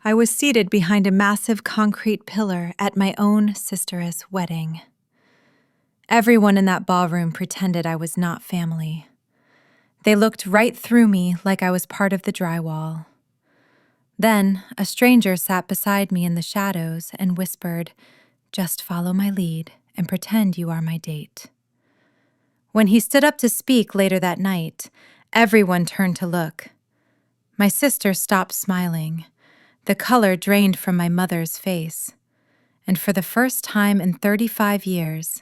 I was seated behind a massive concrete pillar at my own sister's wedding. Everyone in that ballroom pretended I was not family. They looked right through me like I was part of the drywall. Then, a stranger sat beside me in the shadows and whispered, "Just follow my lead and pretend you are my date." When he stood up to speak later that night, everyone turned to look. My sister stopped smiling. The color drained from my mother's face. And for the first time in 35 years,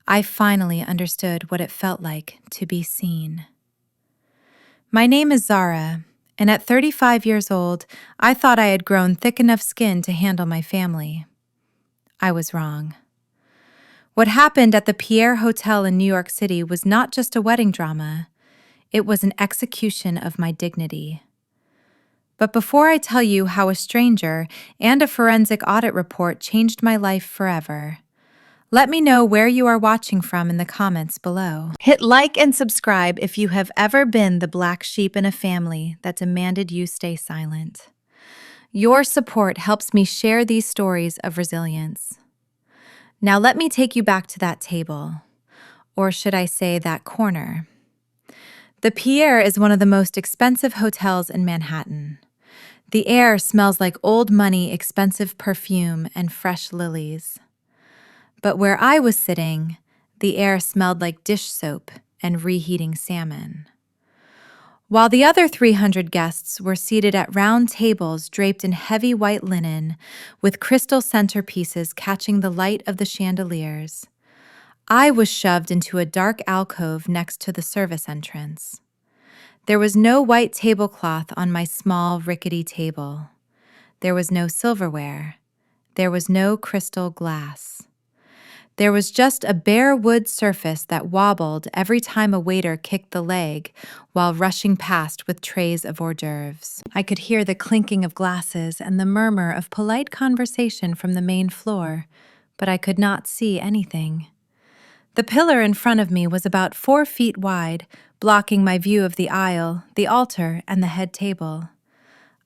I finally understood what it felt like to be seen. My name is Zara, and at 35 years old, I thought I had grown thick enough skin to handle my family. I was wrong. What happened at the Pierre Hotel in New York City was not just a wedding drama. It was an execution of my dignity. But before I tell you how a stranger and a forensic audit report changed my life forever, let me know where you are watching from in the comments below. Hit like and subscribe if you have ever been the black sheep in a family that demanded you stay silent. Your support helps me share these stories of resilience. Now let me take you back to that table, or should I say that corner. The Pierre is one of the most expensive hotels in Manhattan. The air smells like old money, expensive perfume, and fresh lilies. But where I was sitting, the air smelled like dish soap and reheating salmon. While the other 300 guests were seated at round tables draped in heavy white linen, with crystal centerpieces catching the light of the chandeliers, I was shoved into a dark alcove next to the service entrance. There was no white tablecloth on my small, rickety table. There was no silverware. There was no crystal glass. There was just a bare wood surface that wobbled every time a waiter kicked the leg while rushing past with trays of hors d'oeuvres. I could hear the clinking of glasses and the murmur of polite conversation from the main floor, but I could not see anything. The pillar in front of me was about 4 feet wide, blocking my view of the aisle, the altar, and the head table.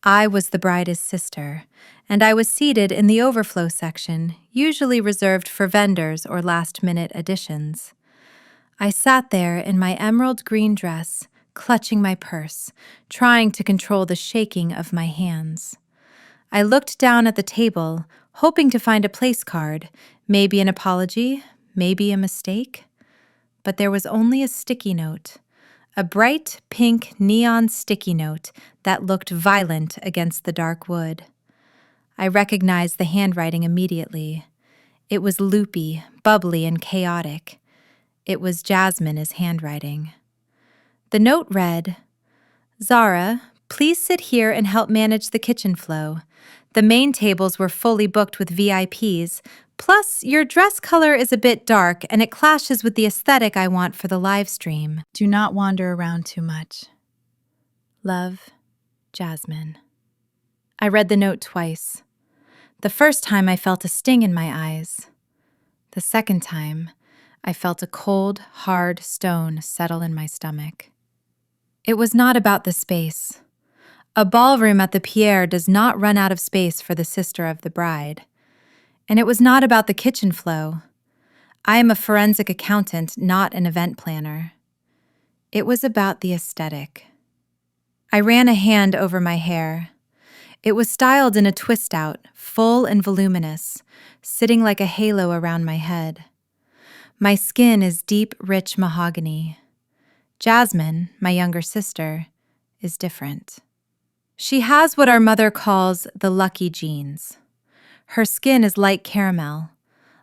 I was the bride's sister, and I was seated in the overflow section, usually reserved for vendors or last-minute additions. I sat there in my emerald green dress, clutching my purse, trying to control the shaking of my hands. I looked down at the table, hoping to find a place card, maybe an apology, maybe a mistake. But there was only a sticky note. A bright pink neon sticky note that looked violent against the dark wood. I recognized the handwriting immediately. It was loopy, bubbly, and chaotic. It was Jasmine's handwriting. The note read, "Zara, please sit here and help manage the kitchen flow. The main tables were fully booked with VIPs, plus your dress color is a bit dark and it clashes with the aesthetic I want for the live stream. Do not wander around too much. Love, Jasmine." I read the note twice. The first time I felt a sting in my eyes. The second time, I felt a cold, hard stone settle in my stomach. It was not about the space. A ballroom at the Pierre does not run out of space for the sister of the bride. And it was not about the kitchen flow. I am a forensic accountant, not an event planner. It was about the aesthetic. I ran a hand over my hair. It was styled in a twist-out, full and voluminous, sitting like a halo around my head. My skin is deep, rich mahogany. Jasmine, my younger sister, is different. She has what our mother calls the lucky genes. Her skin is light caramel,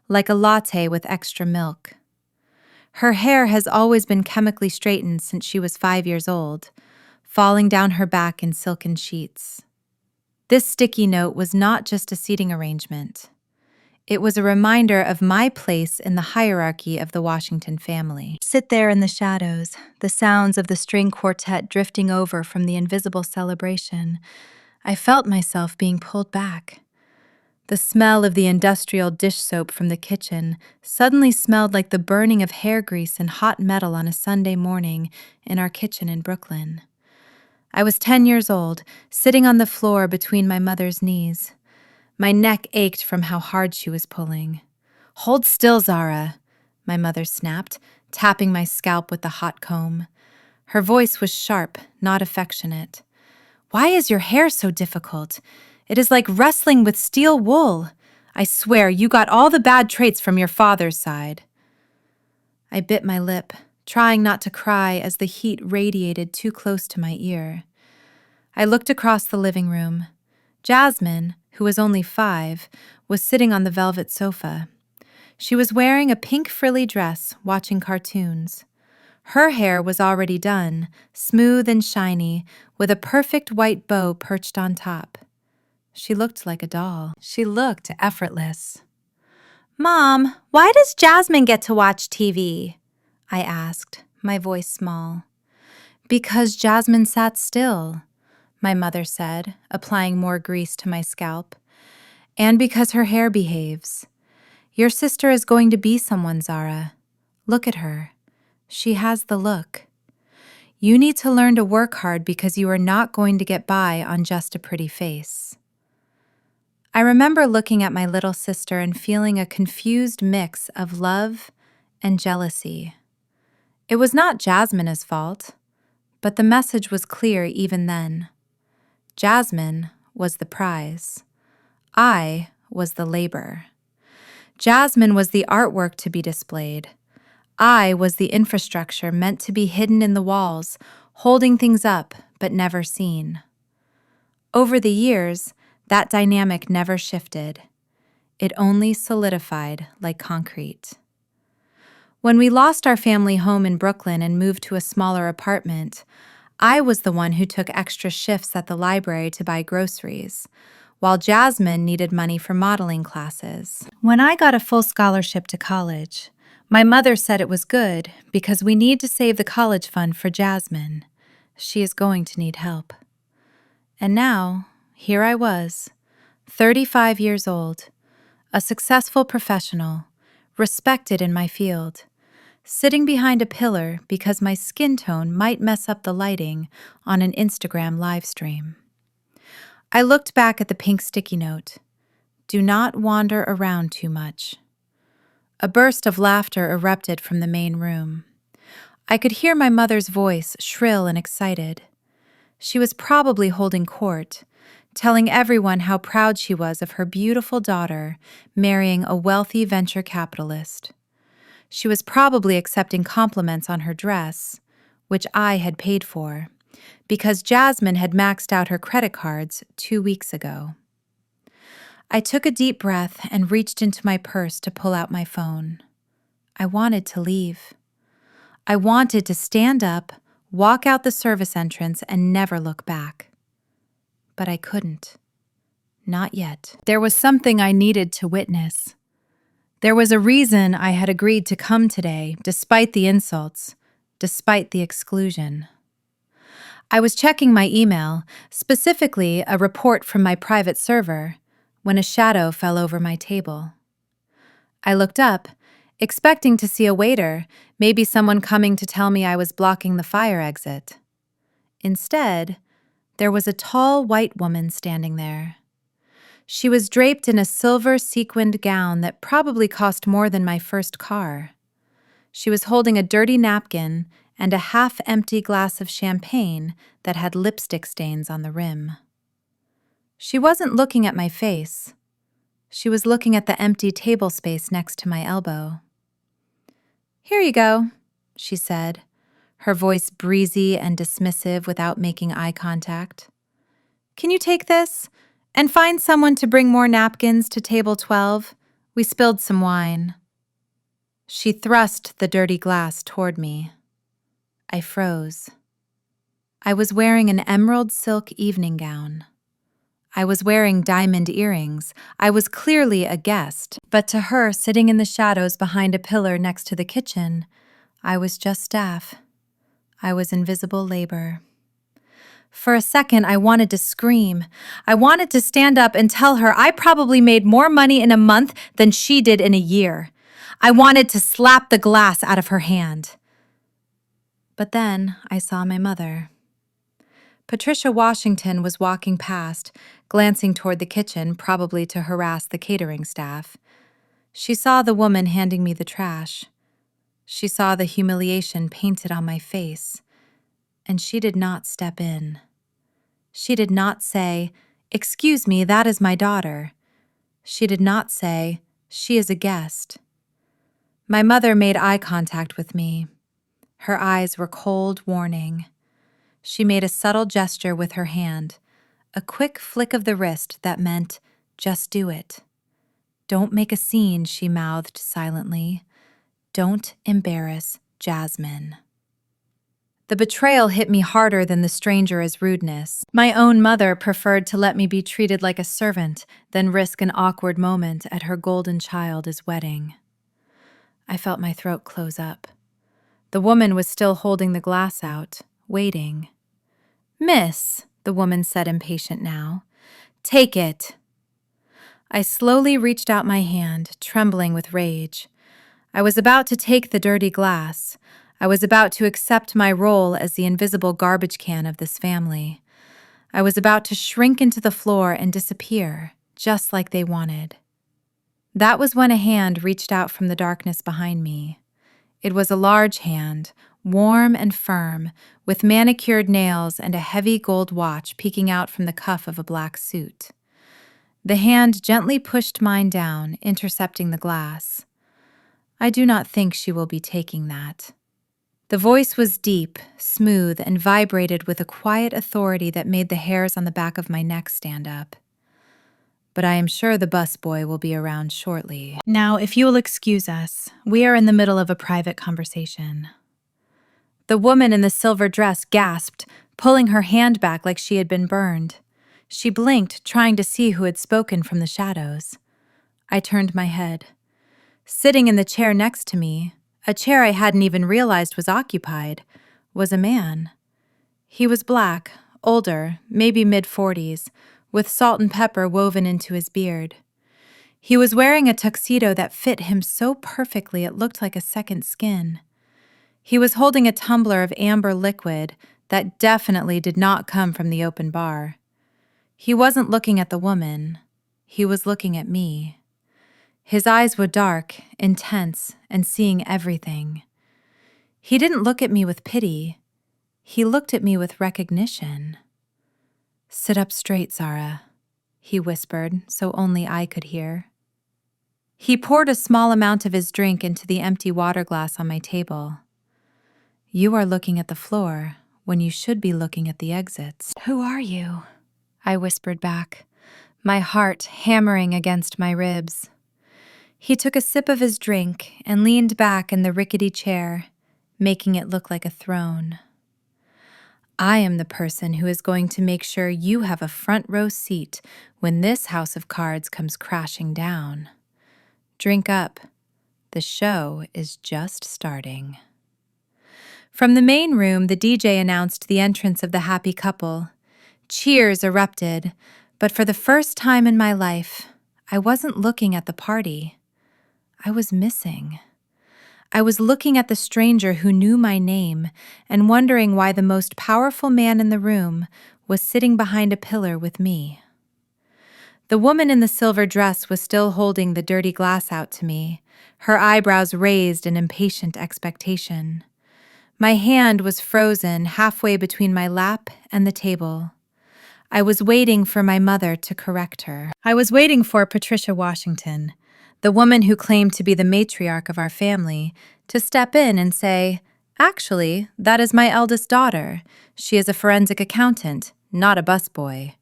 like a latte with extra milk. Her hair has always been chemically straightened since she was 5 years old, falling down her back in silken sheets. This sticky note was not just a seating arrangement. It was a reminder of my place in the hierarchy of the Washington family. Sit there in the shadows, the sounds of the string quartet drifting over from the invisible celebration. I felt myself being pulled back. The smell of the industrial dish soap from the kitchen suddenly smelled like the burning of hair grease and hot metal on a Sunday morning in our kitchen in Brooklyn. I was 10 years old, sitting on the floor between my mother's knees. My neck ached from how hard she was pulling. "Hold still, Zara," my mother snapped, tapping my scalp with the hot comb. Her voice was sharp, not affectionate. "Why is your hair so difficult? It is like wrestling with steel wool. I swear you got all the bad traits from your father's side." I bit my lip, trying not to cry as the heat radiated too close to my ear. I looked across the living room. Jasmine, who was only 5, was sitting on the velvet sofa. She was wearing a pink frilly dress, watching cartoons. Her hair was already done, smooth and shiny, with a perfect white bow perched on top. She looked like a doll. She looked effortless. "Mom, why does Jasmine get to watch TV?" I asked, my voice small. "Because Jasmine sat still," my mother said, applying more grease to my scalp. "And because her hair behaves. Your sister is going to be someone, Zara. Look at her. She has the look. You need to learn to work hard because you are not going to get by on just a pretty face." I remember looking at my little sister and feeling a confused mix of love and jealousy. It was not Jasmine's fault, but the message was clear even then. Jasmine was the prize. I was the labor. Jasmine was the artwork to be displayed. I was the infrastructure meant to be hidden in the walls, holding things up but never seen. Over the years, that dynamic never shifted. It only solidified like concrete. When we lost our family home in Brooklyn and moved to a smaller apartment, I was the one who took extra shifts at the library to buy groceries, while Jasmine needed money for modeling classes. When I got a full scholarship to college, my mother said it was good because we need to save the college fund for Jasmine. She is going to need help. And now, here I was, 35 years old, a successful professional, respected in my field, sitting behind a pillar because my skin tone might mess up the lighting on an Instagram live stream. I looked back at the pink sticky note. "Do not wander around too much." A burst of laughter erupted from the main room. I could hear my mother's voice, shrill and excited. She was probably holding court, telling everyone how proud she was of her beautiful daughter marrying a wealthy venture capitalist. She was probably accepting compliments on her dress, which I had paid for, because Jasmine had maxed out her credit cards 2 weeks ago. I took a deep breath and reached into my purse to pull out my phone. I wanted to leave. I wanted to stand up, walk out the service entrance, and never look back. But I couldn't. Not yet. There was something I needed to witness. There was a reason I had agreed to come today, despite the insults, despite the exclusion. I was checking my email, specifically a report from my private server, when a shadow fell over my table. I looked up, expecting to see a waiter, maybe someone coming to tell me I was blocking the fire exit. Instead, there was a tall white woman standing there. She was draped in a silver sequined gown that probably cost more than my first car. She was holding a dirty napkin and a half-empty glass of champagne that had lipstick stains on the rim. She wasn't looking at my face. She was looking at the empty table space next to my elbow. "Here you go," she said, her voice breezy and dismissive without making eye contact. "Can you take this? And find someone to bring more napkins to table 12. We spilled some wine." She thrust the dirty glass toward me. I froze. I was wearing an emerald silk evening gown. I was wearing diamond earrings. I was clearly a guest, but to her, sitting in the shadows behind a pillar next to the kitchen, I was just staff. I was invisible labor. For a second, I wanted to scream. I wanted to stand up and tell her I probably made more money in a month than she did in a year. I wanted to slap the glass out of her hand. But then I saw my mother. Patricia Washington was walking past, glancing toward the kitchen, probably to harass the catering staff. She saw the woman handing me the trash. She saw the humiliation painted on my face, and she did not step in. She did not say, "Excuse me, that is my daughter." She did not say, "She is a guest." My mother made eye contact with me. Her eyes were cold warning. She made a subtle gesture with her hand, a quick flick of the wrist that meant, "Just do it." "Don't make a scene," she mouthed silently. "Don't embarrass Jasmine." The betrayal hit me harder than the stranger's rudeness. My own mother preferred to let me be treated like a servant than risk an awkward moment at her golden child's wedding. I felt my throat close up. The woman was still holding the glass out, waiting. "Miss," the woman said, impatient now, "take it." I slowly reached out my hand, trembling with rage. I was about to take the dirty glass. I was about to accept my role as the invisible garbage can of this family. I was about to shrink into the floor and disappear, just like they wanted. That was when a hand reached out from the darkness behind me. It was a large hand, warm and firm, with manicured nails and a heavy gold watch peeking out from the cuff of a black suit. The hand gently pushed mine down, intercepting the glass. "I do not think she will be taking that." The voice was deep, smooth, and vibrated with a quiet authority that made the hairs on the back of my neck stand up. "But I am sure the busboy will be around shortly. Now, if you will excuse us, we are in the middle of a private conversation." The woman in the silver dress gasped, pulling her hand back like she had been burned. She blinked, trying to see who had spoken from the shadows. I turned my head. Sitting in the chair next to me, a chair I hadn't even realized was occupied, was a man. He was black, older, maybe mid-40s, with salt and pepper woven into his beard. He was wearing a tuxedo that fit him so perfectly it looked like a second skin. He was holding a tumbler of amber liquid that definitely did not come from the open bar. He wasn't looking at the woman. He was looking at me. His eyes were dark, intense, and seeing everything. He didn't look at me with pity. He looked at me with recognition. "Sit up straight, Zara," he whispered, so only I could hear. He poured a small amount of his drink into the empty water glass on my table. "You are looking at the floor when you should be looking at the exits." "Who are you?" I whispered back, my heart hammering against my ribs. He took a sip of his drink and leaned back in the rickety chair, making it look like a throne. "I am the person who is going to make sure you have a front row seat when this house of cards comes crashing down. Drink up. The show is just starting." From the main room, the DJ announced the entrance of the happy couple. Cheers erupted, but for the first time in my life, I wasn't looking at the party. I was missing. I was looking at the stranger who knew my name and wondering why the most powerful man in the room was sitting behind a pillar with me. The woman in the silver dress was still holding the dirty glass out to me, her eyebrows raised in impatient expectation. My hand was frozen halfway between my lap and the table. I was waiting for my mother to correct her. I was waiting for Patricia Washington, the woman who claimed to be the matriarch of our family, to step in and say, "Actually, that is my eldest daughter. She is a forensic accountant, not a busboy."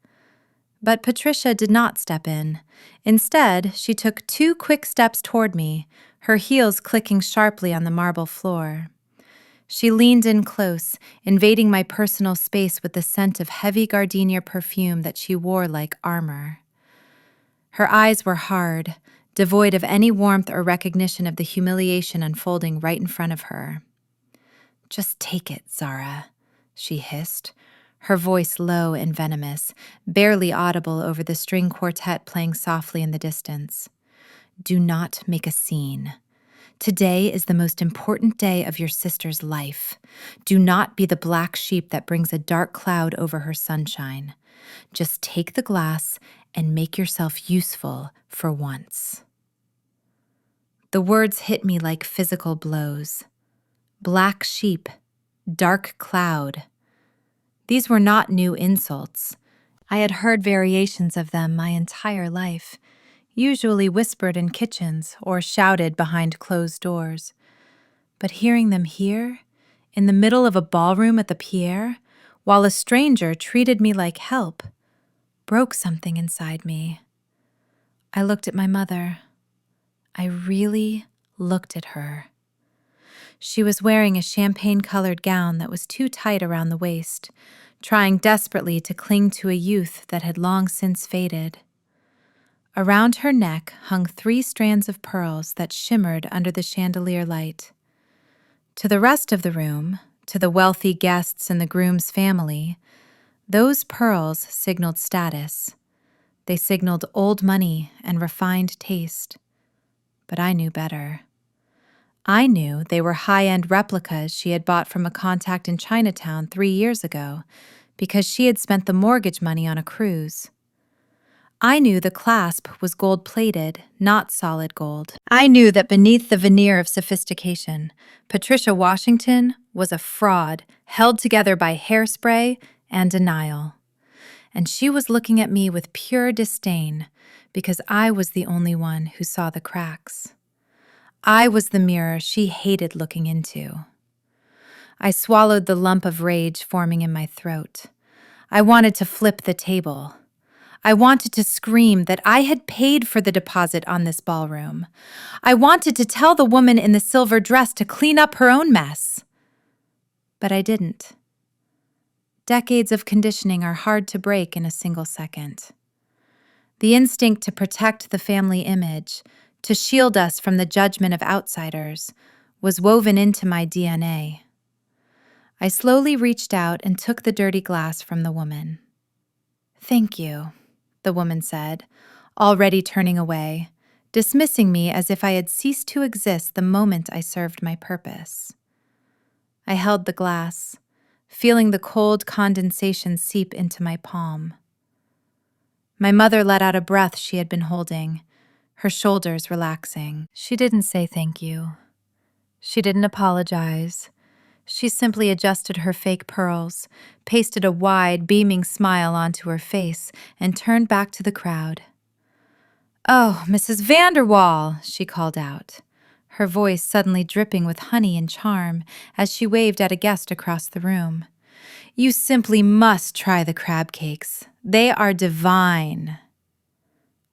But Patricia did not step in. Instead, she took 2 quick steps toward me, her heels clicking sharply on the marble floor. She leaned in close, invading my personal space with the scent of heavy gardenia perfume that she wore like armor. Her eyes were hard, devoid of any warmth or recognition of the humiliation unfolding right in front of her. "Just take it, Zara," she hissed, her voice low and venomous, barely audible over the string quartet playing softly in the distance. "Do not make a scene. Today is the most important day of your sister's life. Do not be the black sheep that brings a dark cloud over her sunshine. Just take the glass and make yourself useful for once." The words hit me like physical blows. Black sheep, dark cloud. These were not new insults. I had heard variations of them my entire life, usually whispered in kitchens or shouted behind closed doors. But hearing them here, in the middle of a ballroom at the Pierre, while a stranger treated me like help, broke something inside me. I looked at my mother. I really looked at her. She was wearing a champagne-colored gown that was too tight around the waist, trying desperately to cling to a youth that had long since faded. Around her neck hung 3 strands of pearls that shimmered under the chandelier light. To the rest of the room, to the wealthy guests and the groom's family, those pearls signaled status. They signaled old money and refined taste. But I knew better. I knew they were high-end replicas she had bought from a contact in Chinatown 3 years ago because she had spent the mortgage money on a cruise. I knew the clasp was gold-plated, not solid gold. I knew that beneath the veneer of sophistication, Patricia Washington was a fraud held together by hairspray and denial. And she was looking at me with pure disdain because I was the only one who saw the cracks. I was the mirror she hated looking into. I swallowed the lump of rage forming in my throat. I wanted to flip the table. I wanted to scream that I had paid for the deposit on this ballroom. I wanted to tell the woman in the silver dress to clean up her own mess. But I didn't. Decades of conditioning are hard to break in a single second. The instinct to protect the family image, to shield us from the judgment of outsiders, was woven into my DNA. I slowly reached out and took the dirty glass from the woman. "Thank you," the woman said, already turning away, dismissing me as if I had ceased to exist the moment I served my purpose. I held the glass, feeling the cold condensation seep into my palm. My mother let out a breath she had been holding, her shoulders relaxing. She didn't say thank you. She didn't apologize. She simply adjusted her fake pearls, pasted a wide, beaming smile onto her face, and turned back to the crowd. "Oh, Mrs. Vanderwall," she called out, her voice suddenly dripping with honey and charm as she waved at a guest across the room. "You simply must try the crab cakes. They are divine."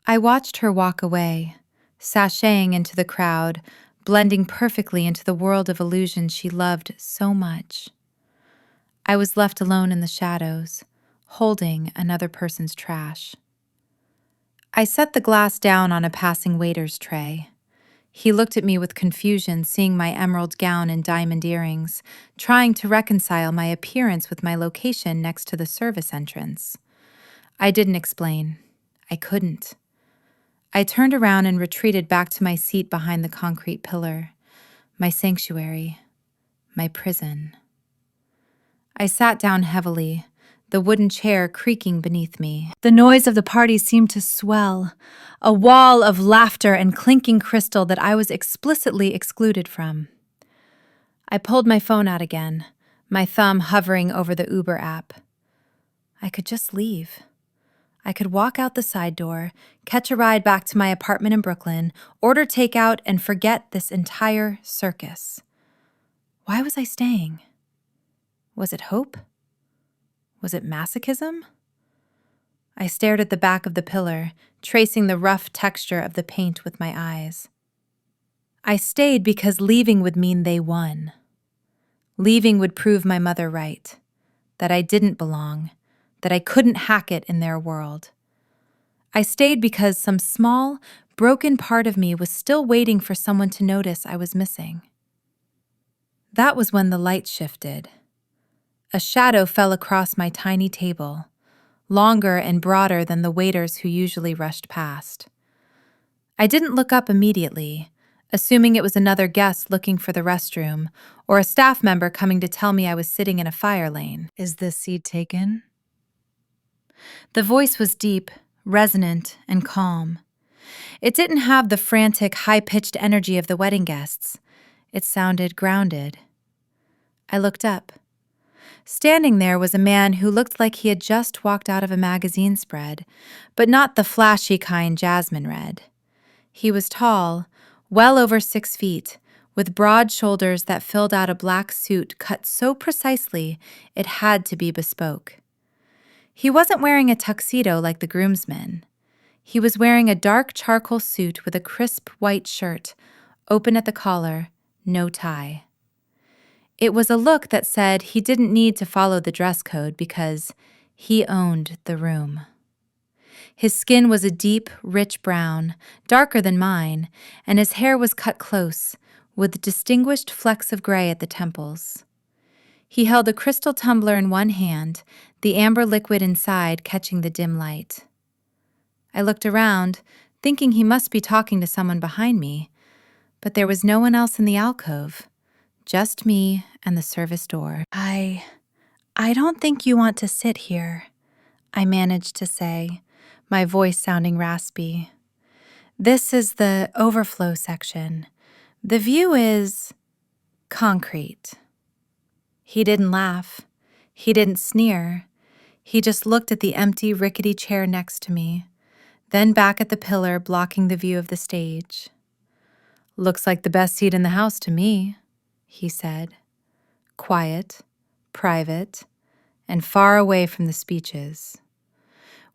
I watched her walk away, sashaying into the crowd, blending perfectly into the world of illusion she loved so much. I was left alone in the shadows, holding another person's trash. I set the glass down on a passing waiter's tray. He looked at me with confusion, seeing my emerald gown and diamond earrings, trying to reconcile my appearance with my location next to the service entrance. I didn't explain. I couldn't. I turned around and retreated back to my seat behind the concrete pillar, my sanctuary, my prison. I sat down heavily, the wooden chair creaking beneath me. The noise of the party seemed to swell, a wall of laughter and clinking crystal that I was explicitly excluded from. I pulled my phone out again, my thumb hovering over the Uber app. I could just leave. I could walk out the side door, catch a ride back to my apartment in Brooklyn, order takeout, and forget this entire circus. Why was I staying? Was it hope? Was it masochism? I stared at the back of the pillar, tracing the rough texture of the paint with my eyes. I stayed because leaving would mean they won. Leaving would prove my mother right, that I didn't belong, that I couldn't hack it in their world. I stayed because some small, broken part of me was still waiting for someone to notice I was missing. That was when the light shifted. A shadow fell across my tiny table, longer and broader than the waiters who usually rushed past. I didn't look up immediately. assuming it was another guest looking for the restroom or a staff member coming to tell me I was sitting in a fire lane. Is this seat taken? The voice was deep, resonant, and calm. It didn't have the frantic, high-pitched energy of the wedding guests. It sounded grounded. I looked up. Standing there was a man who looked like he had just walked out of a magazine spread, but not the flashy kind Jasmine read. He was tall, well over 6 feet, with broad shoulders that filled out a black suit cut so precisely it had to be bespoke. He wasn't wearing a tuxedo like the groomsmen. He was wearing a dark charcoal suit with a crisp white shirt, open at the collar, no tie. It was a look that said he didn't need to follow the dress code because he owned the room. His skin was a deep, rich brown, darker than mine, and his hair was cut close, with distinguished flecks of gray at the temples. He held a crystal tumbler in one hand, the amber liquid inside catching the dim light. I looked around, thinking he must be talking to someone behind me, but there was no one else in the alcove, just me and the service door. I don't think you want to sit here, I managed to say, my voice sounding raspy. This is the overflow section. The view is concrete. He didn't laugh. He didn't sneer. He just looked at the empty, rickety chair next to me, then back at the pillar blocking the view of the stage. Looks like the best seat in the house to me, he said. Quiet, private, and far away from the speeches.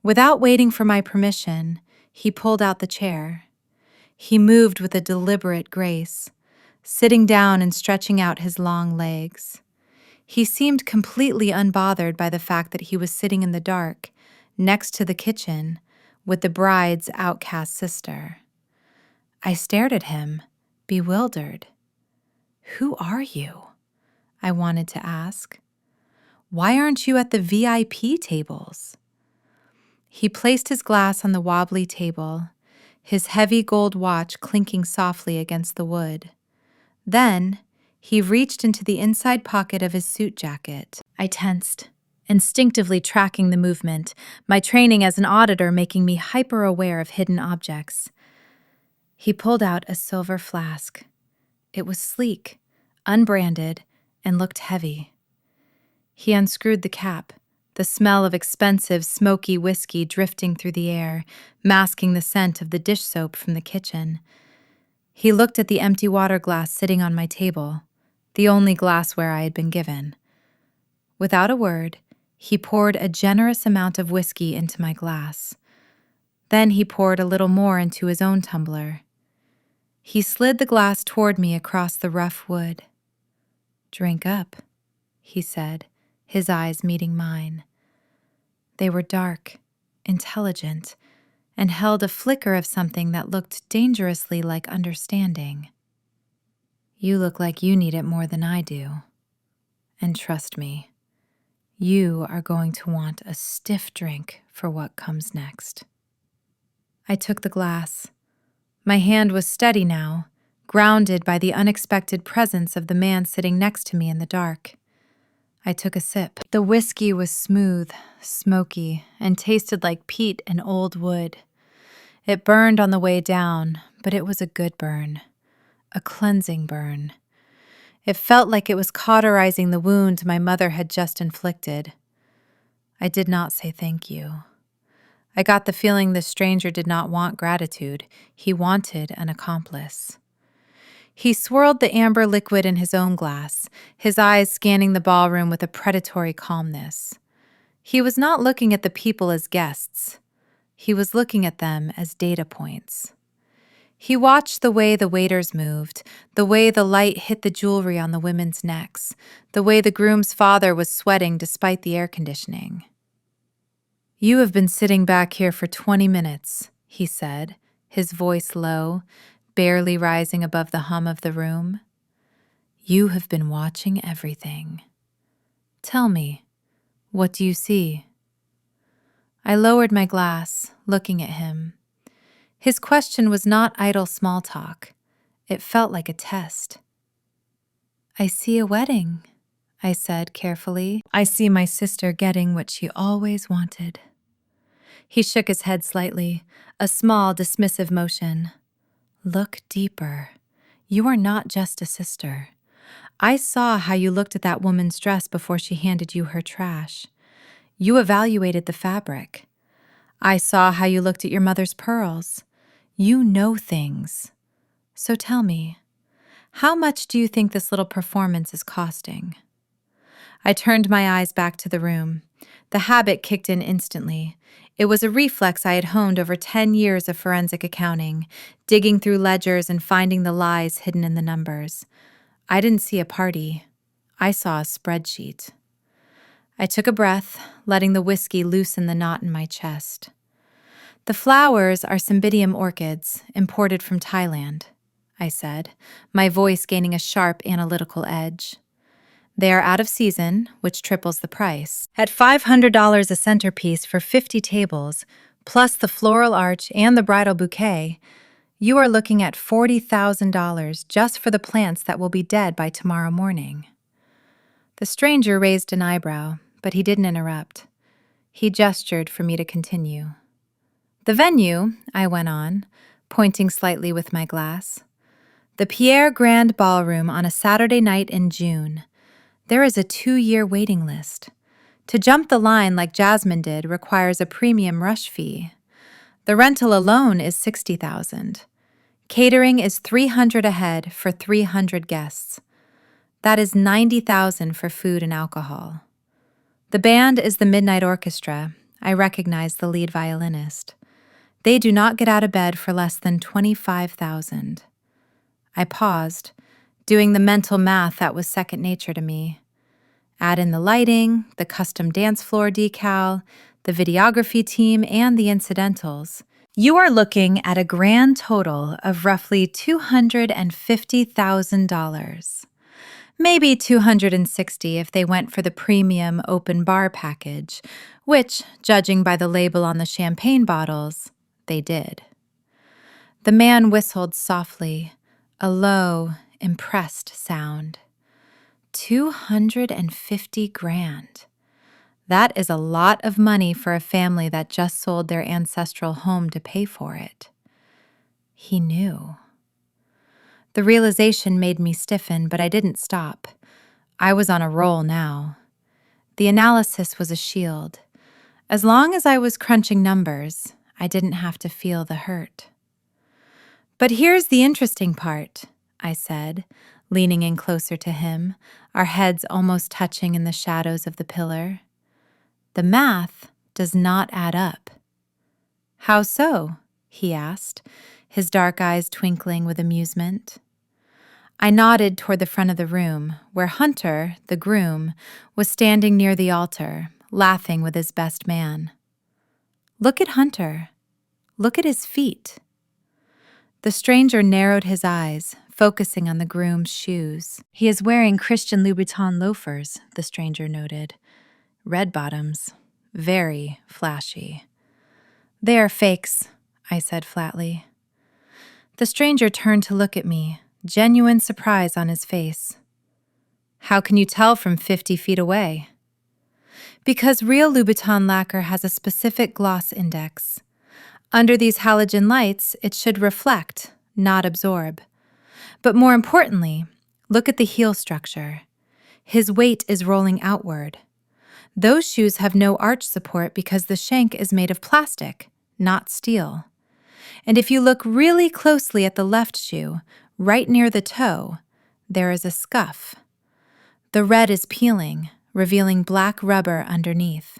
Without waiting for my permission, he pulled out the chair. He moved with a deliberate grace, sitting down and stretching out his long legs. He seemed completely unbothered by the fact that he was sitting in the dark, next to the kitchen, with the bride's outcast sister. I stared at him, bewildered. Who are you? I wanted to ask. Why aren't you at the VIP tables? He placed his glass on the wobbly table, his heavy gold watch clinking softly against the wood. Then, he reached into the inside pocket of his suit jacket. I tensed, instinctively tracking the movement, my training as an auditor making me hyper-aware of hidden objects. He pulled out a silver flask. It was sleek, unbranded, and looked heavy. He unscrewed the cap, the smell of expensive, smoky whiskey drifting through the air, masking the scent of the dish soap from the kitchen. He looked at the empty water glass sitting on my table, the only glassware I had been given. Without a word, he poured a generous amount of whiskey into my glass. Then he poured a little more into his own tumbler. He slid the glass toward me across the rough wood. "Drink up," he said, his eyes meeting mine. They were dark, intelligent, and held a flicker of something that looked dangerously like understanding. "You look like you need it more than I do. And trust me, you are going to want a stiff drink for what comes next." I took the glass. My hand was steady now, grounded by the unexpected presence of the man sitting next to me in the dark. I took a sip. The whiskey was smooth, smoky, and tasted like peat and old wood. It burned on the way down, but it was a good burn, a cleansing burn. It felt like it was cauterizing the wound my mother had just inflicted. I did not say thank you. I got the feeling the stranger did not want gratitude. He wanted an accomplice. He swirled the amber liquid in his own glass, his eyes scanning the ballroom with a predatory calmness. He was not looking at the people as guests. He was looking at them as data points. He watched the way the waiters moved, the way the light hit the jewelry on the women's necks, the way the groom's father was sweating despite the air conditioning. "You have been sitting back here for 20 minutes, he said, his voice low, barely rising above the hum of the room. "You have been watching everything. Tell me, what do you see?" I lowered my glass, looking at him. His question was not idle small talk. It felt like a test. "I see a wedding," I said carefully. "I see my sister getting what she always wanted." He shook his head slightly, a small, dismissive motion. "Look deeper. You are not just a sister. I saw how you looked at that woman's dress before she handed you her trash. You evaluated the fabric. I saw how you looked at your mother's pearls. You know things. So tell me, how much do you think this little performance is costing?" I turned my eyes back to the room. The habit kicked in instantly. It was a reflex I had honed over 10 years of forensic accounting, digging through ledgers and finding the lies hidden in the numbers. I didn't see a party. I saw a spreadsheet. I took a breath, letting the whiskey loosen the knot in my chest. "The flowers are cymbidium orchids, imported from Thailand," I said, my voice gaining a sharp analytical edge. "They are out of season, which triples the price. At $500 a centerpiece for 50 tables, plus the floral arch and the bridal bouquet, you are looking at $40,000 just for the plants that will be dead by tomorrow morning." The stranger raised an eyebrow, but he didn't interrupt. He gestured for me to continue. "The venue," I went on, pointing slightly with my glass. "The Pierre Grand Ballroom on a Saturday night in June. There is a 2-year waiting list. To jump the line like Jasmine did requires a premium rush fee. The rental alone is $60,000. Catering is $300 a head for 300 guests. That is $90,000 for food and alcohol. The band is the Midnight Orchestra." I recognized the lead violinist. "They do not get out of bed for less than $25,000. I paused, doing the mental math that was second nature to me. Add in the lighting, the custom dance floor decal, the videography team, and the incidentals. You are looking at a grand total of roughly $250,000. Maybe $260 if they went for the premium open bar package, which, judging by the label on the champagne bottles, they did." The man whistled softly, a low, impressed sound. 250 grand. That is a lot of money for a family that just sold their ancestral home to pay for it. He knew. The realization made me stiffen, but I didn't stop. I was on a roll now. The analysis was a shield. As long as I was crunching numbers, I didn't have to feel the hurt. "But here's the interesting part," I said, leaning in closer to him, our heads almost touching in the shadows of the pillar. "The math does not add up." "How so?" he asked, his dark eyes twinkling with amusement. I nodded toward the front of the room, where Hunter, the groom, was standing near the altar, laughing with his best man. "Look at Hunter. Look at his feet." The stranger narrowed his eyes, focusing on the groom's shoes. "He is wearing Christian Louboutin loafers," the stranger noted. "Red bottoms. Very flashy." "They are fakes," I said flatly. The stranger turned to look at me, genuine surprise on his face. "How can you tell from 50 feet away?" "Because real Louboutin lacquer has a specific gloss index. Under these halogen lights, it should reflect, not absorb. But more importantly, look at the heel structure. His weight is rolling outward. Those shoes have no arch support because the shank is made of plastic, not steel. And if you look really closely at the left shoe, right near the toe, there is a scuff. The red is peeling, revealing black rubber underneath.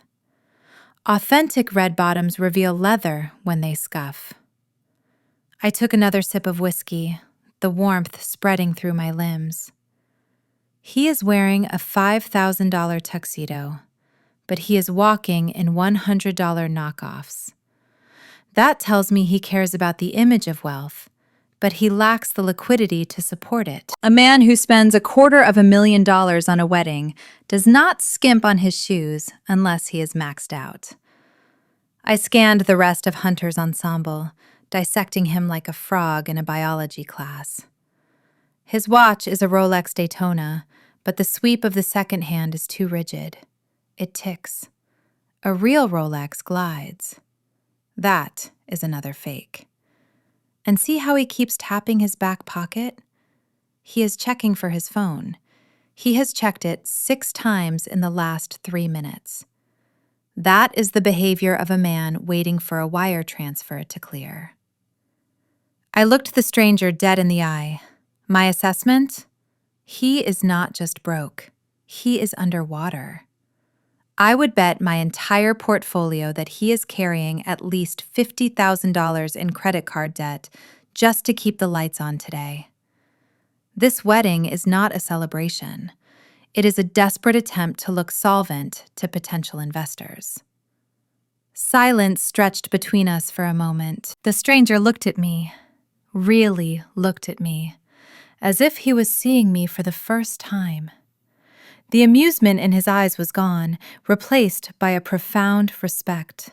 Authentic red bottoms reveal leather when they scuff." I took another sip of whiskey, the warmth spreading through my limbs. "He is wearing a $5,000 tuxedo, but he is walking in $100 knockoffs. That tells me he cares about the image of wealth, but he lacks the liquidity to support it. A man who spends $250,000 on a wedding does not skimp on his shoes unless he is maxed out." I scanned the rest of Hunter's ensemble, dissecting him like a frog in a biology class. His watch is a Rolex Daytona, but the sweep of the second hand is too rigid. It ticks. A real Rolex glides. That is another fake. And see how he keeps tapping his back pocket? He is checking for his phone. He has checked it 6 times in the last 3 minutes. That is the behavior of a man waiting for a wire transfer to clear. I looked the stranger dead in the eye. My assessment? He is not just broke. He is underwater. I would bet my entire portfolio that he is carrying at least $50,000 in credit card debt just to keep the lights on today. This wedding is not a celebration. It is a desperate attempt to look solvent to potential investors. Silence stretched between us for a moment. The stranger looked at me, really looked at me, as if he was seeing me for the first time. The amusement in his eyes was gone, replaced by a profound respect.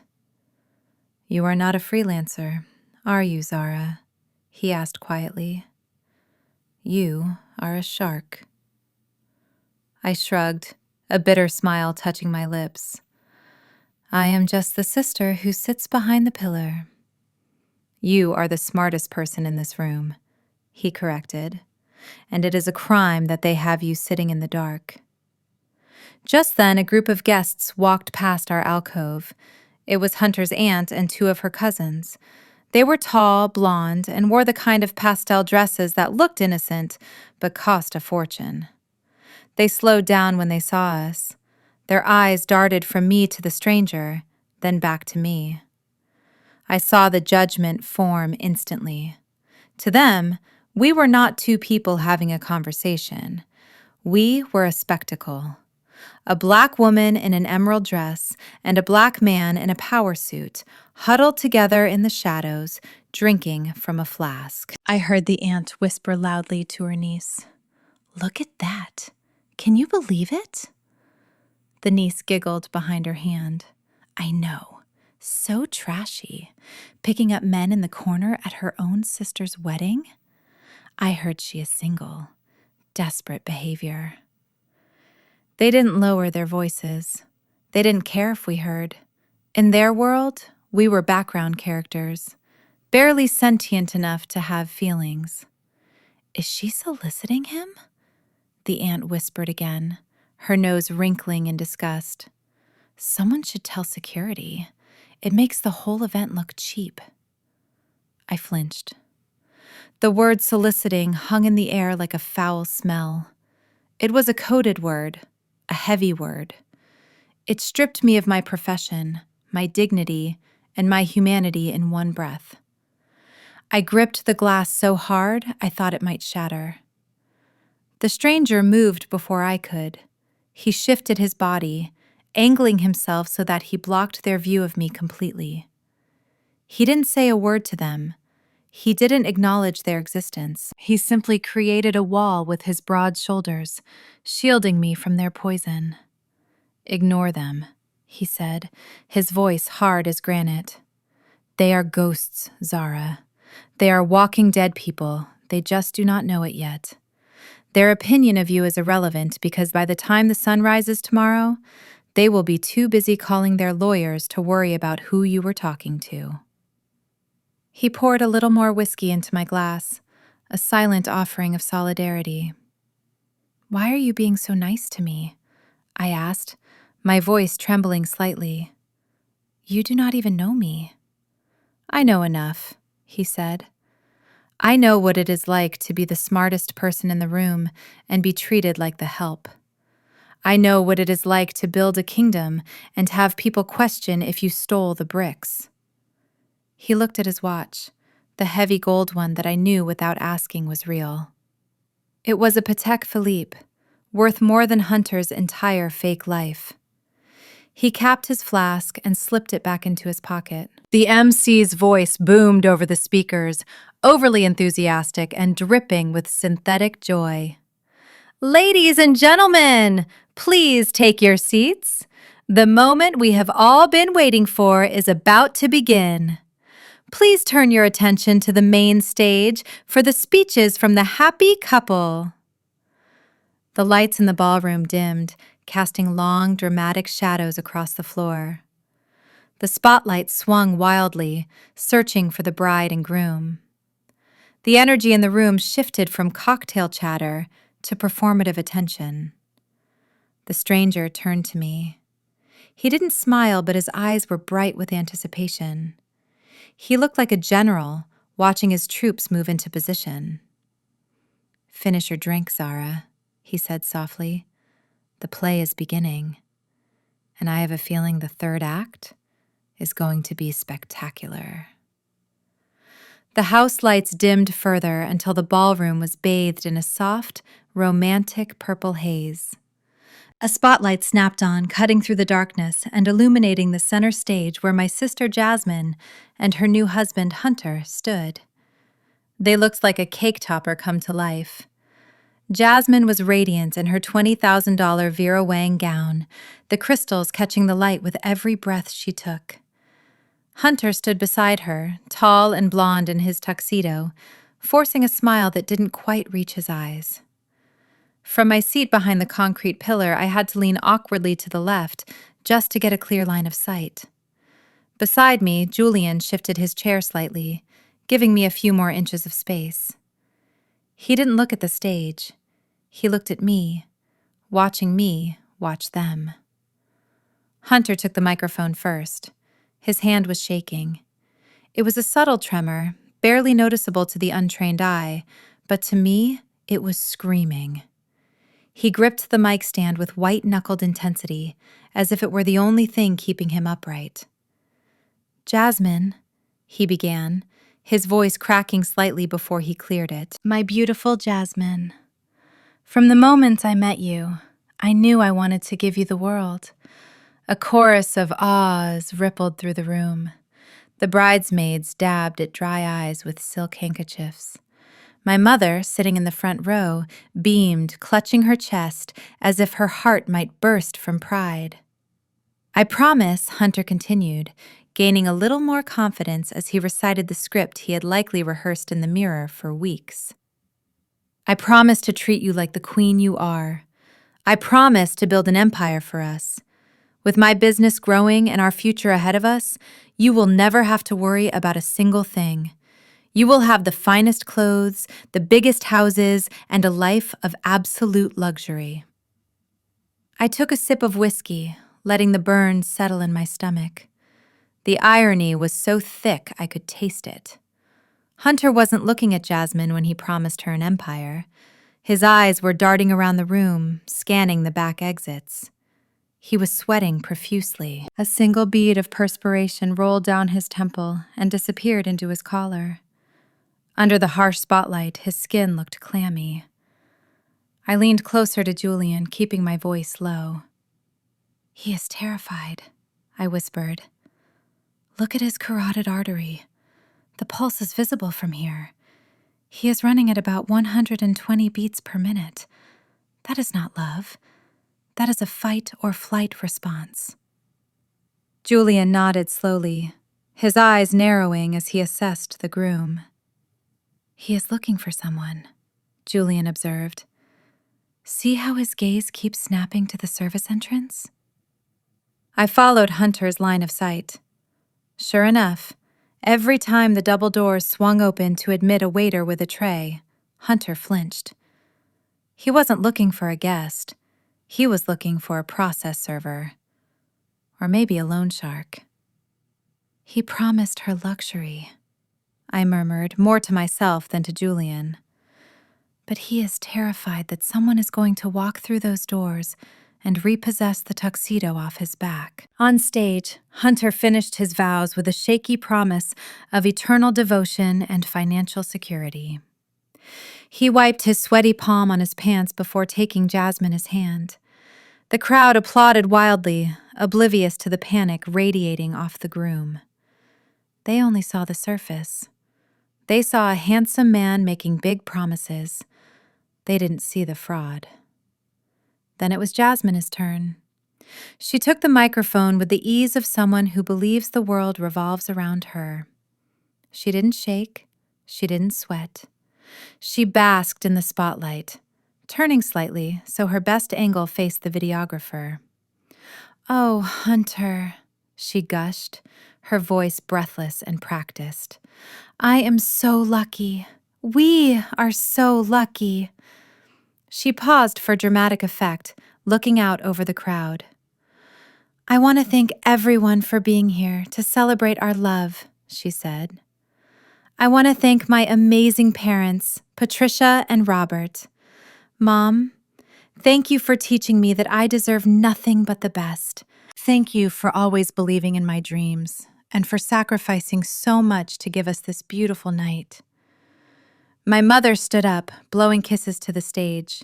"You are not a freelancer, are you, Zara?" he asked quietly. "You are a shark." I shrugged, a bitter smile touching my lips. "I am just the sister who sits behind the pillar." "You are the smartest person in this room," he corrected, "and it is a crime that they have you sitting in the dark." Just then, a group of guests walked past our alcove. It was Hunter's aunt and 2 of her cousins. They were tall, blonde, and wore the kind of pastel dresses that looked innocent, but cost a fortune. They slowed down when they saw us. Their eyes darted from me to the stranger, then back to me. I saw the judgment form instantly. To them, we were not 2 people having a conversation. We were a spectacle. A black woman in an emerald dress and a black man in a power suit, huddled together in the shadows, drinking from a flask. I heard the aunt whisper loudly to her niece, "Look at that. Can you believe it?" The niece giggled behind her hand. "I know. So trashy. Picking up men in the corner at her own sister's wedding? I heard she is single. Desperate behavior." They didn't lower their voices. They didn't care if we heard. In their world, we were background characters, barely sentient enough to have feelings. "Is she soliciting him?" the aunt whispered again, her nose wrinkling in disgust. "Someone should tell security. It makes the whole event look cheap." I flinched. The word soliciting hung in the air like a foul smell. It was a coded word, a heavy word. It stripped me of my profession, my dignity, and my humanity in one breath. I gripped the glass so hard I thought it might shatter. The stranger moved before I could. He shifted his body, angling himself so that he blocked their view of me completely. He didn't say a word to them. He didn't acknowledge their existence. He simply created a wall with his broad shoulders, shielding me from their poison. "Ignore them," he said, his voice hard as granite. "They are ghosts, Zara. They are walking dead people. They just do not know it yet. Their opinion of you is irrelevant because by the time the sun rises tomorrow, they will be too busy calling their lawyers to worry about who you were talking to." He poured a little more whiskey into my glass, a silent offering of solidarity. "Why are you being so nice to me?" I asked, my voice trembling slightly. "You do not even know me." "I know enough," he said. "I know what it is like to be the smartest person in the room and be treated like the help. I know what it is like to build a kingdom and have people question if you stole the bricks." He looked at his watch, the heavy gold one that I knew without asking was real. It was a Patek Philippe, worth more than Hunter's entire fake life. He capped his flask and slipped it back into his pocket. The MC's voice boomed over the speakers, overly enthusiastic and dripping with synthetic joy. "Ladies and gentlemen, please take your seats. The moment we have all been waiting for is about to begin. Please turn your attention to the main stage for the speeches from the happy couple. The lights in the ballroom dimmed, casting long, dramatic shadows across the floor. The spotlight swung wildly, searching for the bride and groom. The energy in the room shifted from cocktail chatter to performative attention. The stranger turned to me. He didn't smile, but his eyes were bright with anticipation. He looked like a general watching his troops move into position. "Finish your drink, Zara," he said softly. "The play is beginning, and I have a feeling the third act is going to be spectacular." The house lights dimmed further until the ballroom was bathed in a soft, romantic purple haze. A spotlight snapped on, cutting through the darkness and illuminating the center stage where my sister Jasmine and her new husband Hunter stood. They looked like a cake topper come to life. Jasmine was radiant in her $20,000 Vera Wang gown, the crystals catching the light with every breath she took. Hunter stood beside her, tall and blonde in his tuxedo, forcing a smile that didn't quite reach his eyes. From my seat behind the concrete pillar, I had to lean awkwardly to the left just to get a clear line of sight. Beside me, Julian shifted his chair slightly, giving me a few more inches of space. He didn't look at the stage. He looked at me watch them. Hunter took the microphone first. His hand was shaking. It was a subtle tremor, barely noticeable to the untrained eye, but to me, it was screaming. He gripped the mic stand with white-knuckled intensity, as if it were the only thing keeping him upright. "Jasmine," he began, his voice cracking slightly before he cleared it. "My beautiful Jasmine. From the moment I met you, I knew I wanted to give you the world." A chorus of ahs rippled through the room. The bridesmaids dabbed at dry eyes with silk handkerchiefs. My mother, sitting in the front row, beamed, clutching her chest as if her heart might burst from pride. "I promise," Hunter continued, gaining a little more confidence as he recited the script he had likely rehearsed in the mirror for weeks. "I promise to treat you like the queen you are. I promise to build an empire for us. With my business growing and our future ahead of us, you will never have to worry about a single thing. You will have the finest clothes, the biggest houses, and a life of absolute luxury." I took a sip of whiskey, letting the burn settle in my stomach. The irony was so thick I could taste it. Hunter wasn't looking at Jasmine when he promised her an empire. His eyes were darting around the room, scanning the back exits. He was sweating profusely. A single bead of perspiration rolled down his temple and disappeared into his collar. Under the harsh spotlight, his skin looked clammy. I leaned closer to Julian, keeping my voice low. "He is terrified," I whispered. "Look at his carotid artery. The pulse is visible from here. He is running at about 120 beats per minute. That is not love. That is a fight or flight response." Julian nodded slowly, his eyes narrowing as he assessed the groom. "He is looking for someone," Julian observed. "See how his gaze keeps snapping to the service entrance?" I followed Hunter's line of sight. Sure enough, every time the double doors swung open to admit a waiter with a tray, Hunter flinched. He wasn't looking for a guest. He was looking for a process server. Or maybe a loan shark. "He promised her luxury," I murmured, more to myself than to Julian. "But he is terrified that someone is going to walk through those doors and repossess the tuxedo off his back." On stage, Hunter finished his vows with a shaky promise of eternal devotion and financial security. He wiped his sweaty palm on his pants before taking Jasmine his hand. The crowd applauded wildly, oblivious to the panic radiating off the groom. They only saw the surface. They saw a handsome man making big promises. They didn't see the fraud. Then it was Jasmine's turn. She took the microphone with the ease of someone who believes the world revolves around her. She didn't shake. She didn't sweat. She basked in the spotlight, turning slightly so her best angle faced the videographer. "Oh, Hunter," she gushed, her voice breathless and practiced. "I am so lucky. We are so lucky." She paused for dramatic effect, looking out over the crowd. "I want to thank everyone for being here to celebrate our love," she said. "I want to thank my amazing parents, Patricia and Robert. Mom, thank you for teaching me that I deserve nothing but the best. Thank you for always believing in my dreams and for sacrificing so much to give us this beautiful night." My mother stood up, blowing kisses to the stage.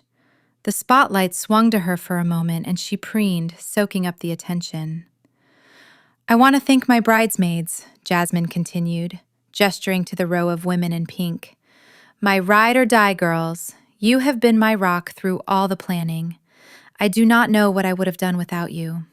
The spotlight swung to her for a moment and she preened, soaking up the attention. "I want to thank my bridesmaids," Jasmine continued, gesturing to the row of women in pink. "My ride or die girls, you have been my rock through all the planning. I do not know what I would have done without you."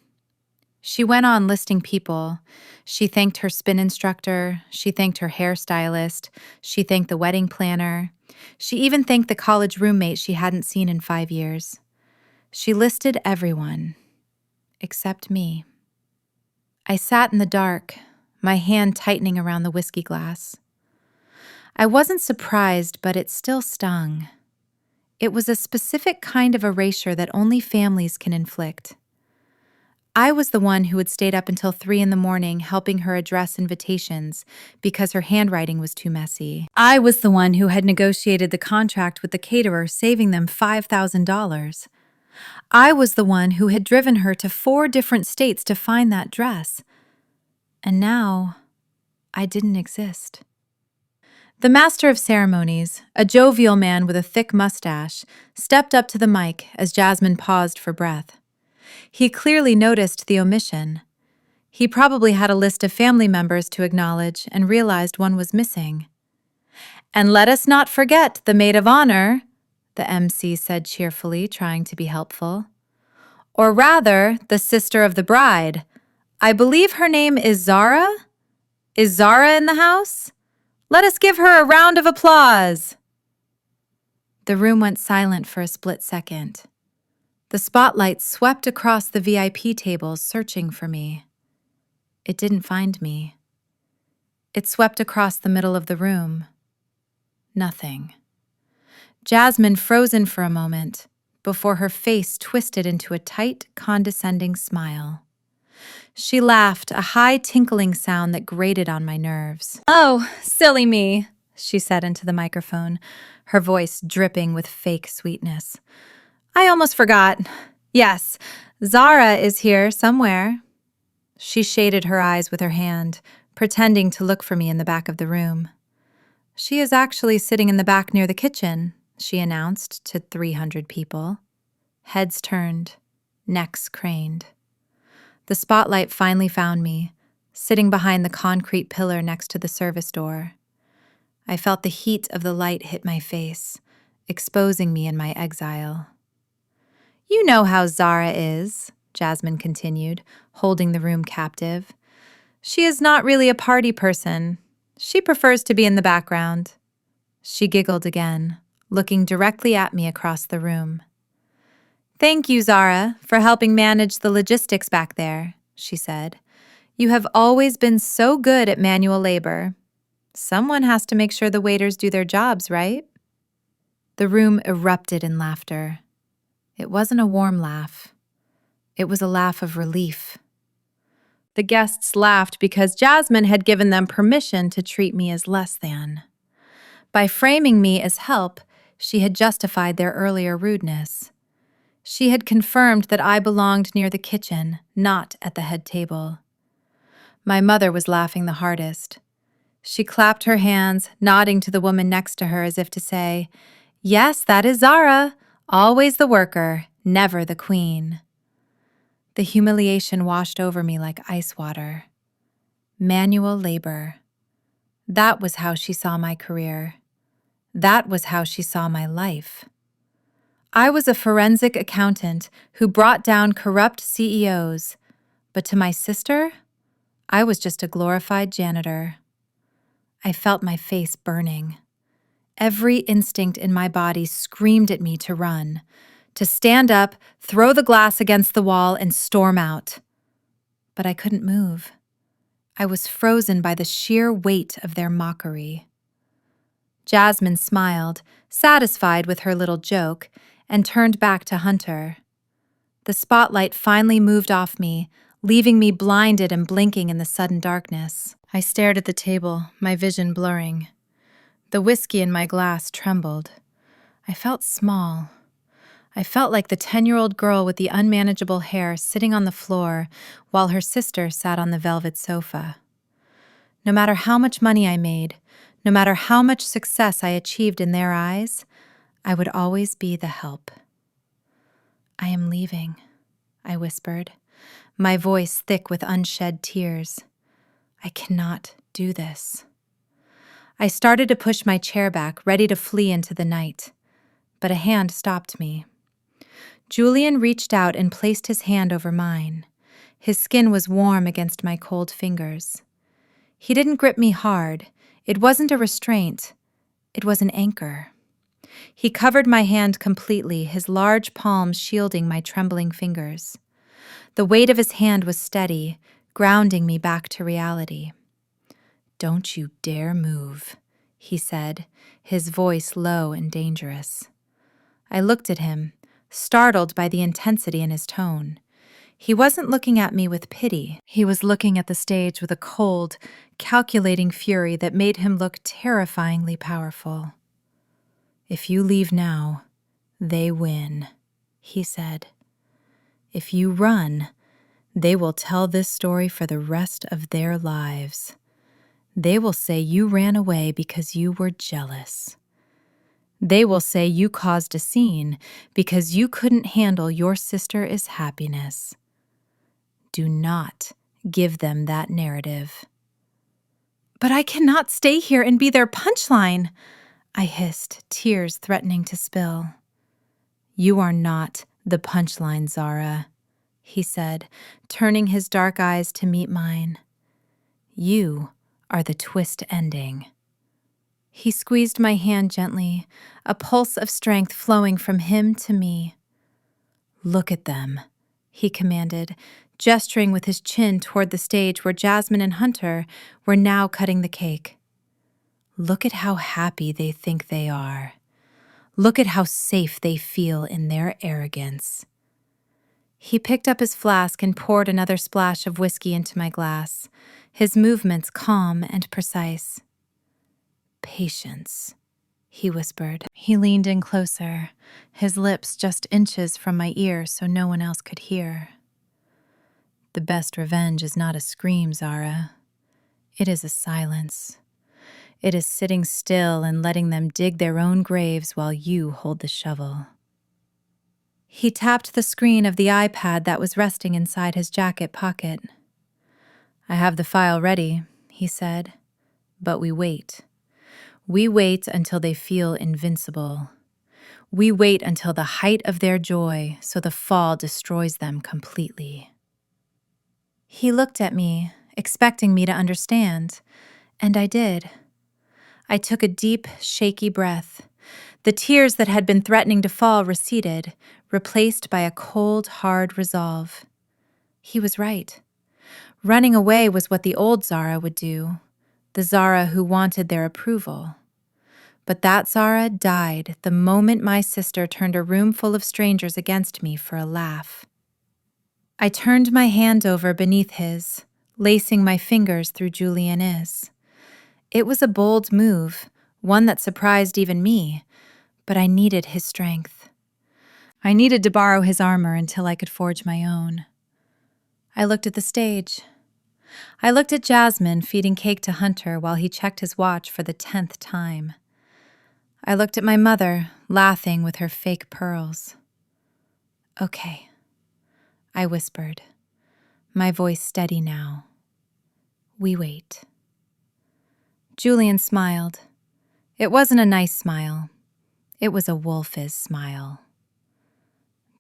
She went on listing people. She thanked her spin instructor. She thanked her hairstylist. She thanked the wedding planner. She even thanked the college roommate she hadn't seen in 5 years. She listed everyone, except me. I sat in the dark, my hand tightening around the whiskey glass. I wasn't surprised, but it still stung. It was a specific kind of erasure that only families can inflict. I was the one who had stayed up until 3 a.m. helping her address invitations because her handwriting was too messy. I was the one who had negotiated the contract with the caterer, saving them $5,000. I was the one who had driven her to 4 different states to find that dress. And now, I didn't exist. The master of ceremonies, a jovial man with a thick mustache, stepped up to the mic as Jasmine paused for breath. He clearly noticed the omission. He probably had a list of family members to acknowledge and realized one was missing. "And let us not forget the maid of honor," the MC said cheerfully, trying to be helpful. "Or rather, the sister of the bride. I believe her name is Zara? Is Zara in the house? Let us give her a round of applause." The room went silent for a split second. The spotlight swept across the VIP tables, searching for me. It didn't find me. It swept across the middle of the room. Nothing. Jasmine frozen for a moment before her face twisted into a tight, condescending smile. She laughed, a high tinkling sound that grated on my nerves. "Oh, silly me," she said into the microphone, her voice dripping with fake sweetness. "I almost forgot. Yes, Zara is here somewhere." She shaded her eyes with her hand, pretending to look for me in the back of the room. "She is actually sitting in the back near the kitchen," she announced to 300 people. Heads turned, necks craned. The spotlight finally found me, sitting behind the concrete pillar next to the service door. I felt the heat of the light hit my face, exposing me in my exile. "You know how Zara is," Jasmine continued, holding the room captive. "She is not really a party person. She prefers to be in the background." She giggled again, looking directly at me across the room. "Thank you, Zara, for helping manage the logistics back there," she said. "You have always been so good at manual labor. Someone has to make sure the waiters do their jobs, right?" The room erupted in laughter. It wasn't a warm laugh. It was a laugh of relief. The guests laughed because Jasmine had given them permission to treat me as less than. By framing me as help, she had justified their earlier rudeness. She had confirmed that I belonged near the kitchen, not at the head table. My mother was laughing the hardest. She clapped her hands, nodding to the woman next to her as if to say, "Yes, that is Zara. Always the worker, never the queen." The humiliation washed over me like ice water. Manual labor. That was how she saw my career. That was how she saw my life. I was a forensic accountant who brought down corrupt CEOs, but to my sister, I was just a glorified janitor. I felt my face burning. Every instinct in my body screamed at me to run, to stand up, throw the glass against the wall, and storm out. But I couldn't move. I was frozen by the sheer weight of their mockery. Jasmine smiled, satisfied with her little joke, and turned back to Hunter. The spotlight finally moved off me, leaving me blinded and blinking in the sudden darkness. I stared at the table, my vision blurring. The whiskey in my glass trembled. I felt small. I felt like the 10-year-old girl with the unmanageable hair sitting on the floor while her sister sat on the velvet sofa. No matter how much money I made, no matter how much success I achieved in their eyes, I would always be the help. "I am leaving," I whispered, my voice thick with unshed tears. "I cannot do this." I started to push my chair back, ready to flee into the night, but a hand stopped me. Julian reached out and placed his hand over mine. His skin was warm against my cold fingers. He didn't grip me hard. It wasn't a restraint. It was an anchor. He covered my hand completely, his large palms shielding my trembling fingers. The weight of his hand was steady, grounding me back to reality. "Don't you dare move," he said, his voice low and dangerous. I looked at him, startled by the intensity in his tone. He wasn't looking at me with pity. He was looking at the stage with a cold, calculating fury that made him look terrifyingly powerful. "If you leave now, they win," he said. "If you run, they will tell this story for the rest of their lives. They will say you ran away because you were jealous. They will say you caused a scene because you couldn't handle your sister's happiness. Do not give them that narrative." "But I cannot stay here and be their punchline," I hissed, tears threatening to spill. "You are not the punchline, Zara," he said, turning his dark eyes to meet mine. "You are the twist ending." He squeezed my hand gently, a pulse of strength flowing from him to me. "Look at them," he commanded, gesturing with his chin toward the stage where Jasmine and Hunter were now cutting the cake. "Look at how happy they think they are. Look at how safe they feel in their arrogance." He picked up his flask and poured another splash of whiskey into my glass, his movements calm and precise. "Patience," he whispered. He leaned in closer, his lips just inches from my ear so no one else could hear. "The best revenge is not a scream, Zara. It is a silence. It is sitting still and letting them dig their own graves while you hold the shovel." He tapped the screen of the iPad that was resting inside his jacket pocket. "I have the file ready," he said, "but we wait. We wait until they feel invincible. We wait until the height of their joy so the fall destroys them completely." He looked at me, expecting me to understand, and I did. I took a deep, shaky breath. The tears that had been threatening to fall receded, replaced by a cold, hard resolve. He was right. Running away was what the old Zara would do, the Zara who wanted their approval. But that Zara died the moment my sister turned a room full of strangers against me for a laugh. I turned my hand over beneath his, lacing my fingers through Juliana's. It was a bold move, one that surprised even me, but I needed his strength. I needed to borrow his armor until I could forge my own. I looked at the stage. I looked at Jasmine feeding cake to Hunter while he checked his watch for the 10th time. I looked at my mother, laughing with her fake pearls. "Okay," I whispered, my voice steady now. "We wait." Julian smiled. It wasn't a nice smile. It was a wolfish smile.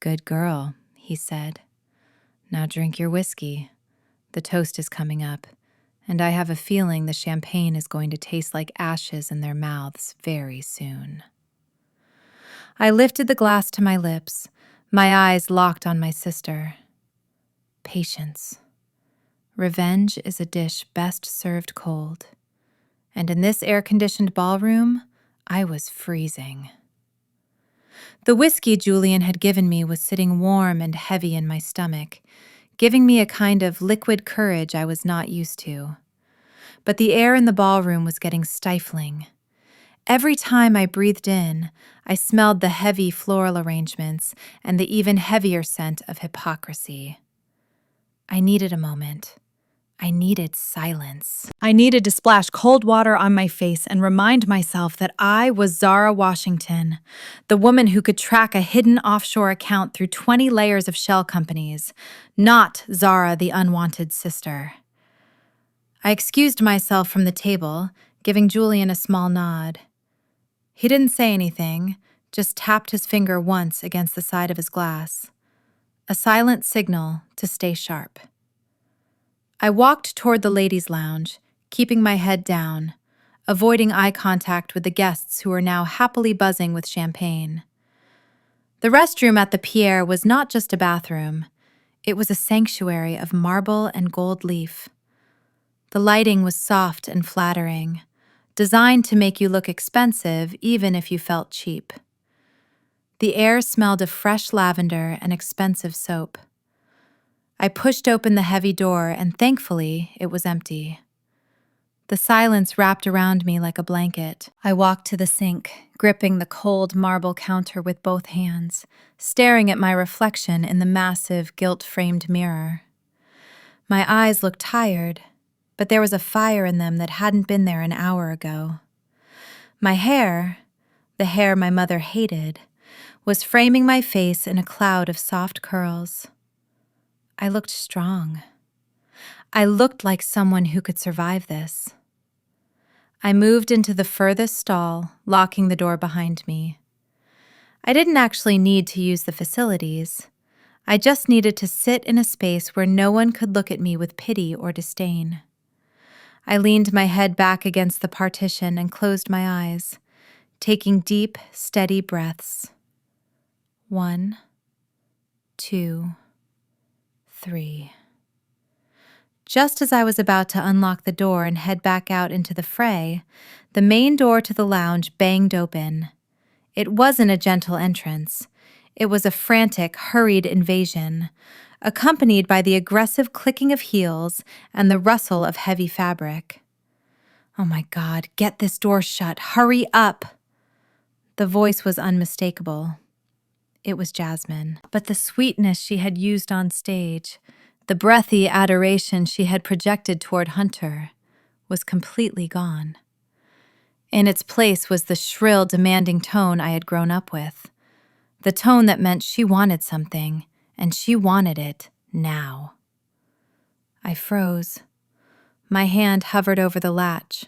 "Good girl," he said. "Now drink your whiskey. The toast is coming up, and I have a feeling the champagne is going to taste like ashes in their mouths very soon. I lifted the glass to my lips, my eyes locked on my sister. Patience. Revenge is a dish best served cold. And in this air-conditioned ballroom, I was freezing. The whiskey Julian had given me was sitting warm and heavy in my stomach, giving me a kind of liquid courage I was not used to. But the air in the ballroom was getting stifling. Every time I breathed in, I smelled the heavy floral arrangements and the even heavier scent of hypocrisy. I needed a moment. I needed silence. I needed to splash cold water on my face and remind myself that I was Zara Washington, the woman who could track a hidden offshore account through 20 layers of shell companies, not Zara the unwanted sister. I excused myself from the table, giving Julian a small nod. He didn't say anything, just tapped his finger once against the side of his glass. A silent signal to stay sharp. I walked toward the ladies' lounge, keeping my head down, avoiding eye contact with the guests who were now happily buzzing with champagne. The restroom at the Pierre was not just a bathroom. It was a sanctuary of marble and gold leaf. The lighting was soft and flattering, designed to make you look expensive even if you felt cheap. The air smelled of fresh lavender and expensive soap. I pushed open the heavy door, and thankfully, it was empty. The silence wrapped around me like a blanket. I walked to the sink, gripping the cold marble counter with both hands, staring at my reflection in the massive, gilt-framed mirror. My eyes looked tired, but there was a fire in them that hadn't been there an hour ago. My hair, the hair my mother hated, was framing my face in a cloud of soft curls. I looked strong. I looked like someone who could survive this. I moved into the furthest stall, locking the door behind me. I didn't actually need to use the facilities. I just needed to sit in a space where no one could look at me with pity or disdain. I leaned my head back against the partition and closed my eyes, taking deep, steady breaths. 1, 2, 3. Just as I was about to unlock the door and head back out into the fray, the main door to the lounge banged open. It wasn't a gentle entrance. It was a frantic, hurried invasion, accompanied by the aggressive clicking of heels and the rustle of heavy fabric. Oh my God, get this door shut. Hurry up! The voice was unmistakable. It was Jasmine. But the sweetness she had used on stage, the breathy adoration she had projected toward Hunter, was completely gone. In its place was the shrill, demanding tone I had grown up with. The tone that meant she wanted something, and she wanted it now. I froze. My hand hovered over the latch.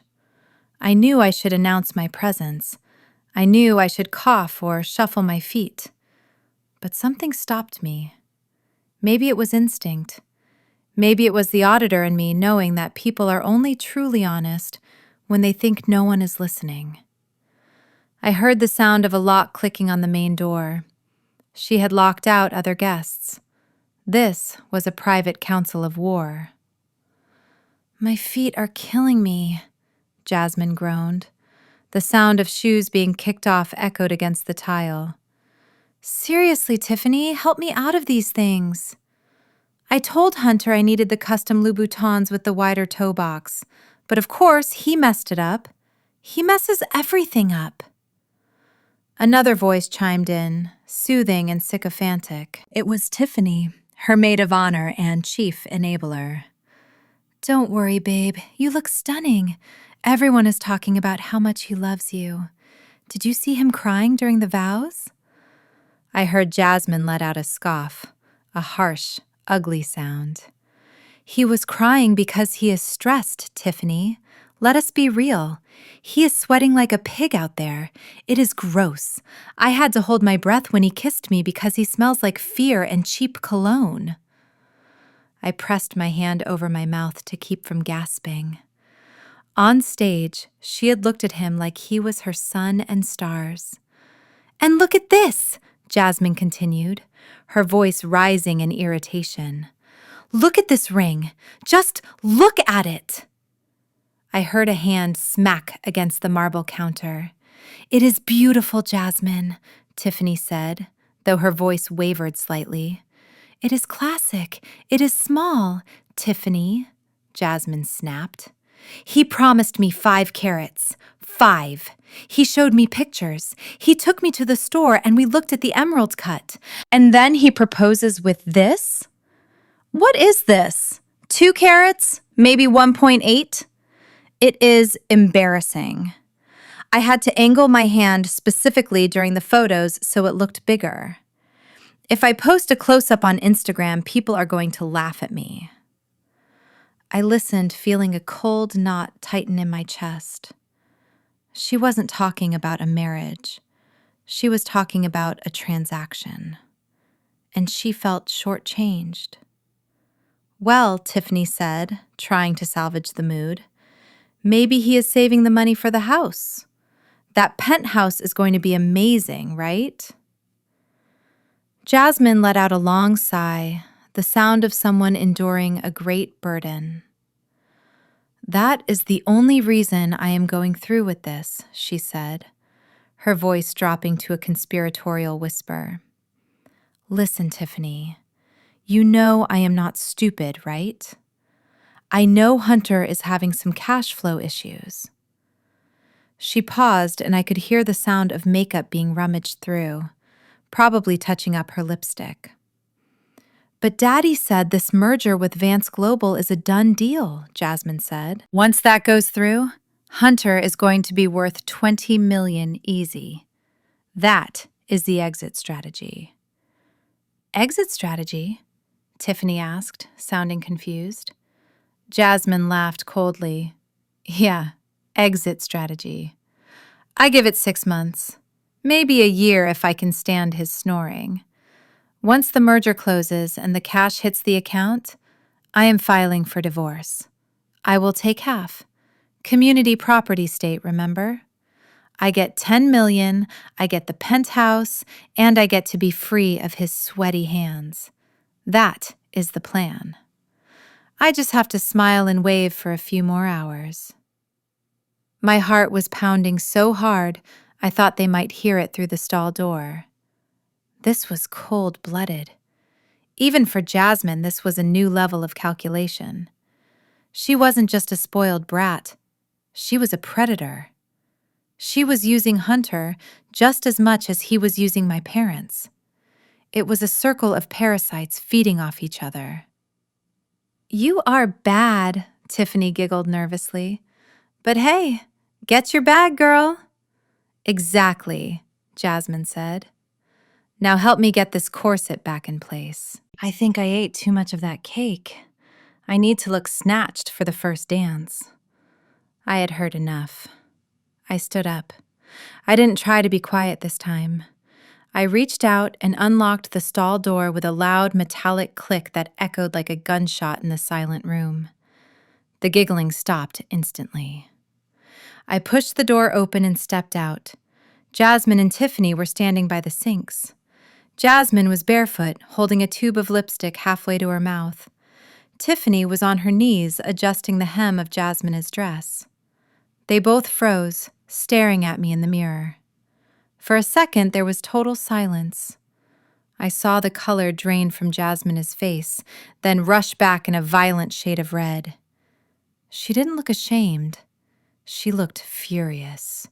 I knew I should announce my presence. I knew I should cough or shuffle my feet. But something stopped me. Maybe it was instinct. Maybe it was the auditor in me knowing that people are only truly honest when they think no one is listening. I heard the sound of a lock clicking on the main door. She had locked out other guests. This was a private council of war. "My feet are killing me," Jasmine groaned. The sound of shoes being kicked off echoed against the tile. "Seriously, Tiffany, help me out of these things." I told Hunter I needed the custom Louboutins with the wider toe box, but of course he messed it up. He messes everything up. Another voice chimed in, soothing and sycophantic. It was Tiffany, her maid of honor and chief enabler. "Don't worry, babe. You look stunning. Everyone is talking about how much he loves you. Did you see him crying during the vows?" I heard Jasmine let out a scoff, a harsh, ugly sound. "He was crying because he is stressed, Tiffany. Let us be real. He is sweating like a pig out there. It is gross. I had to hold my breath when he kissed me because he smells like fear and cheap cologne." I pressed my hand over my mouth to keep from gasping. On stage, she had looked at him like he was her sun and stars. "And look at this," Jasmine continued, her voice rising in irritation. "Look at this ring. Just look at it." I heard a hand smack against the marble counter. "It is beautiful, Jasmine," Tiffany said, though her voice wavered slightly. "It is classic. It is small, Tiffany," Jasmine snapped. "He promised me 5 carats. 5. He showed me pictures. He took me to the store and we looked at the emerald cut. And then he proposes with this? What is this? 2 carats? Maybe 1.8? It is embarrassing. I had to angle my hand specifically during the photos so it looked bigger. If I post a close-up on Instagram, people are going to laugh at me." I listened, feeling a cold knot tighten in my chest. She wasn't talking about a marriage. She was talking about a transaction. And she felt shortchanged. "Well," Tiffany said, trying to salvage the mood, "maybe he is saving the money for the house. That penthouse is going to be amazing, right?" Jasmine let out a long sigh, the sound of someone enduring a great burden. "That is the only reason I am going through with this," she said, her voice dropping to a conspiratorial whisper. "Listen, Tiffany, you know I am not stupid, right? I know Hunter is having some cash flow issues." She paused, and I could hear the sound of makeup being rummaged through, probably touching up her lipstick. "But Daddy said this merger with Vance Global is a done deal," Jasmine said. "Once that goes through, Hunter is going to be worth $20 million easy. That is the exit strategy." "Exit strategy?" Tiffany asked, sounding confused. Jasmine laughed coldly. "Yeah, exit strategy. I give it 6 months. Maybe a year if I can stand his snoring. Once the merger closes and the cash hits the account, I am filing for divorce. I will take half. Community property state, remember? I get 10 million, I get the penthouse, and I get to be free of his sweaty hands. That is the plan. I just have to smile and wave for a few more hours." My heart was pounding so hard, I thought they might hear it through the stall door. This was cold-blooded. Even for Jasmine, this was a new level of calculation. She wasn't just a spoiled brat. She was a predator. She was using Hunter just as much as he was using my parents. It was a circle of parasites feeding off each other. "You are bad," Tiffany giggled nervously. "But hey, get your bag, girl." "Exactly," Jasmine said. "Now help me get this corset back in place. I think I ate too much of that cake. I need to look snatched for the first dance." I had heard enough. I stood up. I didn't try to be quiet this time. I reached out and unlocked the stall door with a loud metallic click that echoed like a gunshot in the silent room. The giggling stopped instantly. I pushed the door open and stepped out. Jasmine and Tiffany were standing by the sinks. Jasmine was barefoot, holding a tube of lipstick halfway to her mouth. Tiffany was on her knees, adjusting the hem of Jasmine's dress. They both froze, staring at me in the mirror. For a second, there was total silence. I saw the color drain from Jasmine's face, then rush back in a violent shade of red. She didn't look ashamed. She looked furious.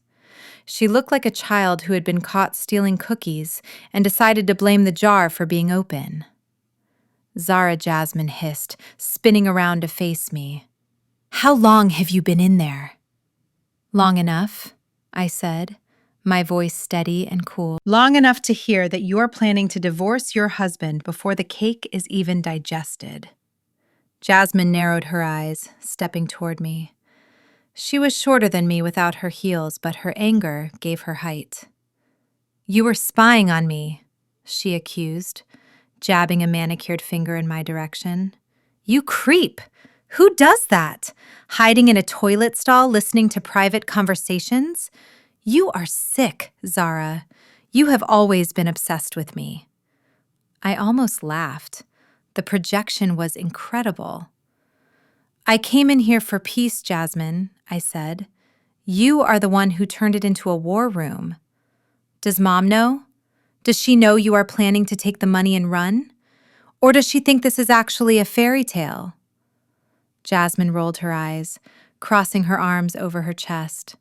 She looked like a child who had been caught stealing cookies and decided to blame the jar for being open. Zara Jasmine hissed, spinning around to face me. "How long have you been in there?" "Long enough," I said, my voice steady and cool. "Long enough to hear that you're planning to divorce your husband before the cake is even digested." Jasmine narrowed her eyes, stepping toward me. She was shorter than me without her heels, but her anger gave her height. "You were spying on me," she accused, jabbing a manicured finger in my direction. You creep! Who does that? Hiding in a toilet stall listening to private conversations? You are sick, Zara. You have always been obsessed with me. I almost laughed. The projection was incredible. I came in here for peace, Jasmine, I said. You are the one who turned it into a war room. Does Mom know? Does she know you are planning to take the money and run? Or does she think this is actually a fairy tale? Jasmine rolled her eyes, crossing her arms over her chest.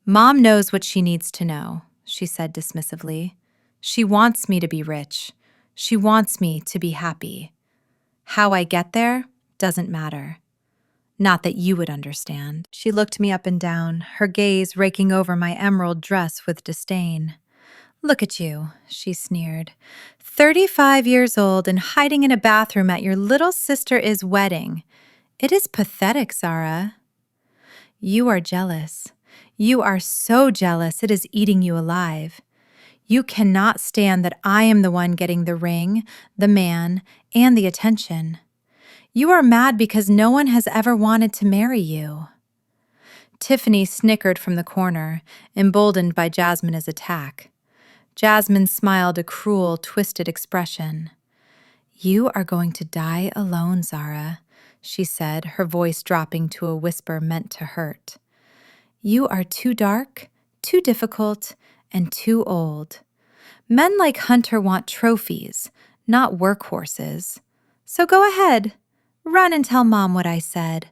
Mom knows what she needs to know, she said dismissively. She wants me to be rich. She wants me to be happy. How I get there doesn't matter. Not that you would understand. She looked me up and down, her gaze raking over my emerald dress with disdain. Look at you, she sneered. 35 years old and hiding in a bathroom at your little sister-is wedding. It is pathetic, Zara. You are jealous. You are so jealous it is eating you alive. You cannot stand that I am the one getting the ring, the man, and the attention. You are mad because no one has ever wanted to marry you. Tiffany snickered from the corner, emboldened by Jasmine's attack. Jasmine smiled a cruel, twisted expression. You are going to die alone, Zara, she said, her voice dropping to a whisper meant to hurt. You are too dark, too difficult, and too old. Men like Hunter want trophies, not workhorses. So go ahead. Run and tell Mom what I said.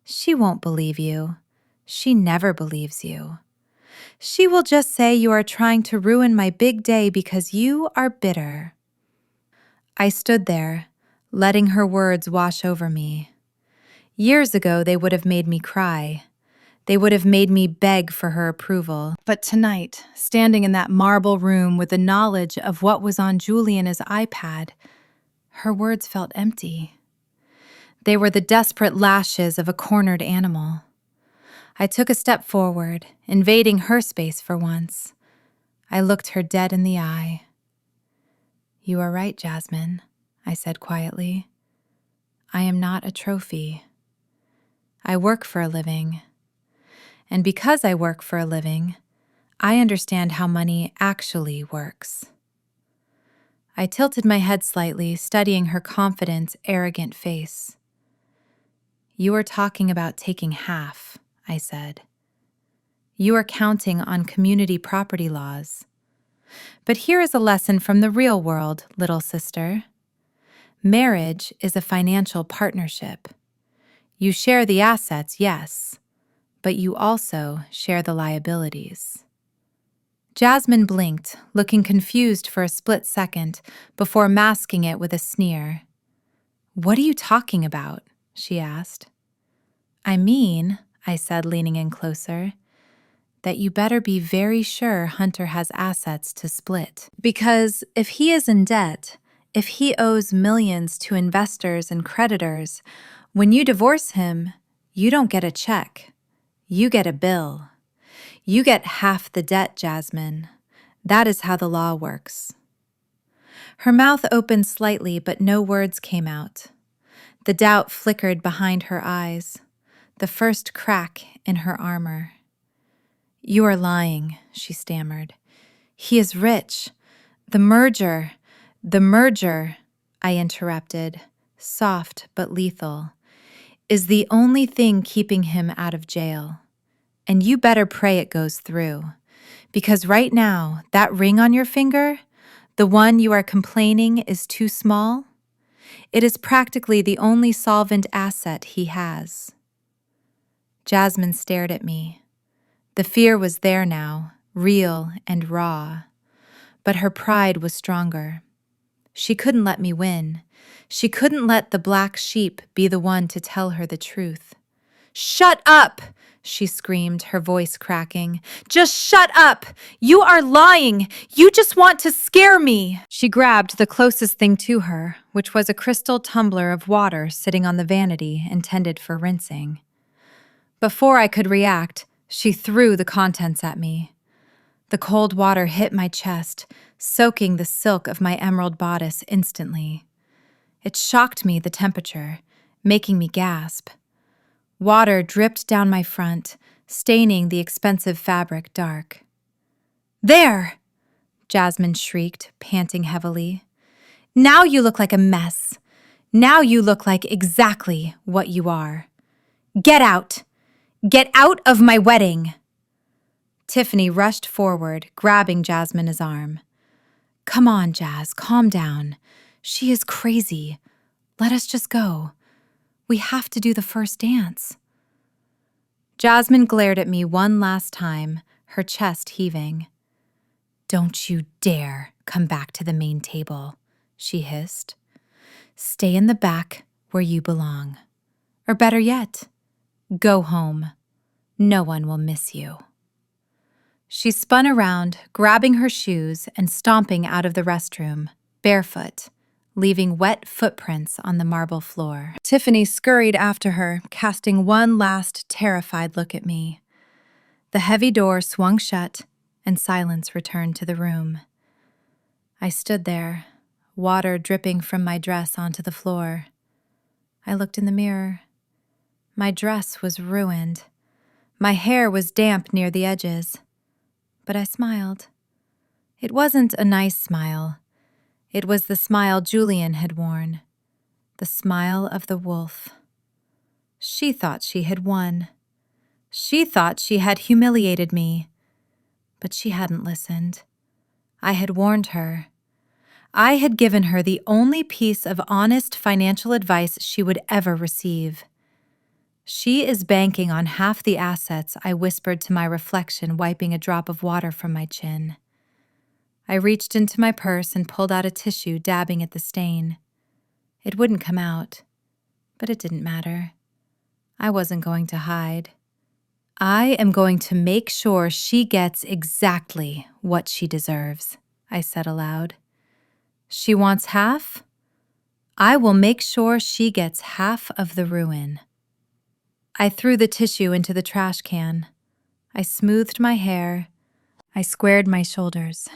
She won't believe you. She never believes you. She will just say you are trying to ruin my big day because you are bitter. I stood there, letting her words wash over me. Years ago, they would have made me cry. They would have made me beg for her approval. But tonight, standing in that marble room with the knowledge of what was on Juliana's iPad, her words felt empty. They were the desperate lashes of a cornered animal. I took a step forward, invading her space for once. I looked her dead in the eye. You are right, Jasmine, I said quietly. I am not a trophy. I work for a living. And because I work for a living, I understand how money actually works. I tilted my head slightly, studying her confident, arrogant face. You are talking about taking half, I said. You are counting on community property laws. But here is a lesson from the real world, little sister. Marriage is a financial partnership. You share the assets, yes, but you also share the liabilities. Jasmine blinked, looking confused for a split second before masking it with a sneer. What are you talking about? She asked. I mean, I said, leaning in closer, that you better be very sure Hunter has assets to split. Because if he is in debt, if he owes millions to investors and creditors, when you divorce him, you don't get a check. You get a bill. You get half the debt, Jasmine. That is how the law works. Her mouth opened slightly, but no words came out. The doubt flickered behind her eyes, the first crack in her armor. You are lying, she stammered. He is rich. The merger, I interrupted, soft but lethal, is the only thing keeping him out of jail. And you better pray it goes through, because right now, that ring on your finger, the one you are complaining is too small, it is practically the only solvent asset he has. Jasmine stared at me. The fear was there now, real and raw, but her pride was stronger. She couldn't let me win. She couldn't let the black sheep be the one to tell her the truth. Shut up! She screamed, her voice cracking. Just shut up! You are lying! You just want to scare me! She grabbed the closest thing to her, which was a crystal tumbler of water sitting on the vanity intended for rinsing. Before I could react, she threw the contents at me. The cold water hit my chest, soaking the silk of my emerald bodice instantly. It shocked me, the temperature. making me gasp. Water dripped down my front, staining the expensive fabric dark. "There!" Jasmine shrieked, panting heavily. "Now you look like a mess. Now you look like exactly what you are. Get out! Get out of my wedding!" Tiffany rushed forward, grabbing Jasmine's arm. "Come on, Jazz, calm down. She is crazy. Let us just go. We have to do the first dance." Jasmine glared at me one last time, her chest heaving. "Don't you dare come back to the main table," she hissed. "Stay in the back where you belong. Or better yet, go home. No one will miss you." She spun around, grabbing her shoes and stomping out of the restroom, barefoot, leaving wet footprints on the marble floor. Tiffany scurried after her, casting one last terrified look at me. The heavy door swung shut, and silence returned to the room. I stood there, water dripping from my dress onto the floor. I looked in the mirror. My dress was ruined. My hair was damp near the edges. But I smiled. It wasn't a nice smile. It was the smile Julian had worn. The smile of the wolf. She thought she had won. She thought she had humiliated me. But she hadn't listened. I had warned her. I had given her the only piece of honest financial advice she would ever receive. "She is banking on half the assets," I whispered to my reflection, wiping a drop of water from my chin. I reached into my purse and pulled out a tissue, dabbing at the stain. It wouldn't come out, but it didn't matter. I wasn't going to hide. "I am going to make sure she gets exactly what she deserves," I said aloud. "She wants half? I will make sure she gets half of the ruin." I threw the tissue into the trash can. I smoothed my hair. I squared my shoulders.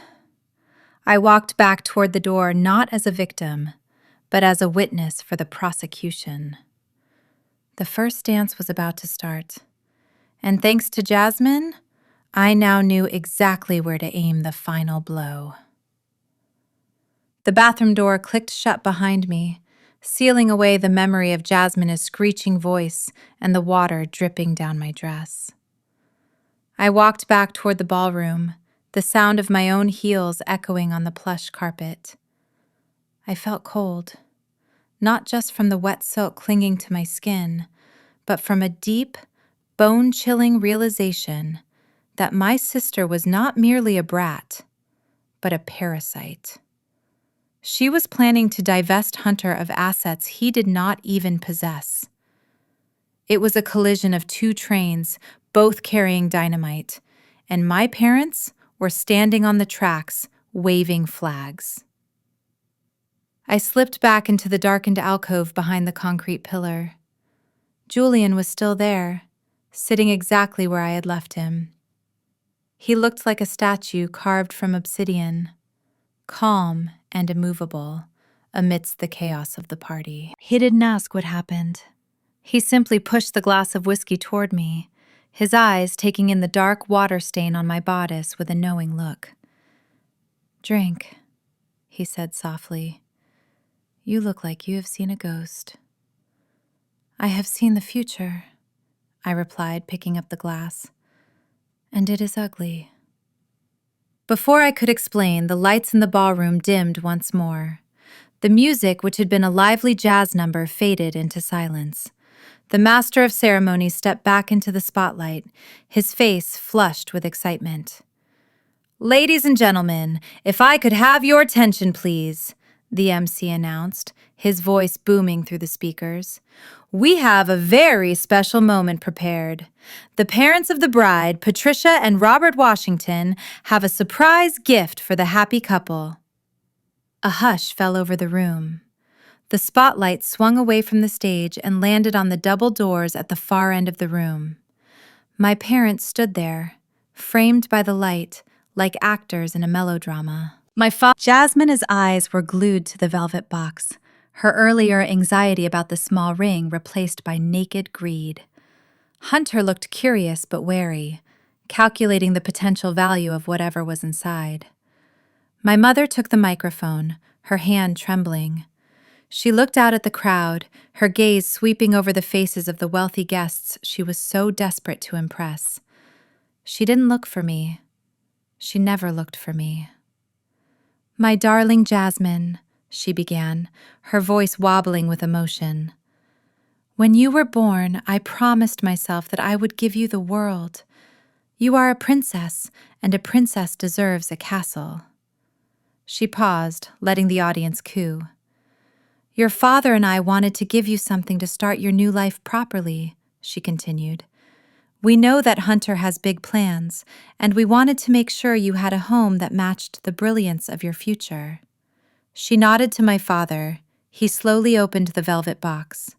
I walked back toward the door not as a victim, but as a witness for the prosecution. The first dance was about to start, and thanks to Jasmine, I now knew exactly where to aim the final blow. The bathroom door clicked shut behind me, sealing away the memory of Jasmine's screeching voice and the water dripping down my dress. I walked back toward the ballroom, the sound of my own heels echoing on the plush carpet. I felt cold, not just from the wet silk clinging to my skin, but from a deep, bone-chilling realization that my sister was not merely a brat, but a parasite. She was planning to divest Hunter of assets he did not even possess. It was a collision of two trains, both carrying dynamite, and my parents were standing on the tracks, waving flags. I slipped back into the darkened alcove behind the concrete pillar. Julian was still there, sitting exactly where I had left him. He looked like a statue carved from obsidian, calm and immovable amidst the chaos of the party. He didn't ask what happened. He simply pushed the glass of whiskey toward me, his eyes taking in the dark water stain on my bodice with a knowing look. "Drink," he said softly. "You look like you have seen a ghost." "I have seen the future," I replied, picking up the glass. "And it is ugly." Before I could explain, the lights in the ballroom dimmed once more. The music, which had been a lively jazz number, faded into silence. The master of ceremonies stepped back into the spotlight, his face flushed with excitement. "Ladies and gentlemen, if I could have your attention, please," the MC announced, his voice booming through the speakers. "We have a very special moment prepared. The parents of the bride, Patricia and Robert Washington, have a surprise gift for the happy couple." A hush fell over the room. The spotlight swung away from the stage and landed on the double doors at the far end of the room. My parents stood there, framed by the light, like actors in a melodrama. Jasmine's eyes were glued to the velvet box, her earlier anxiety about the small ring replaced by naked greed. Hunter looked curious but wary, calculating the potential value of whatever was inside. My mother took the microphone, her hand trembling. She looked out at the crowd, her gaze sweeping over the faces of the wealthy guests she was so desperate to impress. She didn't look for me. She never looked for me. "My darling Jasmine," she began, her voice wobbling with emotion. "When you were born, I promised myself that I would give you the world. You are a princess, and a princess deserves a castle." She paused, letting the audience coo. "Your father and I wanted to give you something to start your new life properly," she continued. "We know that Hunter has big plans, and we wanted to make sure you had a home that matched the brilliance of your future." She nodded to my father. He slowly opened the velvet box.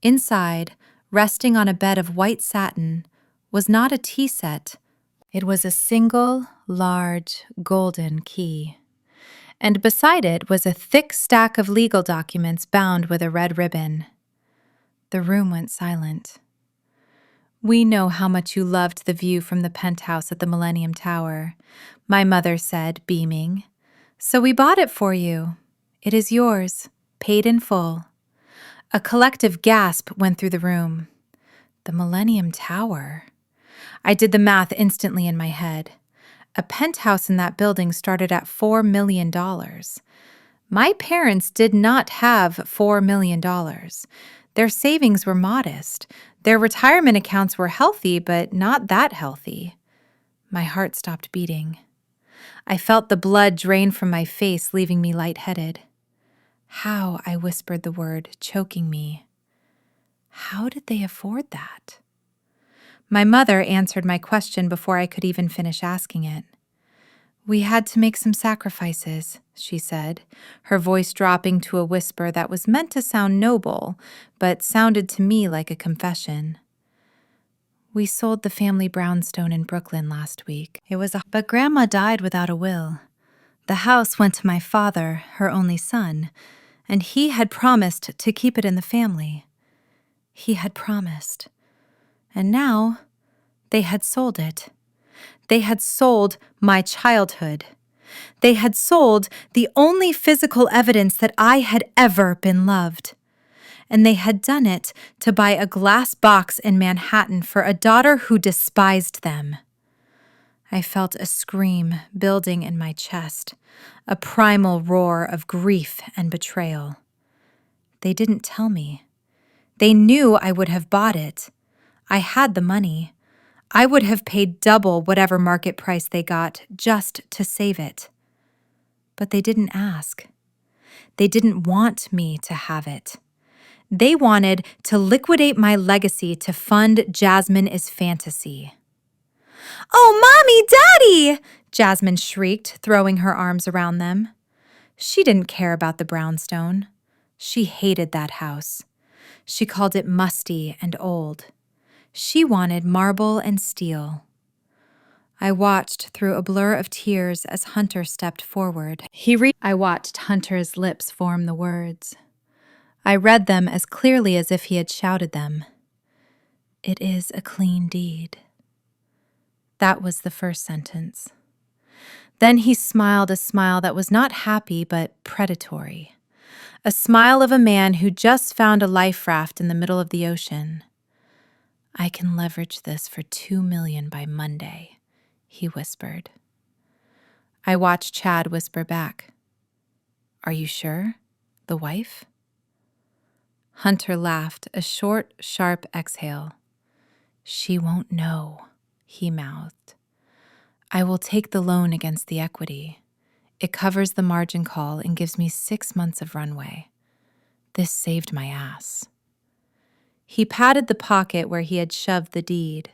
Inside, resting on a bed of white satin, was not a tea set. It was a single, large, golden key. And beside it was a thick stack of legal documents bound with a red ribbon. The room went silent. "We know how much you loved the view from the penthouse at the Millennium Tower," my mother said, beaming. "So we bought it for you. It is yours, paid in full." A collective gasp went through the room. The Millennium Tower. I did the math instantly in my head. A penthouse in that building started at $4 million. My parents did not have $4 million. Their savings were modest. Their retirement accounts were healthy, but not that healthy. My heart stopped beating. I felt the blood drain from my face, leaving me lightheaded. "How?" I whispered the word, choking me. How did they afford that? My mother answered my question before I could even finish asking it. "We had to make some sacrifices," she said, her voice dropping to a whisper that was meant to sound noble, but sounded to me like a confession. "We sold the family brownstone in Brooklyn last week. But Grandma died without a will. The house went to my father, her only son, and he had promised to keep it in the family. He had promised. And now, they had sold it. They had sold my childhood. They had sold the only physical evidence that I had ever been loved. And they had done it to buy a glass box in Manhattan for a daughter who despised them." I felt a scream building in my chest, a primal roar of grief and betrayal. They didn't tell me. They knew I would have bought it. I had the money. I would have paid double whatever market price they got just to save it. But they didn't ask. They didn't want me to have it. They wanted to liquidate my legacy to fund Jasmine is fantasy. "Oh, Mommy, Daddy!" Jasmine shrieked, throwing her arms around them. She didn't care about the brownstone. She hated that house. She called it musty and old. She wanted marble and steel. I watched through a blur of tears as Hunter stepped forward. I watched Hunter's lips form the words. I read them as clearly as if he had shouted them. "It is a clean deed." That was the first sentence. Then he smiled a smile that was not happy but predatory. A smile of a man who just found a life raft in the middle of the ocean. "I can leverage this for $2 million by Monday," he whispered. I watched Chad whisper back, "Are you sure? The wife?" Hunter laughed, a short, sharp exhale. "She won't know," he mouthed. "I will take the loan against the equity. It covers the margin call and gives me 6 months of runway. This saved my ass." He patted the pocket where he had shoved the deed.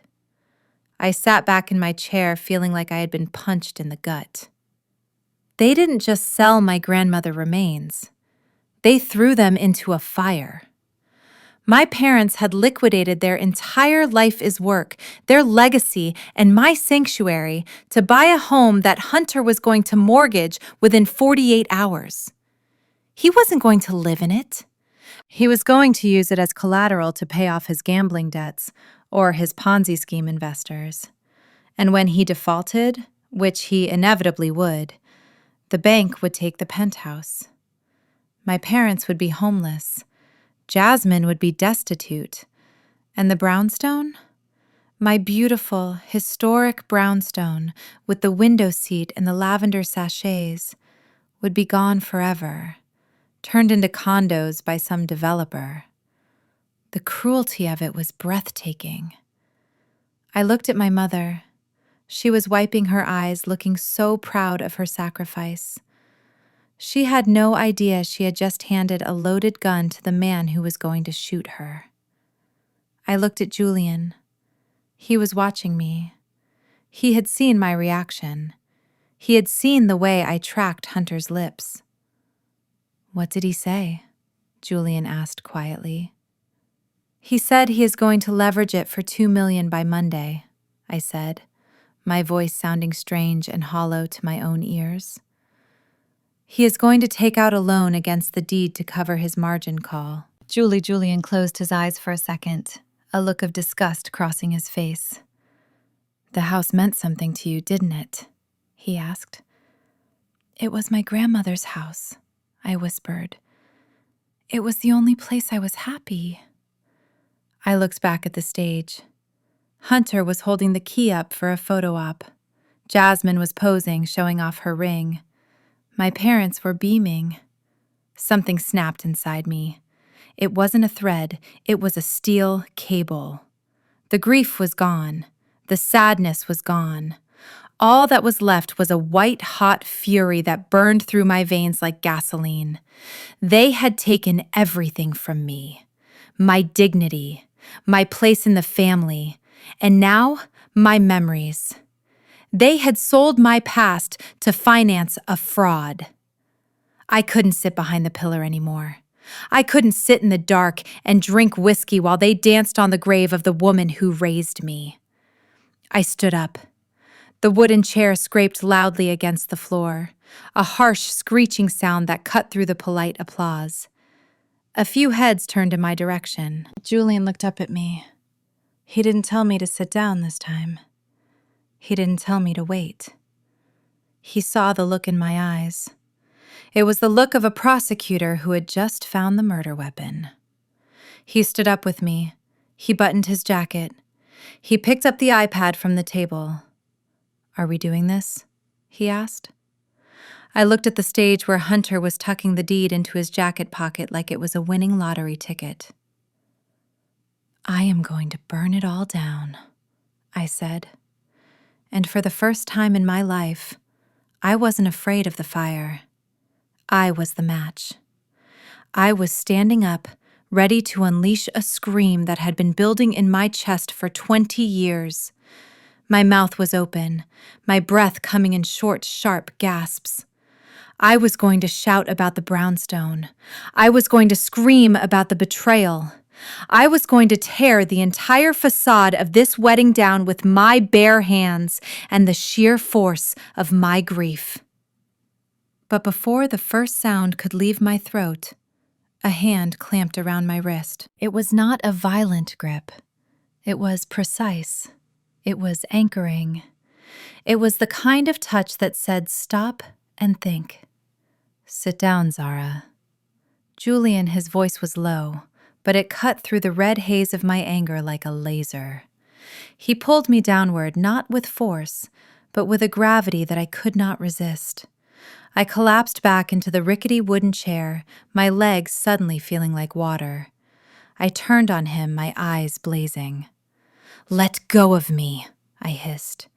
I sat back in my chair feeling like I had been punched in the gut. They didn't just sell my grandmother remains. They threw them into a fire. My parents had liquidated their entire life-is work, their legacy, and my sanctuary to buy a home that Hunter was going to mortgage within 48 hours. He wasn't going to live in it. He was going to use it as collateral to pay off his gambling debts or his Ponzi scheme investors. And when he defaulted, which he inevitably would, the bank would take the penthouse. My parents would be homeless. Jasmine would be destitute. And the brownstone? My beautiful, historic brownstone with the window seat and the lavender sachets would be gone forever, turned into condos by some developer. The cruelty of it was breathtaking. I looked at my mother. She was wiping her eyes, looking so proud of her sacrifice. She had no idea she had just handed a loaded gun to the man who was going to shoot her. I looked at Julian. He was watching me. He had seen my reaction. He had seen the way I tracked Hunter's lips. "What did he say?" Julian asked quietly. "He said he is going to leverage it for $2 million by Monday," I said, my voice sounding strange and hollow to my own ears. "He is going to take out a loan against the deed to cover his margin call." Julian closed his eyes for a second, a look of disgust crossing his face. "The house meant something to you, didn't it?" he asked. "It was my grandmother's house," I whispered. "It was the only place I was happy." I looked back at the stage. Hunter was holding the key up for a photo op. Jasmine was posing, showing off her ring. My parents were beaming. Something snapped inside me. It wasn't a thread, it was a steel cable. The grief was gone. The sadness was gone. All that was left was a white-hot fury that burned through my veins like gasoline. They had taken everything from me. My dignity, my place in the family, and now my memories. They had sold my past to finance a fraud. I couldn't sit behind the pillar anymore. I couldn't sit in the dark and drink whiskey while they danced on the grave of the woman who raised me. I stood up. The wooden chair scraped loudly against the floor, a harsh screeching sound that cut through the polite applause. A few heads turned in my direction. Julian looked up at me. He didn't tell me to sit down this time. He didn't tell me to wait. He saw the look in my eyes. It was the look of a prosecutor who had just found the murder weapon. He stood up with me. He buttoned his jacket. He picked up the iPad from the table. "Are we doing this?" he asked. I looked at the stage where Hunter was tucking the deed into his jacket pocket like it was a winning lottery ticket. "I am going to burn it all down," I said. And for the first time in my life, I wasn't afraid of the fire. I was the match. I was standing up, ready to unleash a scream that had been building in my chest for 20 years. My mouth was open, my breath coming in short, sharp gasps. I was going to shout about the brownstone. I was going to scream about the betrayal. I was going to tear the entire facade of this wedding down with my bare hands and the sheer force of my grief. But before the first sound could leave my throat, a hand clamped around my wrist. It was not a violent grip. It was precise. It was anchoring. It was the kind of touch that said, "Stop and think." "Sit down, Zara." Julian, his voice was low, but it cut through the red haze of my anger like a laser. He pulled me downward, not with force, but with a gravity that I could not resist. I collapsed back into the rickety wooden chair, my legs suddenly feeling like water. I turned on him, my eyes blazing. "Let go of me," I hissed.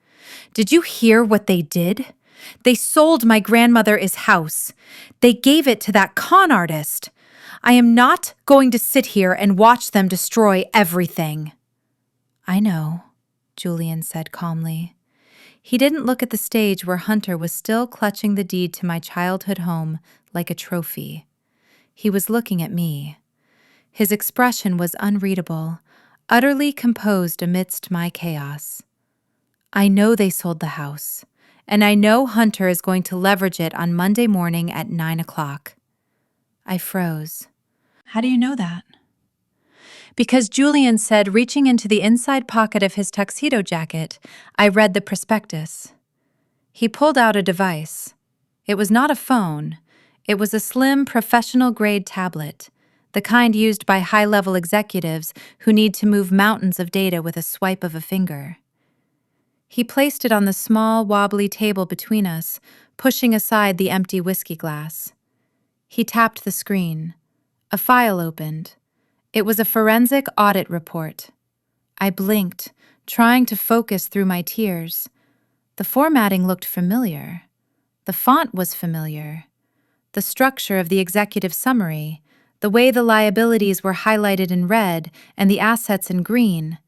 "Did you hear what they did? They sold my grandmother's house. They gave it to that con artist. I am not going to sit here and watch them destroy everything." "I know," Julian said calmly. He didn't look at the stage where Hunter was still clutching the deed to my childhood home like a trophy. He was looking at me. His expression was unreadable, utterly composed amidst my chaos. "I know they sold the house, and I know Hunter is going to leverage it on Monday morning at 9 o'clock. I froze. How do you know that? Because Julian said, reaching into the inside pocket of his tuxedo jacket, I read the prospectus. He pulled out a device. It was not a phone. It was a slim, professional-grade tablet, the kind used by high-level executives who need to move mountains of data with a swipe of a finger. He placed it on the small, wobbly table between us, pushing aside the empty whiskey glass. He tapped the screen. A file opened. It was a forensic audit report. I blinked, trying to focus through my tears. The formatting looked familiar. The font was familiar. The structure of the executive summary, the way the liabilities were highlighted in red and the assets in green,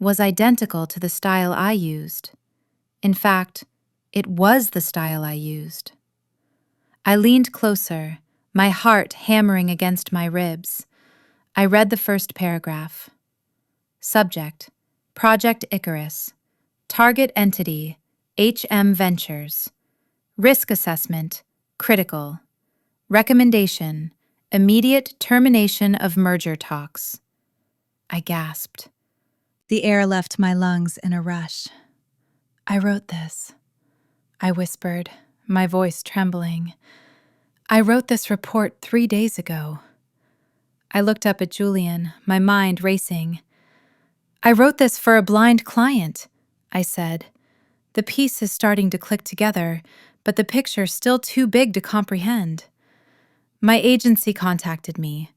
was identical to the style I used. In fact, it was the style I used. I leaned closer, my heart hammering against my ribs. I read the first paragraph. Subject: Project Icarus. Target entity: HM Ventures. Risk assessment: critical. Recommendation: immediate termination of merger talks. I gasped. The air left my lungs in a rush. I wrote this. I whispered, my voice trembling. I wrote this report 3 days ago. I looked up at Julian, my mind racing. I wrote this for a blind client, I said. The piece is starting to click together, but the picture's still too big to comprehend. My agency contacted me.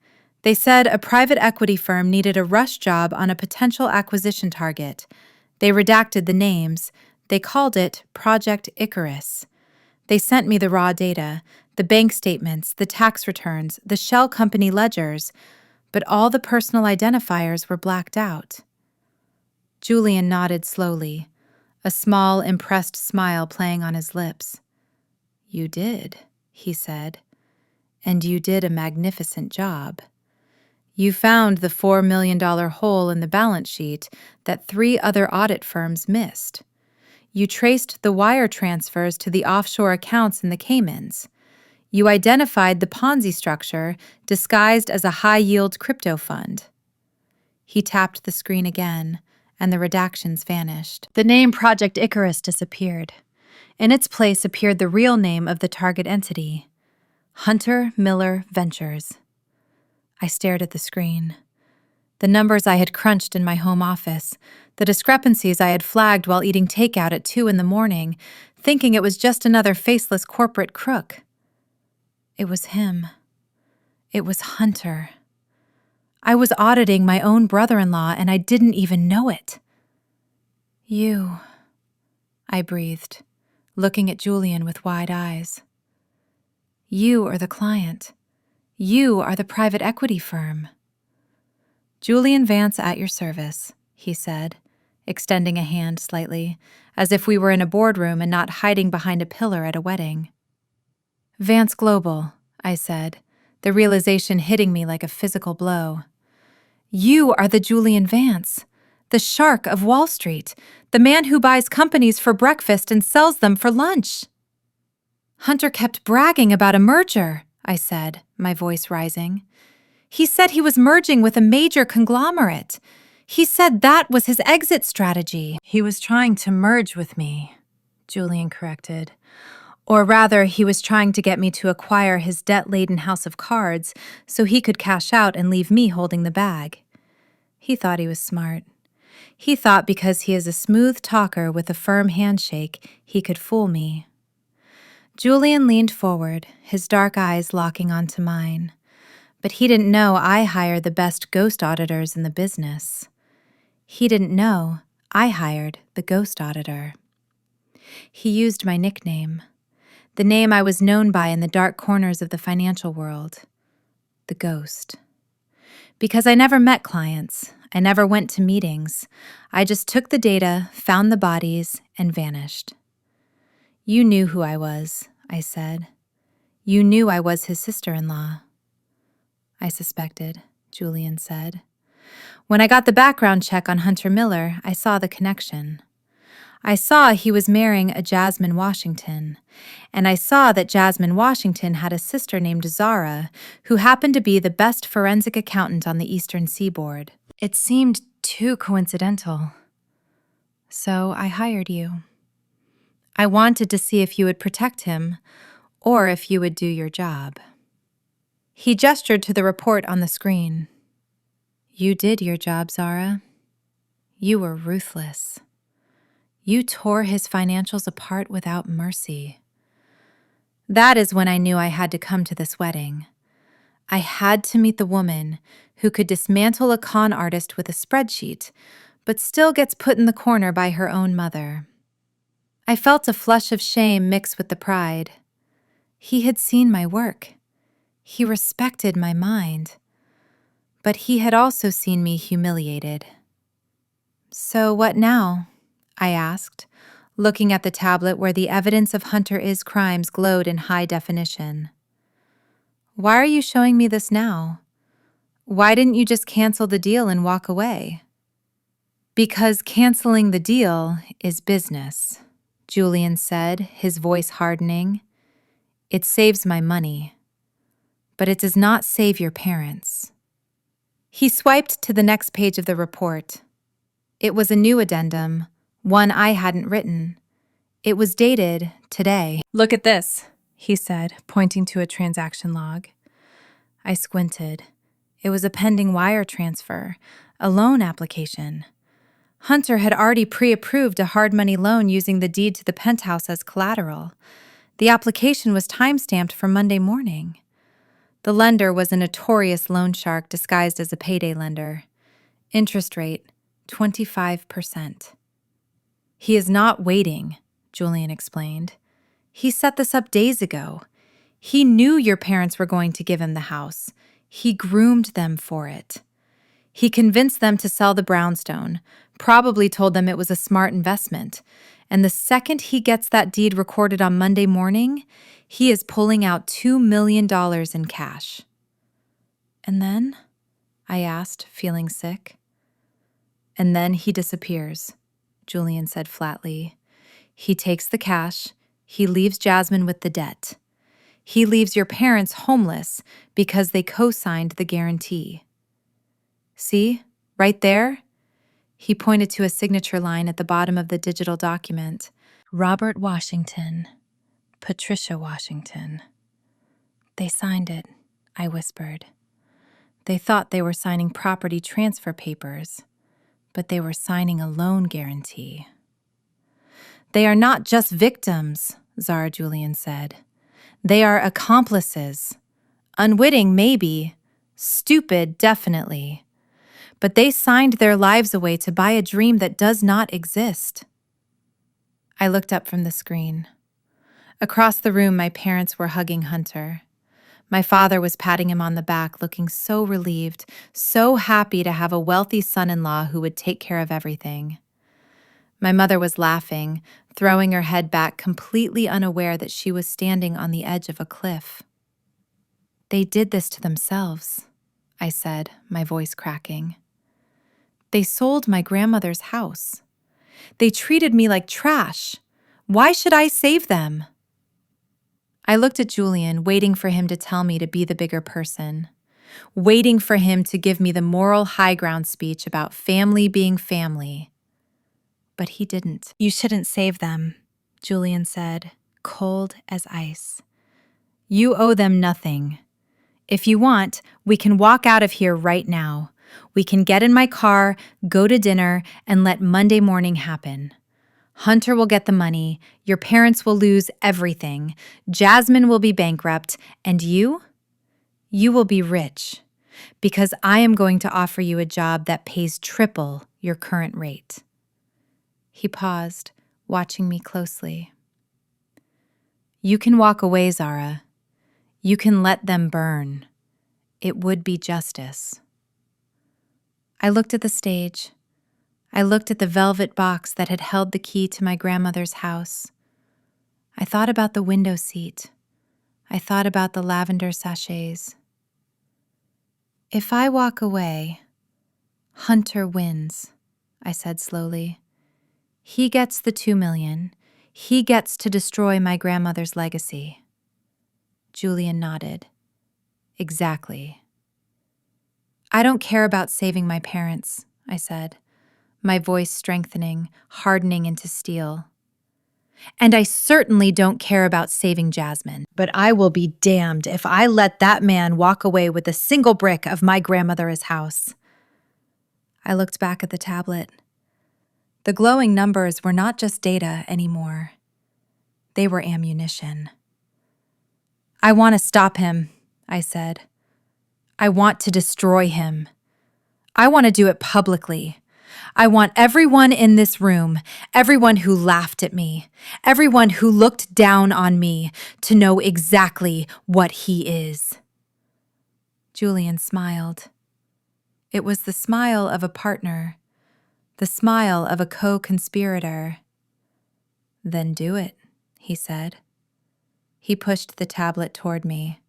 They said a private equity firm needed a rush job on a potential acquisition target. They redacted the names. They called it Project Icarus. They sent me the raw data, the bank statements, the tax returns, the shell company ledgers, but all the personal identifiers were blacked out. Julian nodded slowly, a small, impressed smile playing on his lips. "You did," he said, "and you did a magnificent job. You found the $4 million hole in the balance sheet that 3 other audit firms missed. You traced the wire transfers to the offshore accounts in the Caymans. You identified the Ponzi structure disguised as a high-yield crypto fund." He tapped the screen again, and the redactions vanished. The name Project Icarus disappeared. In its place appeared the real name of the target entity, Hunter Miller Ventures. I stared at the screen. The numbers I had crunched in my home office, the discrepancies I had flagged while eating takeout at 2 a.m, thinking it was just another faceless corporate crook. It was him. It was Hunter. I was auditing my own brother-in-law, and I didn't even know it. "You," I breathed, looking at Julian with wide eyes. "You are the client. You are the private equity firm." "Julian Vance at your service," he said, extending a hand slightly, as if we were in a boardroom and not hiding behind a pillar at a wedding. "Vance Global," I said, the realization hitting me like a physical blow. "You are the Julian Vance, the shark of Wall Street, the man who buys companies for breakfast and sells them for lunch." "Hunter kept bragging about a merger," I said, my voice rising. "He said he was merging with a major conglomerate. He said that was his exit strategy." "He was trying to merge with me," Julian corrected. "Or rather, he was trying to get me to acquire his debt-laden house of cards so he could cash out and leave me holding the bag. He thought he was smart. He thought because he is a smooth talker with a firm handshake, he could fool me." Julian leaned forward, his dark eyes locking onto mine. But he didn't know I hired the best ghost auditors in the business. He didn't know I hired the ghost auditor. He used my nickname, the name I was known by in the dark corners of the financial world, the Ghost. Because I never met clients, I never went to meetings. I just took the data, found the bodies, and vanished. "You knew who I was," I said. "You knew I was his sister-in-law." "I suspected," Julian said. "When I got the background check on Hunter Miller, I saw the connection. I saw he was marrying a Jasmine Washington, and I saw that Jasmine Washington had a sister named Zara, who happened to be the best forensic accountant on the Eastern Seaboard. It seemed too coincidental. So I hired you. I wanted to see if you would protect him, or if you would do your job. He gestured to the report on the screen. You did your job, Zara. You were ruthless. You tore his financials apart without mercy. That is when I knew I had to come to this wedding. I had to meet the woman who could dismantle a con artist with a spreadsheet, but still gets put in the corner by her own mother. I felt a flush of shame mixed with the pride. He had seen my work. He respected my mind. But he had also seen me humiliated. So what now? I asked, looking at the tablet where the evidence of Hunter Is crimes glowed in high definition. Why are you showing me this now? Why didn't you just cancel the deal and walk away? Because canceling the deal is business, Julian said, his voice hardening. It saves my money, but it does not save your parents. He swiped to the next page of the report. It was a new addendum, one I hadn't written. It was dated today. Look at this, he said, pointing to a transaction log. I squinted. It was a pending wire transfer, a loan application. Hunter had already pre-approved a hard money loan using the deed to the penthouse as collateral. The application was time-stamped for Monday morning. The lender was a notorious loan shark disguised as a payday lender. Interest rate, 25%. He is not waiting, Julian explained. He set this up days ago. He knew your parents were going to give him the house. He groomed them for it. He convinced them to sell the brownstone, probably told them it was a smart investment. And the second he gets that deed recorded on Monday morning, he is pulling out $2 million in cash. And then? I asked, feeling sick. And then he disappears, Julian said flatly. He takes the cash. He leaves Jasmine with the debt. He leaves your parents homeless because they co-signed the guarantee. See, right there? He pointed to a signature line at the bottom of the digital document. Robert Washington, Patricia Washington. They signed it, I whispered. They thought they were signing property transfer papers, but they were signing a loan guarantee. They are not just victims, Zara Julian said. They are accomplices. Unwitting, maybe. Stupid, definitely. But they signed their lives away to buy a dream that does not exist. I looked up from the screen. Across the room, my parents were hugging Hunter. My father was patting him on the back, looking so relieved, so happy to have a wealthy son-in-law who would take care of everything. My mother was laughing, throwing her head back, completely unaware that she was standing on the edge of a cliff. They did this to themselves, I said, my voice cracking. They sold my grandmother's house. They treated me like trash. Why should I save them? I looked at Julian, waiting for him to tell me to be the bigger person, waiting for him to give me the moral high ground speech about family being family. But he didn't. You shouldn't save them, Julian said, cold as ice. You owe them nothing. If you want, we can walk out of here right now. We can get in my car, go to dinner, and let Monday morning happen. Hunter will get the money, your parents will lose everything, Jasmine will be bankrupt, and you? You will be rich, because I am going to offer you a job that pays triple your current rate. He paused, watching me closely. You can walk away, Zara. You can let them burn. It would be justice. I looked at the stage. I looked at the velvet box that had held the key to my grandmother's house. I thought about the window seat. I thought about the lavender sachets. If I walk away, Hunter wins, I said slowly. He gets the 2 million. He gets to destroy my grandmother's legacy. Julian nodded. Exactly. I don't care about saving my parents, I said, my voice strengthening, hardening into steel. And I certainly don't care about saving Jasmine. But I will be damned if I let that man walk away with a single brick of my grandmother's house. I looked back at the tablet. The glowing numbers were not just data anymore. They were ammunition. I want to stop him, I said. I want to destroy him. I want to do it publicly. I want everyone in this room, everyone who laughed at me, everyone who looked down on me, to know exactly what he is. Julian smiled. It was the smile of a partner, the smile of a co-conspirator. Then do it, he said. He pushed the tablet toward me.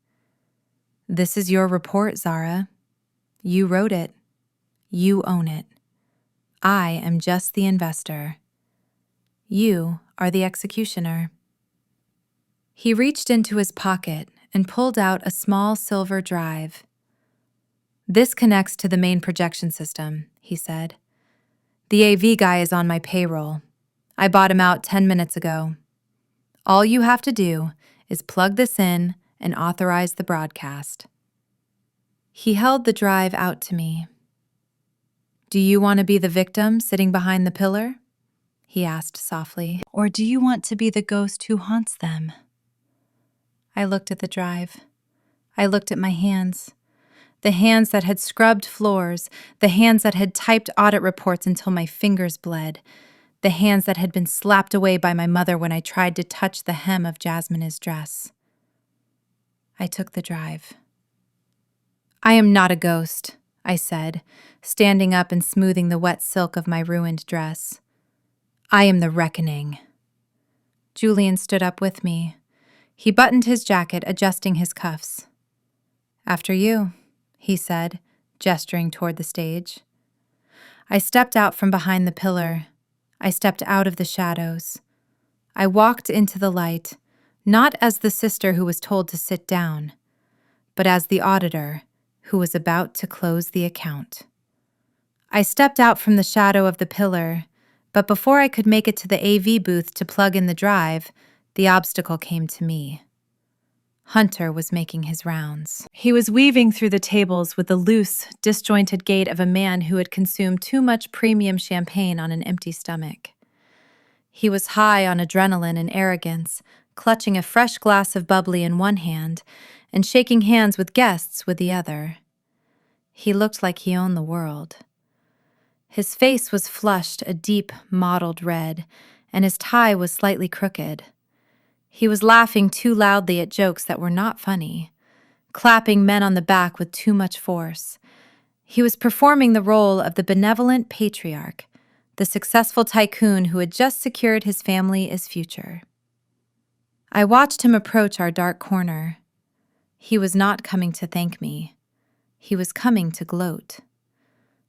This is your report, Zara. You wrote it. You own it. I am just the investor. You are the executioner. He reached into his pocket and pulled out a small silver drive. This connects to the main projection system, he said. The AV guy is on my payroll. I bought him out 10 minutes ago. All you have to do is plug this in and authorize the broadcast. He held the drive out to me. Do you want to be the victim sitting behind the pillar? He asked softly. Or do you want to be the ghost who haunts them? I looked at the drive. I looked at my hands. The hands that had scrubbed floors, the hands that had typed audit reports until my fingers bled, the hands that had been slapped away by my mother when I tried to touch the hem of Jasmine's dress. I took the drive. I am not a ghost, I said, standing up and smoothing the wet silk of my ruined dress. I am the reckoning. Julian stood up with me. He buttoned his jacket, adjusting his cuffs. After you, he said, gesturing toward the stage. I stepped out from behind the pillar. I stepped out of the shadows. I walked into the light, not as the sister who was told to sit down, but as the auditor who was about to close the account. I stepped out from the shadow of the pillar, but before I could make it to the AV booth to plug in the drive, the obstacle came to me. Hunter was making his rounds. He was weaving through the tables with the loose, disjointed gait of a man who had consumed too much premium champagne on an empty stomach. He was high on adrenaline and arrogance, clutching a fresh glass of bubbly in one hand and shaking hands with guests with the other. He looked like he owned the world. His face was flushed a deep, mottled red, and his tie was slightly crooked. He was laughing too loudly at jokes that were not funny, clapping men on the back with too much force. He was performing the role of the benevolent patriarch, the successful tycoon who had just secured his family's future. I watched him approach our dark corner. He was not coming to thank me. He was coming to gloat.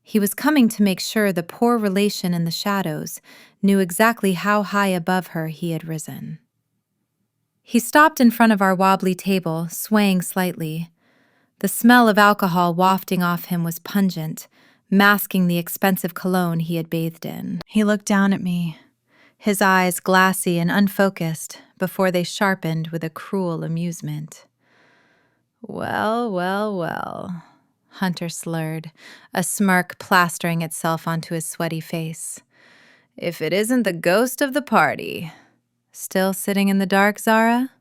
He was coming to make sure the poor relation in the shadows knew exactly how high above her he had risen. He stopped in front of our wobbly table, swaying slightly. The smell of alcohol wafting off him was pungent, masking the expensive cologne he had bathed in. He looked down at me, his eyes glassy and unfocused before they sharpened with a cruel amusement. Well, well, well, Hunter slurred, a smirk plastering itself onto his sweaty face. If it isn't the ghost of the party. Still sitting in the dark, Zara?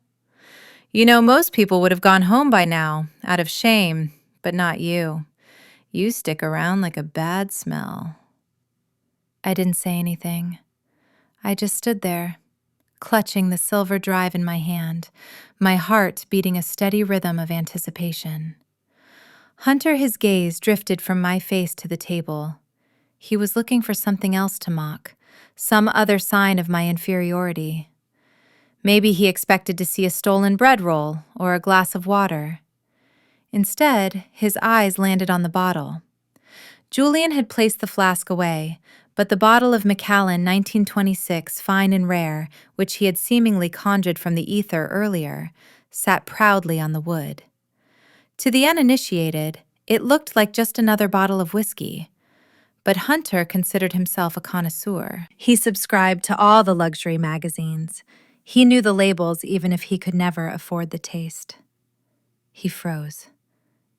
You know, most people would have gone home by now, out of shame, but not you. You stick around like a bad smell. I didn't say anything. I just stood there, clutching the silver drive in my hand, my heart beating a steady rhythm of anticipation. Hunter, his gaze drifted from my face to the table. He was looking for something else to mock, some other sign of my inferiority. Maybe he expected to see a stolen bread roll or a glass of water. Instead, his eyes landed on the bottle. Julian had placed the flask away, But the bottle of Macallan 1926 fine and rare, which he had seemingly conjured from the ether earlier, sat proudly on the wood. To the uninitiated, it looked like just another bottle of whiskey. But Hunter considered himself a connoisseur. He subscribed to all the luxury magazines. He knew the labels even if he could never afford the taste. He froze.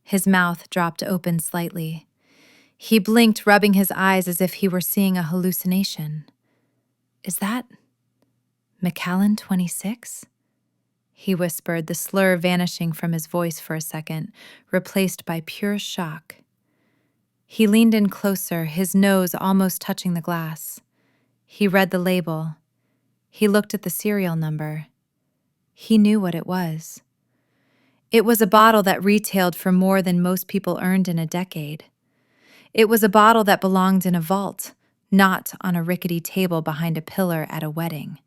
His mouth dropped open slightly. He blinked, rubbing his eyes as if he were seeing a hallucination. Is that Macallan 26? He whispered, the slur vanishing from his voice for a second, replaced by pure shock. He leaned in closer, his nose almost touching the glass. He read the label. He looked at the serial number. He knew what it was. It was a bottle that retailed for more than most people earned in a decade. It was a bottle that belonged in a vault, not on a rickety table behind a pillar at a wedding.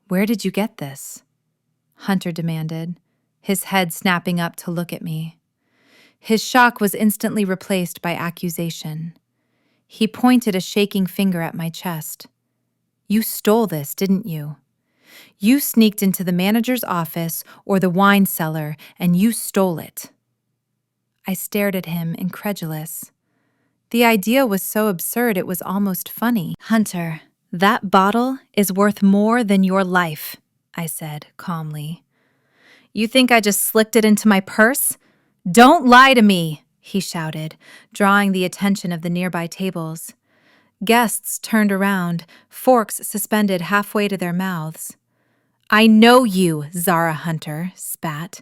"Where did you get this?" Hunter demanded, his head snapping up to look at me. His shock was instantly replaced by accusation. He pointed a shaking finger at my chest. "You stole this, didn't you? You sneaked into the manager's office or the wine cellar and you stole it." I stared at him, incredulous. The idea was so absurd it was almost funny. "Hunter, that bottle is worth more than your life," I said calmly. "You think I just slipped it into my purse? Don't lie to me," he shouted, drawing the attention of the nearby tables. Guests turned around, forks suspended halfway to their mouths. "I know you," Zara Hunter spat.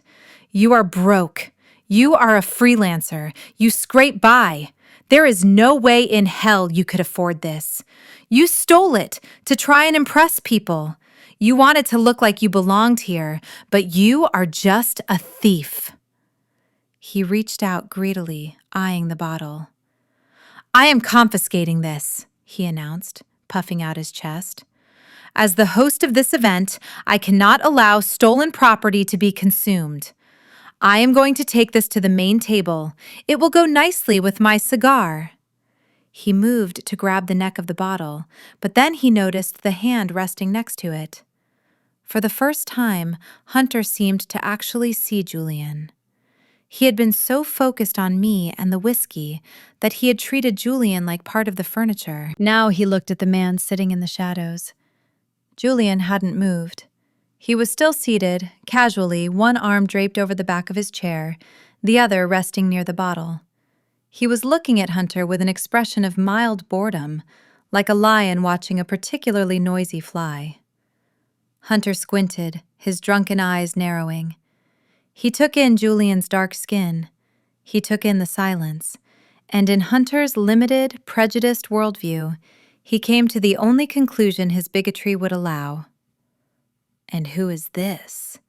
"You are broke. You are a freelancer. You scrape by. There is no way in hell you could afford this. You stole it to try and impress people. You want it to look like you belonged here, but you are just a thief." He reached out greedily, eyeing the bottle. "I am confiscating this," he announced, puffing out his chest. "As the host of this event, I cannot allow stolen property to be consumed. I am going to take this to the main table. It will go nicely with my cigar." He moved to grab the neck of the bottle, but then he noticed the hand resting next to it. For the first time, Hunter seemed to actually see Julian. He had been so focused on me and the whiskey that he had treated Julian like part of the furniture. Now he looked at the man sitting in the shadows. Julian hadn't moved. He was still seated, casually, one arm draped over the back of his chair, the other resting near the bottle. He was looking at Hunter with an expression of mild boredom, like a lion watching a particularly noisy fly. Hunter squinted, his drunken eyes narrowing. He took in Julian's dark skin. He took in the silence. And in Hunter's limited, prejudiced worldview, he came to the only conclusion his bigotry would allow. "And who is this?"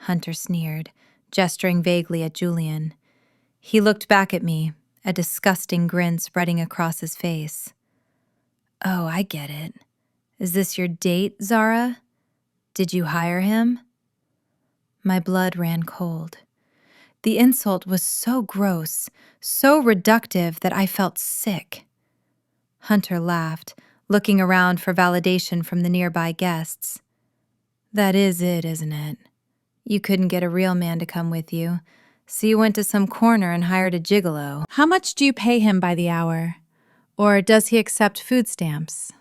Hunter sneered, gesturing vaguely at Julian. He looked back at me, a disgusting grin spreading across his face. "Oh, I get it. Is this your date, Zara? Did you hire him?" My blood ran cold. The insult was so gross, so reductive that I felt sick. Hunter laughed, looking around for validation from the nearby guests. "That is it, isn't it? You couldn't get a real man to come with you, so you went to some corner and hired a gigolo. How much do you pay him by the hour? Or does he accept food stamps?"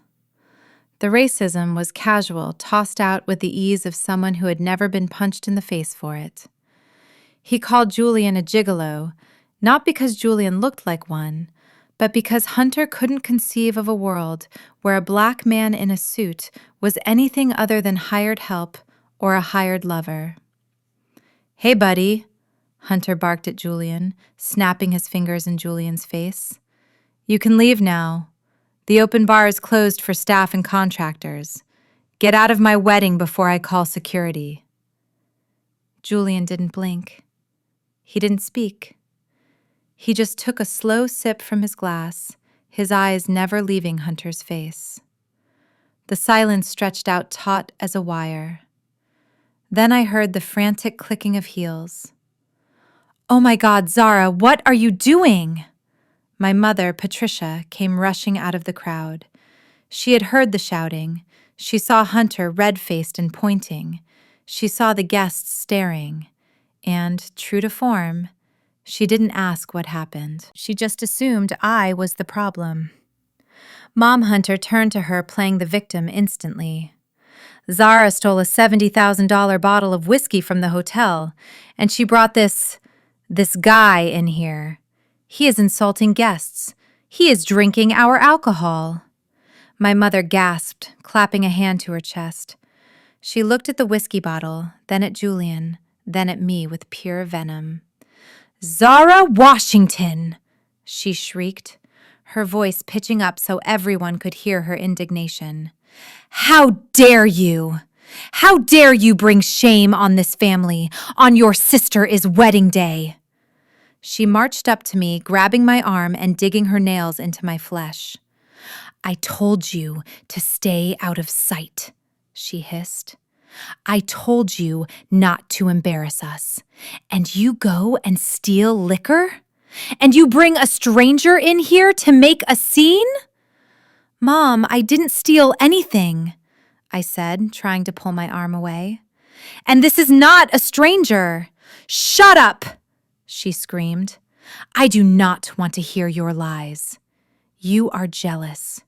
The racism was casual, tossed out with the ease of someone who had never been punched in the face for it. He called Julian a gigolo, not because Julian looked like one, but because Hunter couldn't conceive of a world where a black man in a suit was anything other than hired help or a hired lover. "Hey, buddy," Hunter barked at Julian, snapping his fingers in Julian's face. "You can leave now. The open bar is closed for staff and contractors. Get out of my wedding before I call security." Julian didn't blink. He didn't speak. He just took a slow sip from his glass, his eyes never leaving Hunter's face. The silence stretched out taut as a wire. Then I heard the frantic clicking of heels. "Oh my God, Zara, what are you doing?" My mother, Patricia, came rushing out of the crowd. She had heard the shouting. She saw Hunter red-faced and pointing. She saw the guests staring. And, true to form, she didn't ask what happened. She just assumed I was the problem. Mom Hunter turned to her, playing the victim instantly. Zara stole a $70,000 bottle of whiskey from the hotel, and she brought this guy in here. He is insulting guests. He is drinking our alcohol. My mother gasped, clapping a hand to her chest. She looked at the whiskey bottle, then at Julian, then at me with pure venom. "Zara Washington!" she shrieked, her voice pitching up so everyone could hear her indignation. "How dare you! How dare you bring shame on this family on your sister's wedding day!" She marched up to me, grabbing my arm and digging her nails into my flesh. "I told you to stay out of sight," she hissed. "I told you not to embarrass us. And you go and steal liquor? And you bring a stranger in here to make a scene?" "Mom, I didn't steal anything," I said, trying to pull my arm away. "And this is not a stranger." "Shut up!" she screamed. "I do not want to hear your lies. You are jealous.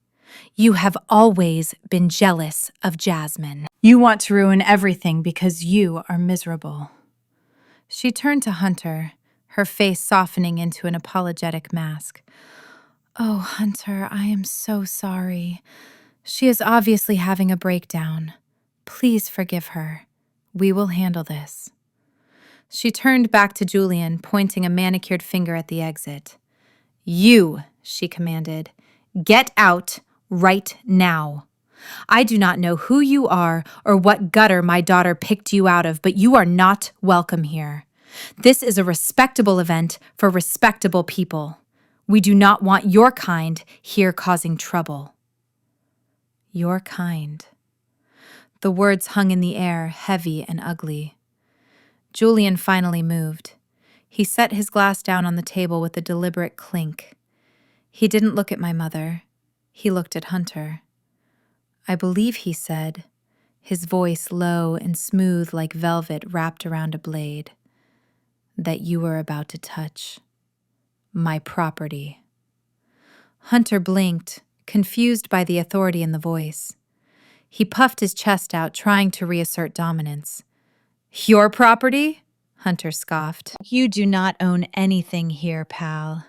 You have always been jealous of Jasmine. You want to ruin everything because you are miserable." She turned to Hunter, her face softening into an apologetic mask. "Oh, Hunter, I am so sorry. She is obviously having a breakdown. Please forgive her. We will handle this." She turned back to Julian, pointing a manicured finger at the exit. "You," she commanded, "get out right now. I do not know who you are or what gutter my daughter picked you out of, but you are not welcome here. This is a respectable event for respectable people. We do not want your kind here causing trouble." Your kind. The words hung in the air, heavy and ugly. Julian finally moved. He set his glass down on the table with a deliberate clink. He didn't look at my mother. He looked at Hunter. "I believe he said," his voice low and smooth like velvet wrapped around a blade, "that you were about to touch my property." Hunter blinked, confused by the authority in the voice. He puffed his chest out, trying to reassert dominance. "Your property?" Hunter scoffed. "You do not own anything here, pal.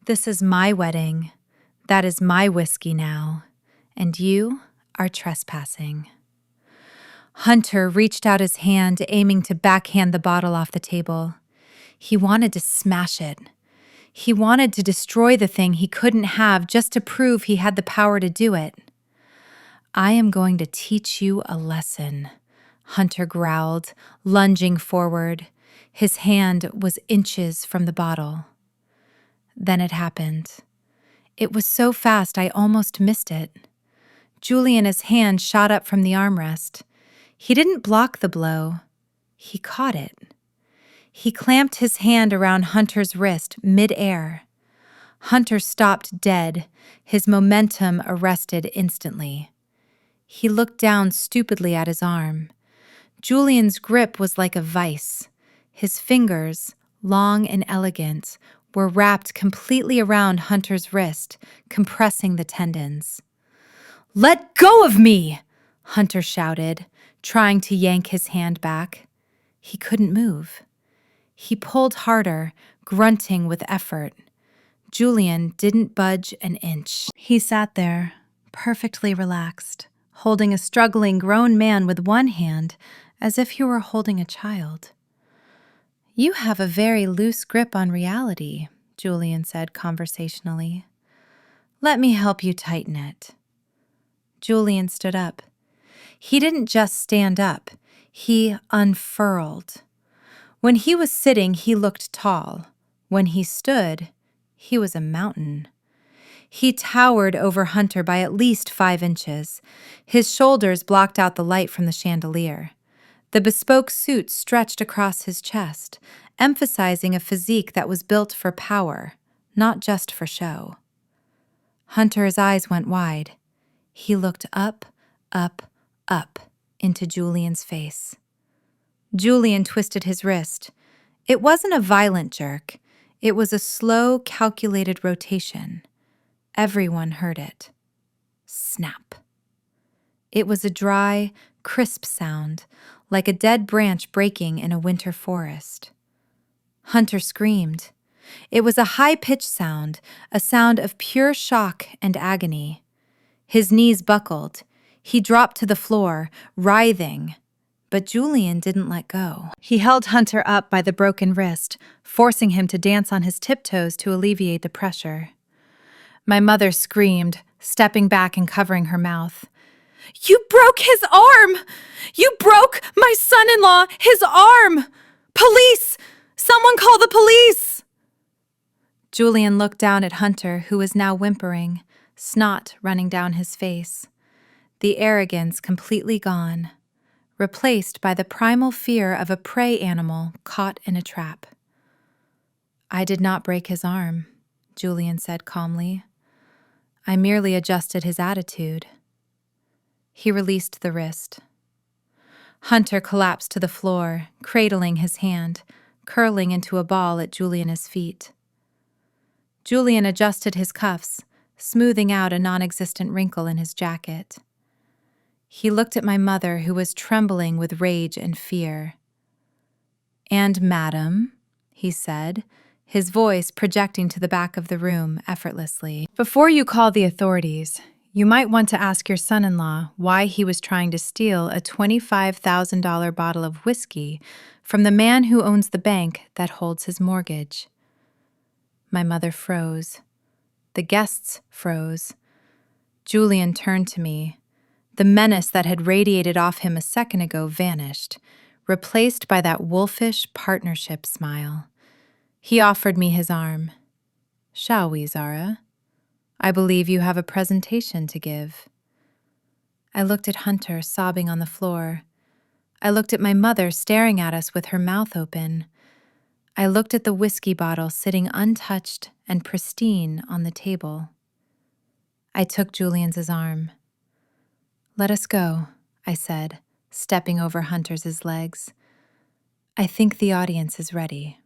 This is my wedding. That is my whiskey now. And you are trespassing." Hunter reached out his hand, aiming to backhand the bottle off the table. He wanted to smash it. He wanted to destroy the thing he couldn't have just to prove he had the power to do it. "I am going to teach you a lesson," Hunter growled, lunging forward. His hand was inches from the bottle. Then it happened. It was so fast I almost missed it. Julian's hand shot up from the armrest. He didn't block the blow. He caught it. He clamped his hand around Hunter's wrist mid-air. Hunter stopped dead, his momentum arrested instantly. He looked down stupidly at his arm. Julian's grip was like a vice. His fingers, long and elegant, were wrapped completely around Hunter's wrist, compressing the tendons. "Let go of me!" Hunter shouted, trying to yank his hand back. He couldn't move. He pulled harder, grunting with effort. Julian didn't budge an inch. He sat there, perfectly relaxed, holding a struggling grown man with one hand as if he were holding a child. "You have a very loose grip on reality," Julian said conversationally. "Let me help you tighten it." Julian stood up. He didn't just stand up. He unfurled. When he was sitting, he looked tall. When he stood, he was a mountain. He towered over Hunter by at least 5 inches. His shoulders blocked out the light from the chandelier. The bespoke suit stretched across his chest, emphasizing a physique that was built for power, not just for show. Hunter's eyes went wide. He looked up, up, up into Julian's face. Julian twisted his wrist. It wasn't a violent jerk. It was a slow, calculated rotation. Everyone heard it. Snap. It was a dry, crisp sound, like a dead branch breaking in a winter forest. Hunter screamed. It was a high-pitched sound, a sound of pure shock and agony. His knees buckled. He dropped to the floor, writhing. But Julian didn't let go. He held Hunter up by the broken wrist, forcing him to dance on his tiptoes to alleviate the pressure. My mother screamed, stepping back and covering her mouth. "You broke his arm! You broke my son-in-law, his arm! Police! Someone call the police!" Julian looked down at Hunter, who was now whimpering, snot running down his face. The arrogance completely gone, replaced by the primal fear of a prey animal caught in a trap. "I did not break his arm," Julian said calmly. "I merely adjusted his attitude." He released the wrist. Hunter collapsed to the floor, cradling his hand, curling into a ball at Julian's feet. Julian adjusted his cuffs, smoothing out a non-existent wrinkle in his jacket. He looked at my mother, who was trembling with rage and fear. "And madam," he said, his voice projecting to the back of the room effortlessly, "before you call the authorities, you might want to ask your son-in-law why he was trying to steal a $25,000 bottle of whiskey from the man who owns the bank that holds his mortgage." My mother froze. The guests froze. Julian turned to me. The menace that had radiated off him a second ago vanished, replaced by that wolfish partnership smile. He offered me his arm. "Shall we, Zara? I believe you have a presentation to give." I looked at Hunter sobbing on the floor. I looked at my mother staring at us with her mouth open. I looked at the whiskey bottle sitting untouched and pristine on the table. I took Julian's arm. "Let us go," I said, stepping over Hunter's legs. "I think the audience is ready."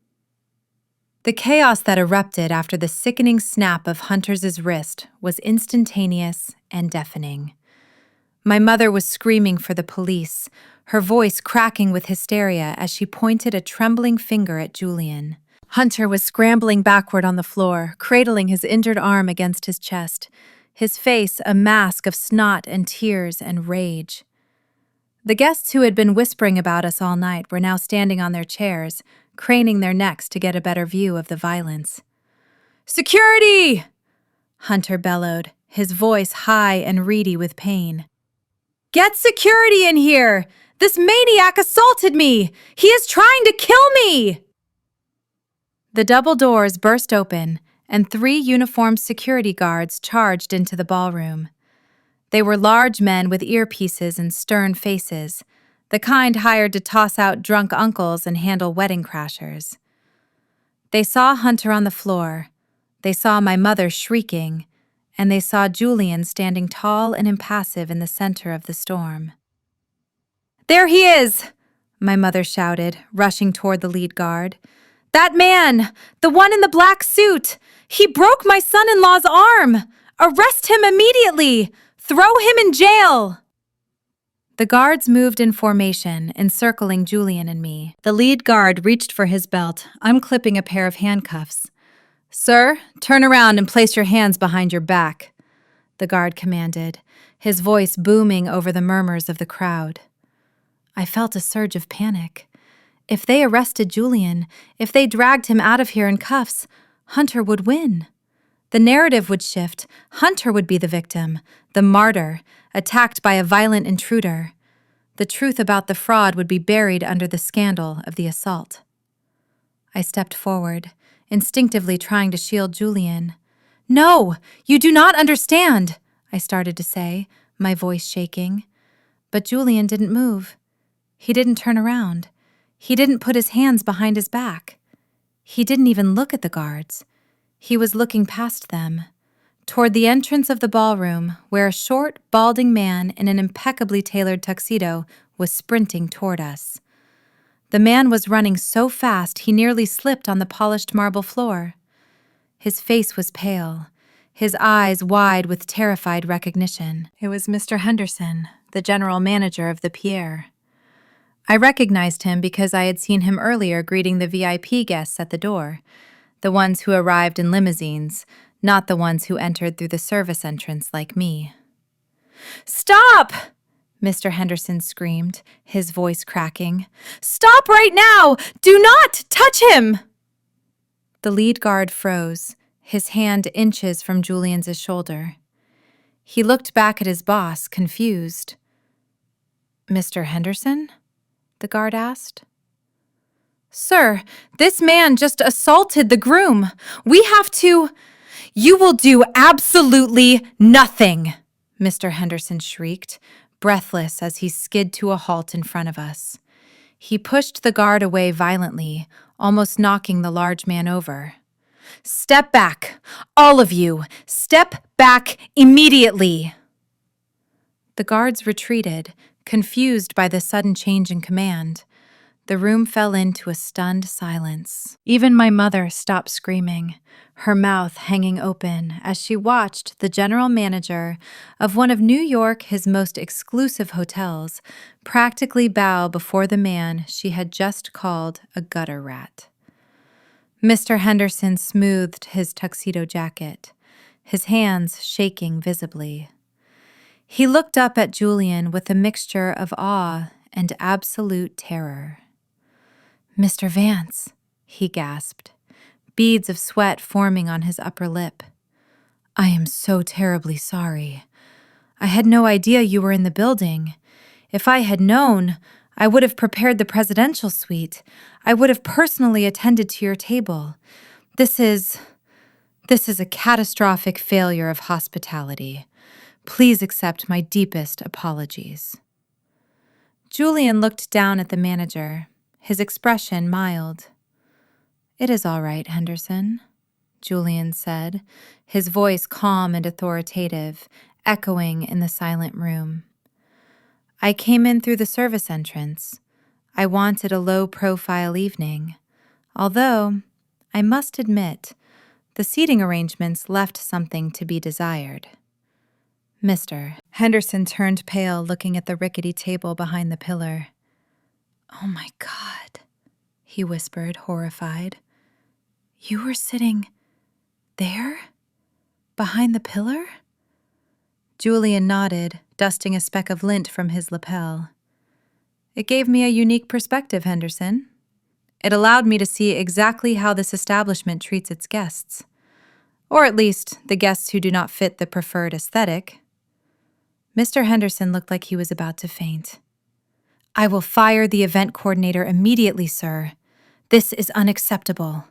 The chaos that erupted after the sickening snap of Hunter's wrist was instantaneous and deafening. My mother was screaming for the police, her voice cracking with hysteria as she pointed a trembling finger at Julian. Hunter was scrambling backward on the floor, cradling his injured arm against his chest, his face a mask of snot and tears and rage. The guests who had been whispering about us all night were now standing on their chairs, craning their necks to get a better view of the violence. "Security!" Hunter bellowed, his voice high and reedy with pain. "Get security in here! This maniac assaulted me! He is trying to kill me!" The double doors burst open, and 3 uniformed security guards charged into the ballroom. They were large men with earpieces and stern faces, the kind hired to toss out drunk uncles and handle wedding crashers. They saw Hunter on the floor, they saw my mother shrieking, and they saw Julian standing tall and impassive in the center of the storm. "There he is!" my mother shouted, rushing toward the lead guard. "That man! The one in the black suit! He broke my son-in-law's arm! Arrest him immediately! Throw him in jail!" The guards moved in formation, encircling Julian and me. The lead guard reached for his belt, unclipping a pair of handcuffs. "Sir, turn around and place your hands behind your back," the guard commanded, his voice booming over the murmurs of the crowd. I felt a surge of panic. If they arrested Julian, if they dragged him out of here in cuffs, Hunter would win. The narrative would shift. Hunter would be the victim, the martyr, attacked by a violent intruder. The truth about the fraud would be buried under the scandal of the assault. I stepped forward, instinctively trying to shield Julian. "No, you do not understand," I started to say, my voice shaking. But Julian didn't move. He didn't turn around. He didn't put his hands behind his back. He didn't even look at the guards. He was looking past them, toward the entrance of the ballroom, where a short, balding man in an impeccably tailored tuxedo was sprinting toward us. The man was running so fast he nearly slipped on the polished marble floor. His face was pale, his eyes wide with terrified recognition. It was Mr. Henderson, the general manager of the Pierre. I recognized him because I had seen him earlier greeting the VIP guests at the door, the ones who arrived in limousines, not the ones who entered through the service entrance like me. "Stop!" Mr. Henderson screamed, his voice cracking. "Stop right now! Do not touch him!" The lead guard froze, his hand inches from Julian's shoulder. He looked back at his boss, confused. "Mr. Henderson?" the guard asked. "Sir, this man just assaulted the groom. We have to—" "You will do absolutely nothing!" Mr. Henderson shrieked, breathless as he skid to a halt in front of us. He pushed the guard away violently, almost knocking the large man over. "Step back! All of you! Step back immediately!" The guards retreated, confused by the sudden change in command. The room fell into a stunned silence. Even my mother stopped screaming, her mouth hanging open as she watched the general manager of one of New York, his most exclusive hotels, practically bow before the man she had just called a gutter rat. Mr. Henderson smoothed his tuxedo jacket, his hands shaking visibly. He looked up at Julian with a mixture of awe and absolute terror. "Mr. Vance," he gasped, beads of sweat forming on his upper lip. "I am so terribly sorry. I had no idea you were in the building. If I had known, I would have prepared the presidential suite. I would have personally attended to your table. This is a catastrophic failure of hospitality. Please accept my deepest apologies." Julian looked down at the manager, his expression mild. "It is all right, Henderson," Julian said, his voice calm and authoritative, echoing in the silent room. "I came in through the service entrance. I wanted a low-profile evening, although, I must admit, the seating arrangements left something to be desired." "Mr." Henderson turned pale, looking at the rickety table behind the pillar. "Oh my God," he whispered, horrified. "You were sitting there? Behind the pillar?" Julian nodded, dusting a speck of lint from his lapel. "It gave me a unique perspective, Henderson. It allowed me to see exactly how this establishment treats its guests. Or at least, the guests who do not fit the preferred aesthetic." Mr. Henderson looked like he was about to faint. "I will fire the event coordinator immediately, sir. This is unacceptable."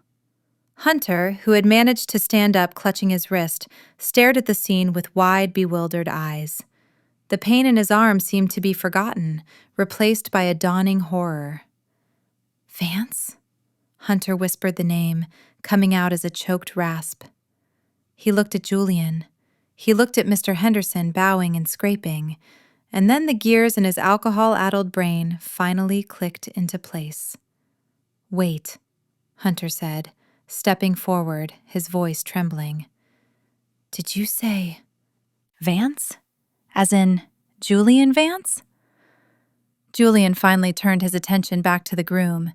Hunter, who had managed to stand up clutching his wrist, stared at the scene with wide, bewildered eyes. The pain in his arm seemed to be forgotten, replaced by a dawning horror. "Vance?" Hunter whispered the name, coming out as a choked rasp. He looked at Julian. He looked at Mr. Henderson bowing and scraping, and then the gears in his alcohol-addled brain finally clicked into place. "Wait," Hunter said, stepping forward, his voice trembling. "Did you say Vance? As in Julian Vance?" Julian finally turned his attention back to the groom.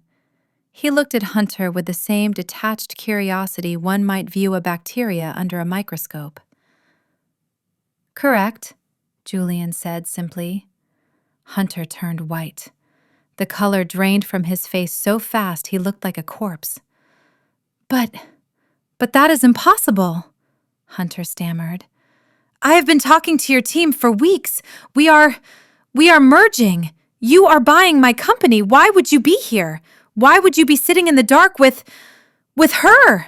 He looked at Hunter with the same detached curiosity one might view a bacteria under a microscope. "Correct," Julian said simply. Hunter turned white. The color drained from his face so fast he looked like a corpse. But that is impossible," Hunter stammered. "I have been talking to your team for weeks. We are merging. You are buying my company. Why would you be here? Why would you be sitting in the dark with her?"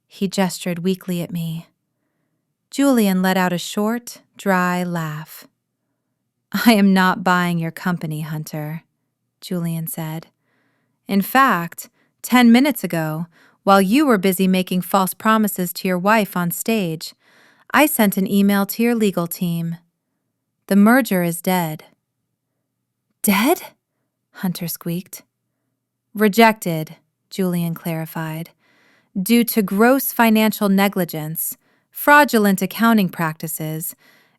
He gestured weakly at me. Julian let out a short, dry laugh. "I am not buying your company, Hunter," Julian said. "In fact, 10 minutes ago, while you were busy making false promises to your wife on stage, I sent an email to your legal team. The merger is dead." "Dead?" Hunter squeaked. "Rejected," Julian clarified, "due to gross financial negligence, fraudulent accounting practices,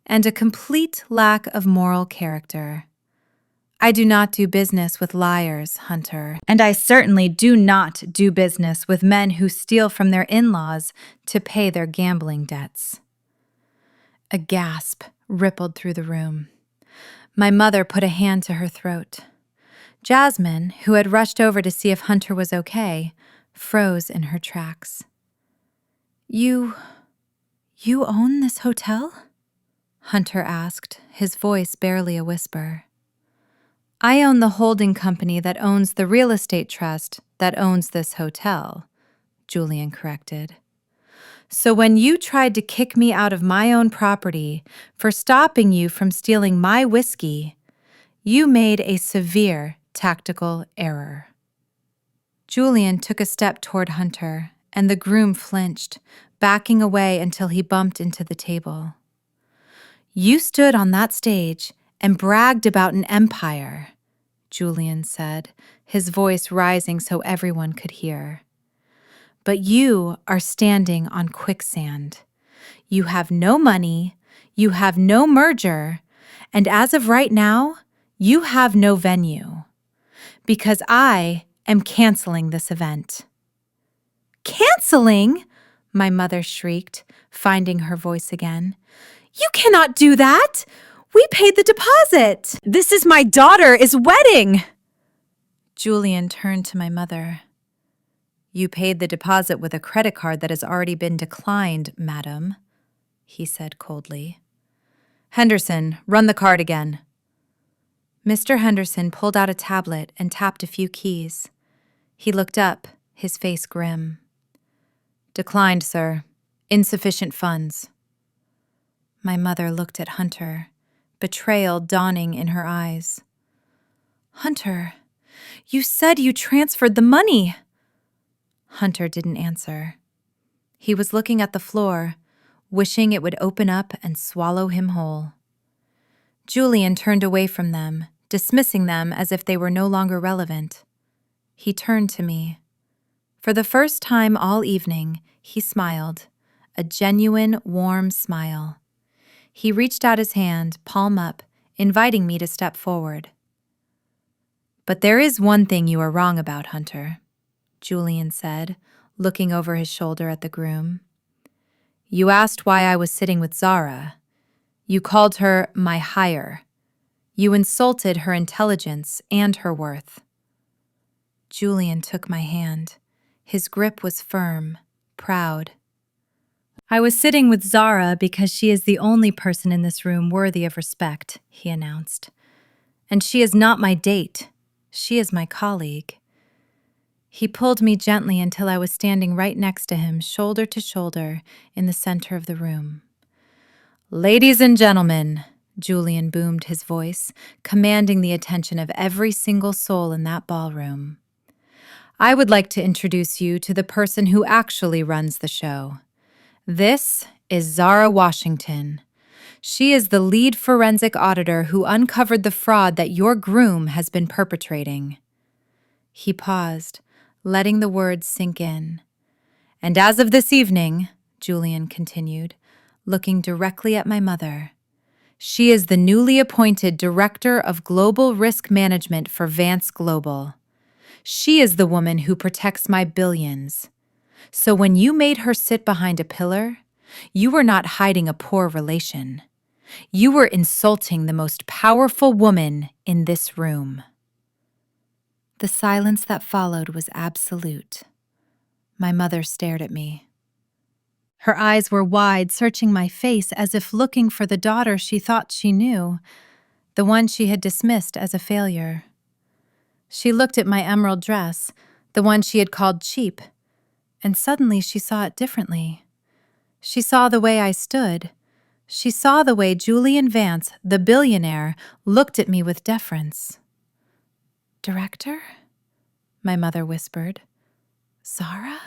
and a complete lack of moral character. I do not do business with liars, Hunter, and I certainly do not do business with men who steal from their in-laws to pay their gambling debts." A gasp rippled through the room. My mother put a hand to her throat. Jasmine, who had rushed over to see if Hunter was okay, froze in her tracks. You own this hotel?" Hunter asked, his voice barely a whisper. "I own the holding company that owns the real estate trust that owns this hotel," Julian corrected. "So when you tried to kick me out of my own property for stopping you from stealing my whiskey, you made a severe tactical error." Julian took a step toward Hunter, and the groom flinched, backing away until he bumped into the table. "You stood on that stage and bragged about an empire," Julian said, his voice rising so everyone could hear. "But you are standing on quicksand. You have no money, you have no merger, and as of right now, you have no venue. Because I am canceling this event." "Canceling?" my mother shrieked, finding her voice again. "You cannot do that! We paid the deposit! This is my daughter's wedding!" Julian turned to my mother. "You paid the deposit with a credit card that has already been declined, madam," he said coldly. "Henderson, run the card again." Mr. Henderson pulled out a tablet and tapped a few keys. He looked up, his face grim. "Declined, sir. Insufficient funds." My mother looked at Hunter, betrayal dawning in her eyes. "Hunter, you said you transferred the money." Hunter didn't answer. He was looking at the floor, wishing it would open up and swallow him whole. Julian turned away from them, dismissing them as if they were no longer relevant. He turned to me. For the first time all evening, he smiled, a genuine, warm smile. He reached out his hand, palm up, inviting me to step forward. "But there is one thing you are wrong about, Hunter," Julian said, looking over his shoulder at the groom. "You asked why I was sitting with Zara. You called her my hire. You insulted her intelligence and her worth." Julian took my hand. His grip was firm, proud. "I was sitting with Zara because she is the only person in this room worthy of respect," he announced. "And she is not my date. She is my colleague." He pulled me gently until I was standing right next to him, shoulder to shoulder, in the center of the room. "Ladies and gentlemen," Julian boomed his voice, commanding the attention of every single soul in that ballroom. "I would like to introduce you to the person who actually runs the show. This is Zara Washington. She is the lead forensic auditor who uncovered the fraud that your groom has been perpetrating." He paused, letting the words sink in. "And as of this evening," Julian continued, looking directly at my mother, "she is the newly appointed Director of Global Risk Management for Vance Global. She is the woman who protects my billions. So when you made her sit behind a pillar, you were not hiding a poor relation. You were insulting the most powerful woman in this room." The silence that followed was absolute. My mother stared at me. Her eyes were wide, searching my face as if looking for the daughter she thought she knew, the one she had dismissed as a failure. She looked at my emerald dress, the one she had called cheap, and suddenly she saw it differently. She saw the way I stood. She saw the way Julian Vance, the billionaire, looked at me with deference. "Director?" my mother whispered. "Zara?"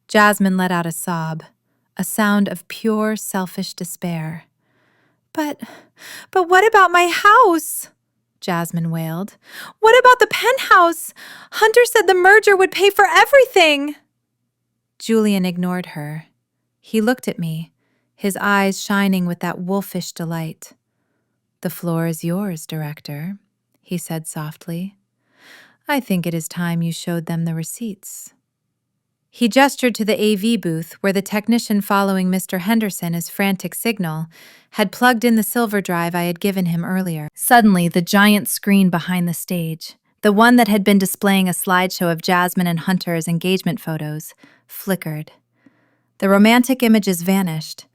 Jasmine let out a sob. a sound of pure selfish despair. But what about my house? Jasmine wailed. What about the penthouse? Hunter said the merger would pay for everything. Julian ignored her. He looked at me, his eyes shining with that wolfish delight. The floor is yours, Director, he said softly. I think it is time you showed them the receipts. He gestured to the AV booth where the technician following Mr. Henderson's frantic signal had plugged in the silver drive I had given him earlier. Suddenly, the giant screen behind the stage, the one that had been displaying a slideshow of Jasmine and Hunter's engagement photos, flickered. The romantic images vanished.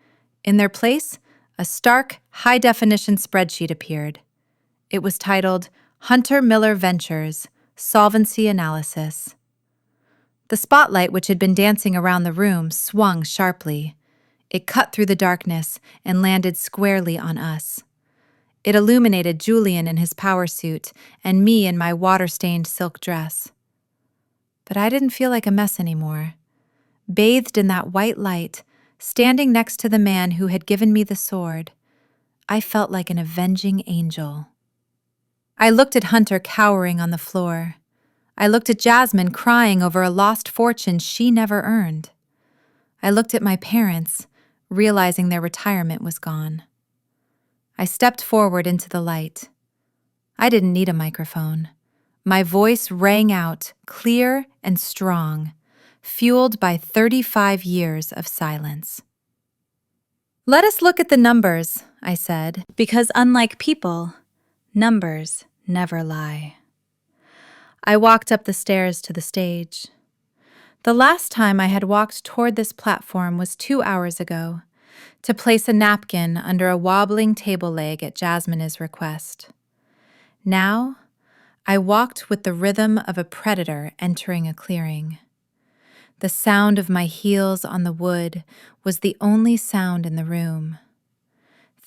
In their place, a stark, high-definition spreadsheet appeared. It was titled Hunter Miller Ventures, Solvency Analysis. The spotlight, which had been dancing around the room, swung sharply. It cut through the darkness and landed squarely on us. It illuminated Julian in his power suit and me in my water-stained silk dress. But I didn't feel like a mess anymore. Bathed in that white light, standing next to the man who had given me the sword, I felt like an avenging angel. I looked at Hunter cowering on the floor. I looked at Jasmine crying over a lost fortune she never earned. I looked at my parents, realizing their retirement was gone. I stepped forward into the light. I didn't need a microphone. My voice rang out, clear and strong, fueled by 35 years of silence. Let us look at the numbers, I said, because unlike people, numbers never lie. I walked up the stairs to the stage. The last time I had walked toward this platform was 2 hours ago, to place a napkin under a wobbling table leg at Jasmine's request. Now, I walked with the rhythm of a predator entering a clearing. The sound of my heels on the wood was the only sound in the room.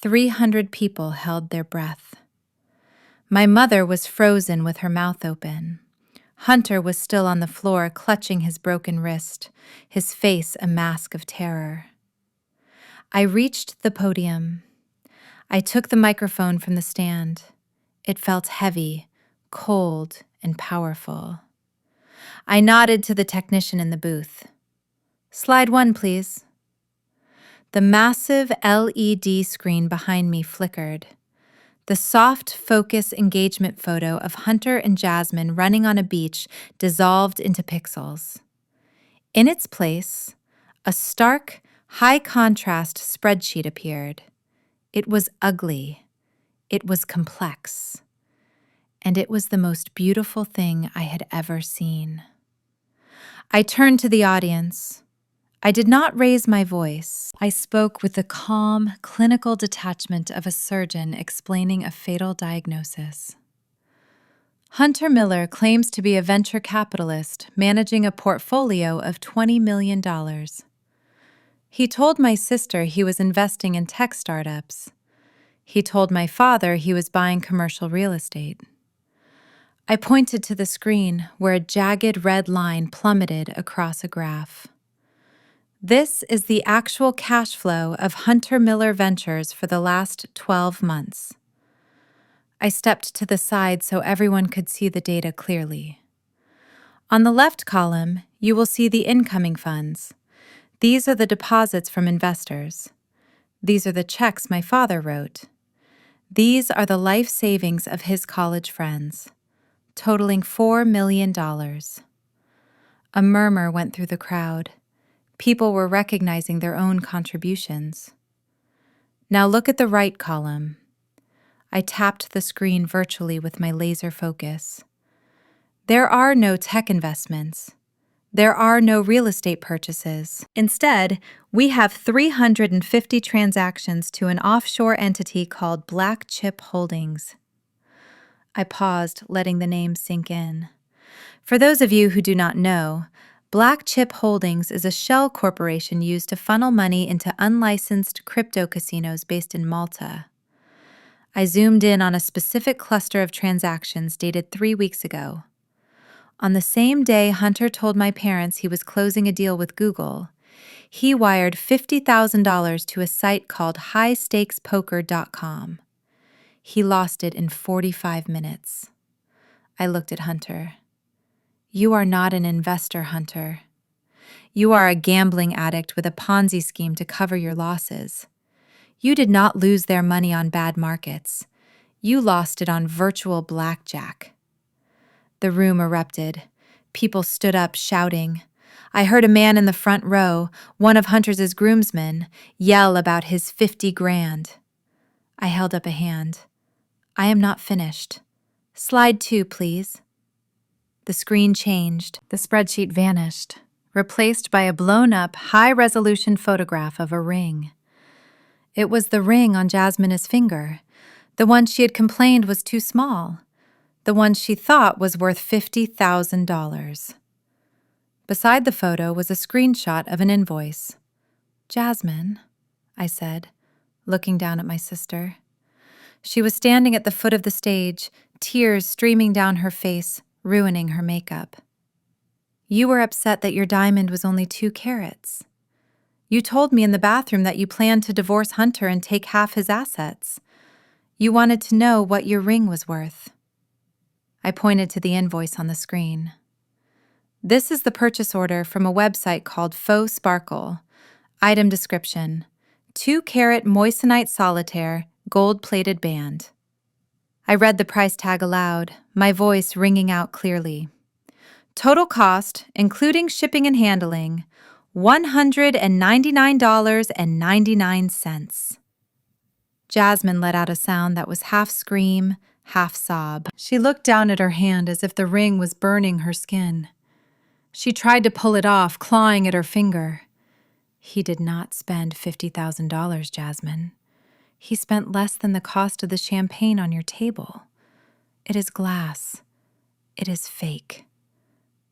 300 people held their breath. My mother was frozen with her mouth open. Hunter was still on the floor, clutching his broken wrist, his face a mask of terror. I reached the podium. I took the microphone from the stand. It felt heavy, cold, and powerful. I nodded to the technician in the booth. Slide 1, please. The massive LED screen behind me flickered. The soft focus engagement photo of Hunter and Jasmine running on a beach dissolved into pixels. In its place, a stark, high-contrast spreadsheet appeared. It was ugly. It was complex. And it was the most beautiful thing I had ever seen. I turned to the audience. I did not raise my voice. I spoke with the calm, clinical detachment of a surgeon explaining a fatal diagnosis. Hunter Miller claims to be a venture capitalist managing a portfolio of $20 million. He told my sister he was investing in tech startups. He told my father he was buying commercial real estate. I pointed to the screen where a jagged red line plummeted across a graph. This is the actual cash flow of Hunter Miller Ventures for the last 12 months. I stepped to the side so everyone could see the data clearly. On the left column, you will see the incoming funds. These are the deposits from investors. These are the checks my father wrote. These are the life savings of his college friends, totaling $4 million. A murmur went through the crowd. People were recognizing their own contributions. Now look at the right column. I tapped the screen virtually with my laser focus. There are no tech investments. There are no real estate purchases. Instead, we have 350 transactions to an offshore entity called Black Chip Holdings. I paused, letting the name sink in. For those of you who do not know, Black Chip Holdings is a shell corporation used to funnel money into unlicensed crypto casinos based in Malta. I zoomed in on a specific cluster of transactions dated 3 weeks ago. On the same day Hunter told my parents he was closing a deal with Google, He wired $50,000 to a site called highstakespoker.com. He lost it in 45 minutes. I looked at Hunter. You are not an investor, Hunter. You are a gambling addict with a Ponzi scheme to cover your losses. You did not lose their money on bad markets. You lost it on virtual blackjack. The room erupted. People stood up, shouting. I heard a man in the front row, one of Hunter's groomsmen, yell about his 50 grand. I held up a hand. I am not finished. Slide 2, please. The screen changed. The spreadsheet vanished, replaced by a blown-up, high-resolution photograph of a ring. It was the ring on Jasmine's finger, the one she had complained was too small, the one she thought was worth $50,000. Beside the photo was a screenshot of an invoice. Jasmine, I said, looking down at my sister. She was standing at the foot of the stage, tears streaming down her face, ruining her makeup. You were upset that your diamond was only 2 carats. You told me in the bathroom that you planned to divorce Hunter and take half his assets. You wanted to know what your ring was worth. I pointed to the invoice on the screen. This is the purchase order from a website called Faux Sparkle. Item description: 2-carat moissanite solitaire, gold-plated band. I read the price tag aloud, my voice ringing out clearly. Total cost, including shipping and handling, $199.99. Jasmine let out a sound that was half scream, half sob. She looked down at her hand as if the ring was burning her skin. She tried to pull it off, clawing at her finger. He did not spend $50,000, Jasmine. He spent less than the cost of the champagne on your table. It is glass. It is fake.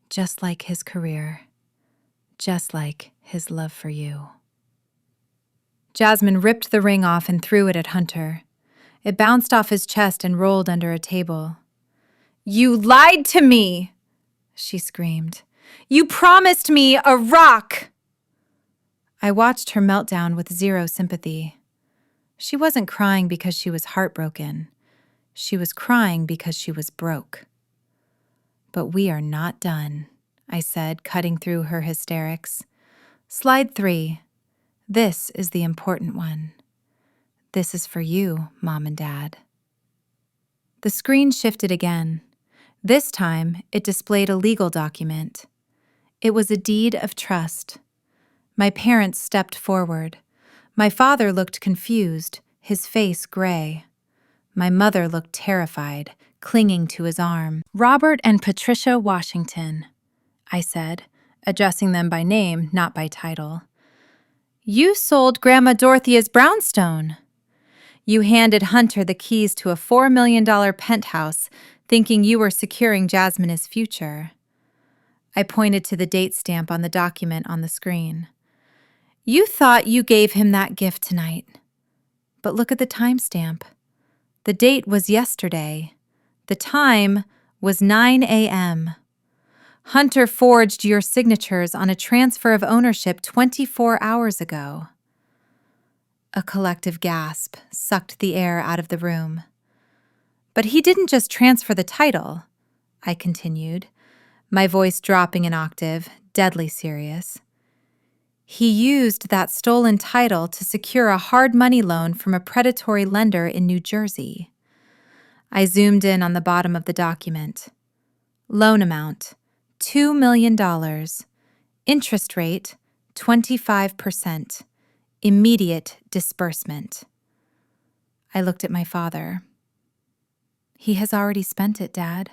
Just like his career. Just like his love for you. Jasmine ripped the ring off and threw it at Hunter. It bounced off his chest and rolled under a table. You lied to me, she screamed. You promised me a rock! I watched her meltdown with zero sympathy. She wasn't crying because she was heartbroken. She was crying because she was broke. But we are not done, I said, cutting through her hysterics. Slide 3. This is the important one. This is for you, Mom and Dad. The screen shifted again. This time, it displayed a legal document. It was a deed of trust. My parents stepped forward. My father looked confused, his face gray. My mother looked terrified, clinging to his arm. Robert and Patricia Washington, I said, addressing them by name, not by title. You sold Grandma Dorothea's brownstone. You handed Hunter the keys to a $4 million penthouse, thinking you were securing Jasmine's future. I pointed to the date stamp on the document on the screen. You thought you gave him that gift tonight. But look at the timestamp. The date was yesterday. The time was 9 a.m. Hunter forged your signatures on a transfer of ownership 24 hours ago. A collective gasp sucked the air out of the room. But he didn't just transfer the title, I continued, my voice dropping an octave, deadly serious. He used that stolen title to secure a hard money loan from a predatory lender in New Jersey. I zoomed in on the bottom of the document. Loan amount, $2 million. Interest rate, 25%. Immediate disbursement. I looked at my father. He has already spent it, Dad.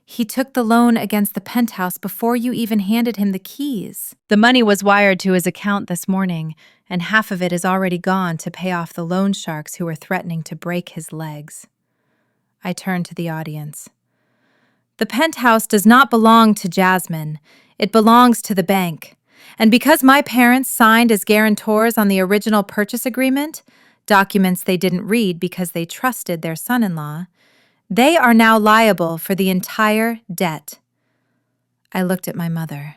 He took the loan against the penthouse before you even handed him the keys. The money was wired to his account this morning, and half of it is already gone to pay off the loan sharks who are threatening to break his legs. I turned to the audience. The penthouse does not belong to Jasmine. It belongs to the bank. And because my parents signed as guarantors on the original purchase agreement, documents they didn't read because they trusted their son-in-law, they are now liable for the entire debt. I looked at my mother.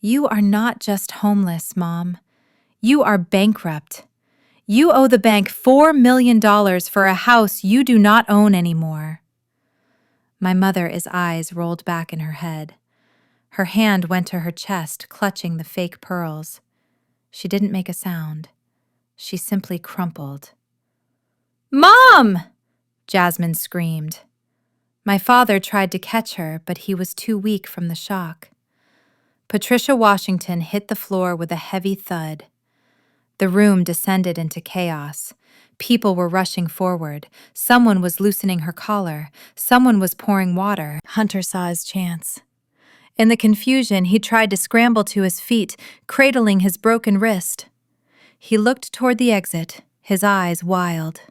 You are not just homeless, Mom. You are bankrupt. You owe the bank $4 million for a house you do not own anymore. My mother's eyes rolled back in her head. Her hand went to her chest, clutching the fake pearls. She didn't make a sound. She simply crumpled. "Mom!" Jasmine screamed. My father tried to catch her, but he was too weak from the shock. Patricia Washington hit the floor with a heavy thud. The room descended into chaos. People were rushing forward. Someone was loosening her collar. Someone was pouring water. Hunter saw his chance. In the confusion, he tried to scramble to his feet, cradling his broken wrist. He looked toward the exit, his eyes wild.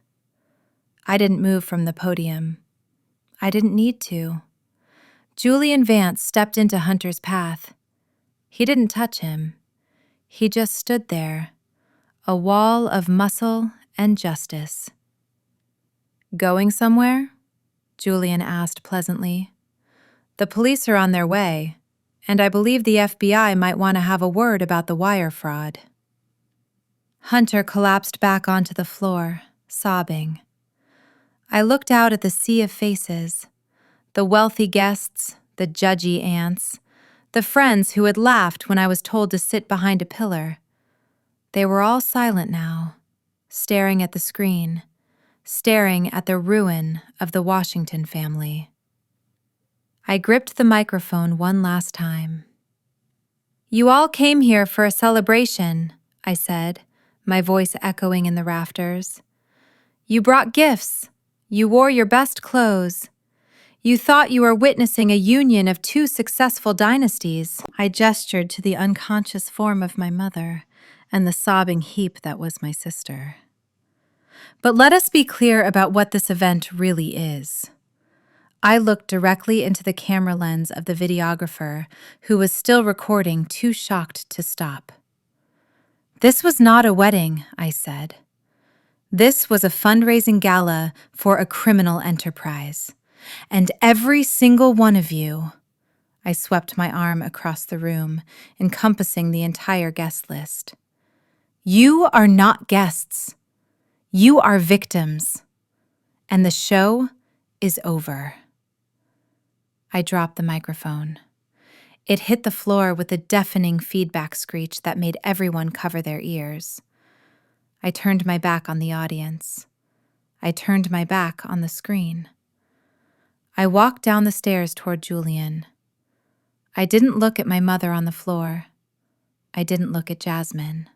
I didn't move from the podium. I didn't need to. Julian Vance stepped into Hunter's path. He didn't touch him. He just stood there, a wall of muscle and justice. "Going somewhere?" Julian asked pleasantly. "The police are on their way, and I believe the FBI might want to have a word about the wire fraud." Hunter collapsed back onto the floor, sobbing. I looked out at the sea of faces, the wealthy guests, the judgy aunts, the friends who had laughed when I was told to sit behind a pillar. They were all silent now, staring at the screen, staring at the ruin of the Washington family. I gripped the microphone one last time. "You all came here for a celebration," I said, my voice echoing in the rafters. "You brought gifts. You wore your best clothes. You thought you were witnessing a union of two successful dynasties." I gestured to the unconscious form of my mother and the sobbing heap that was my sister. "But let us be clear about what this event really is." I looked directly into the camera lens of the videographer, who was still recording, too shocked to stop. "This was not a wedding," I said. "This was a fundraising gala for a criminal enterprise. And every single one of you," I swept my arm across the room, encompassing the entire guest list, "you are not guests. You are victims. And the show is over." I dropped the microphone. It hit the floor with a deafening feedback screech that made everyone cover their ears. I turned my back on the audience. I turned my back on the screen. I walked down the stairs toward Julian. I didn't look at my mother on the floor. I didn't look at Jasmine.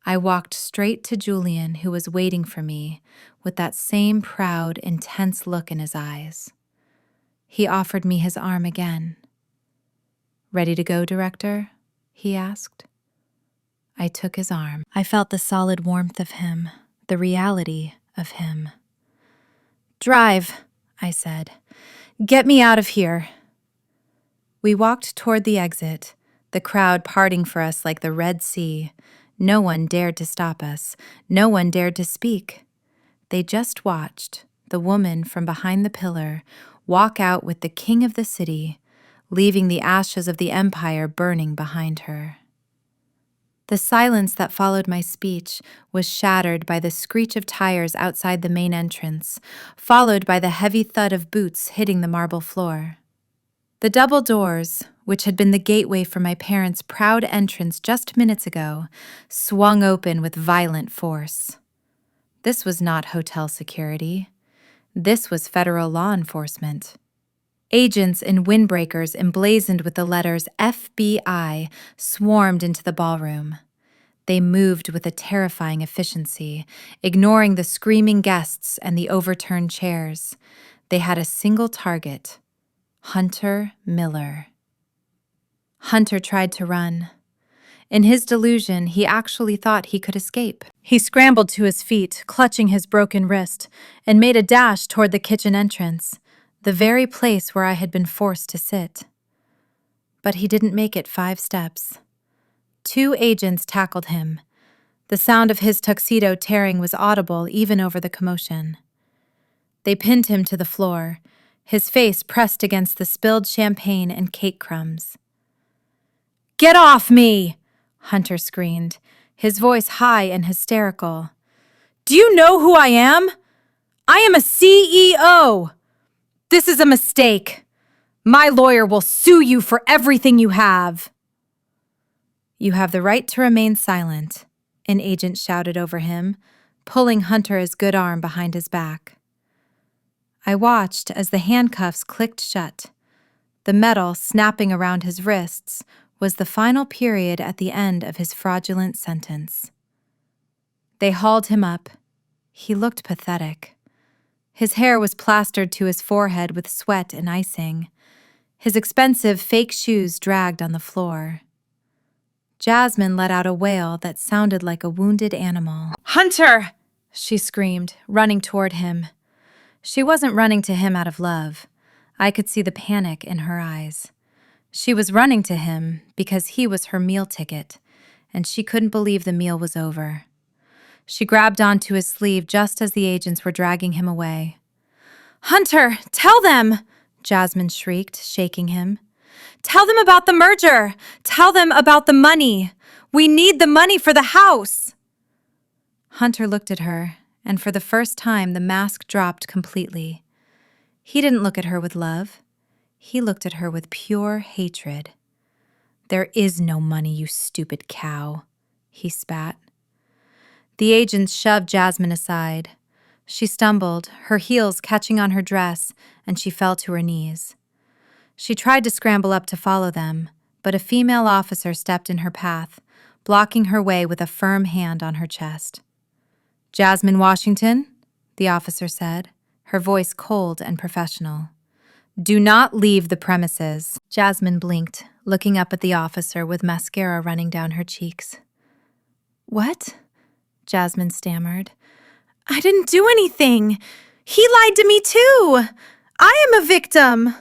I walked straight to Julian, who was waiting for me with that same proud, intense look in his eyes. He offered me his arm again. "Ready to go, director?" he asked. I took his arm. I felt the solid warmth of him, the reality of him. "Drive," I said. "Get me out of here." We walked toward the exit, the crowd parting for us like the Red Sea. No one dared to stop us. No one dared to speak. They just watched the woman from behind the pillar walk out with the king of the city, leaving the ashes of the empire burning behind her. The silence that followed my speech was shattered by the screech of tires outside the main entrance, followed by the heavy thud of boots hitting the marble floor. The double doors, which had been the gateway for my parents' proud entrance just minutes ago, swung open with violent force. This was not hotel security. This was federal law enforcement. Agents in windbreakers emblazoned with the letters FBI swarmed into the ballroom. They moved with a terrifying efficiency, ignoring the screaming guests and the overturned chairs. They had a single target: Hunter Miller. Hunter tried to run. In his delusion, he actually thought he could escape. He scrambled to his feet, clutching his broken wrist, and made a dash toward the kitchen entrance, the very place where I had been forced to sit. But he didn't make it 5 steps. 2 agents tackled him. The sound of his tuxedo tearing was audible even over the commotion. They pinned him to the floor, his face pressed against the spilled champagne and cake crumbs. Get off me! Hunter screamed, his voice high and hysterical. Do you know who I am? I am a CEO! This is a mistake. My lawyer will sue you for everything you have. You have the right to remain silent, an agent shouted over him, pulling Hunter's good arm behind his back. I watched as the handcuffs clicked shut. The metal snapping around his wrists was the final period at the end of his fraudulent sentence. They hauled him up. He looked pathetic. His hair was plastered to his forehead with sweat and icing. His expensive fake shoes dragged on the floor. Jasmine let out a wail that sounded like a wounded animal. Hunter! She screamed, running toward him. She wasn't running to him out of love. I could see the panic in her eyes. She was running to him because he was her meal ticket, and she couldn't believe the meal was over. She grabbed onto his sleeve just as the agents were dragging him away. Hunter, tell them! Jasmine shrieked, shaking him. Tell them about the merger! Tell them about the money! We need the money for the house! Hunter looked at her, and for the first time the mask dropped completely. He didn't look at her with love. He looked at her with pure hatred. There is no money, you stupid cow, he spat. The agents shoved Jasmine aside. She stumbled, her heels catching on her dress, and she fell to her knees. She tried to scramble up to follow them, but a female officer stepped in her path, blocking her way with a firm hand on her chest. Jasmine Washington, the officer said, her voice cold and professional. Do not leave the premises. Jasmine blinked, looking up at the officer with mascara running down her cheeks. What? Jasmine stammered. I didn't do anything. He lied to me too. I am a victim.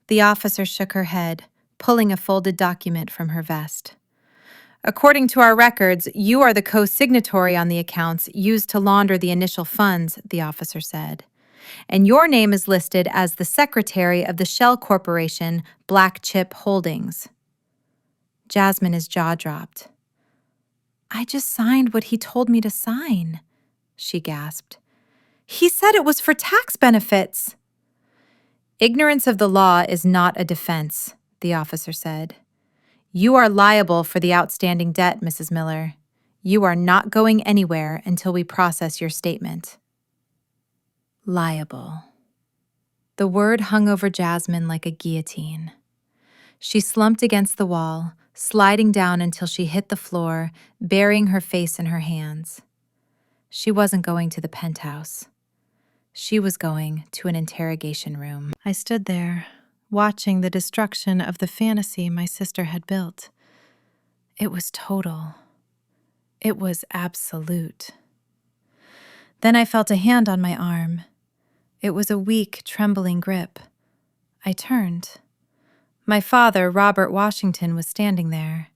The officer shook her head, pulling a folded document from her vest. According to our records, you are the co-signatory on the accounts used to launder the initial funds, the officer said. And your name is listed as the secretary of the Shell Corporation Black Chip Holdings. Jasmine's jaw dropped. I just signed what he told me to sign, she gasped. He said it was for tax benefits. Ignorance of the law is not a defense, the officer said. You are liable for the outstanding debt, Mrs. Miller. You are not going anywhere until we process your statement. Liable. The word hung over Jasmine like a guillotine. She slumped against the wall, sliding down until she hit the floor, burying her face in her hands. She wasn't going to the penthouse. She was going to an interrogation room. I stood there, watching the destruction of the fantasy my sister had built. It was total. It was absolute. Then I felt a hand on my arm. It was a weak, trembling grip. I turned. My father, Robert Washington, was standing there.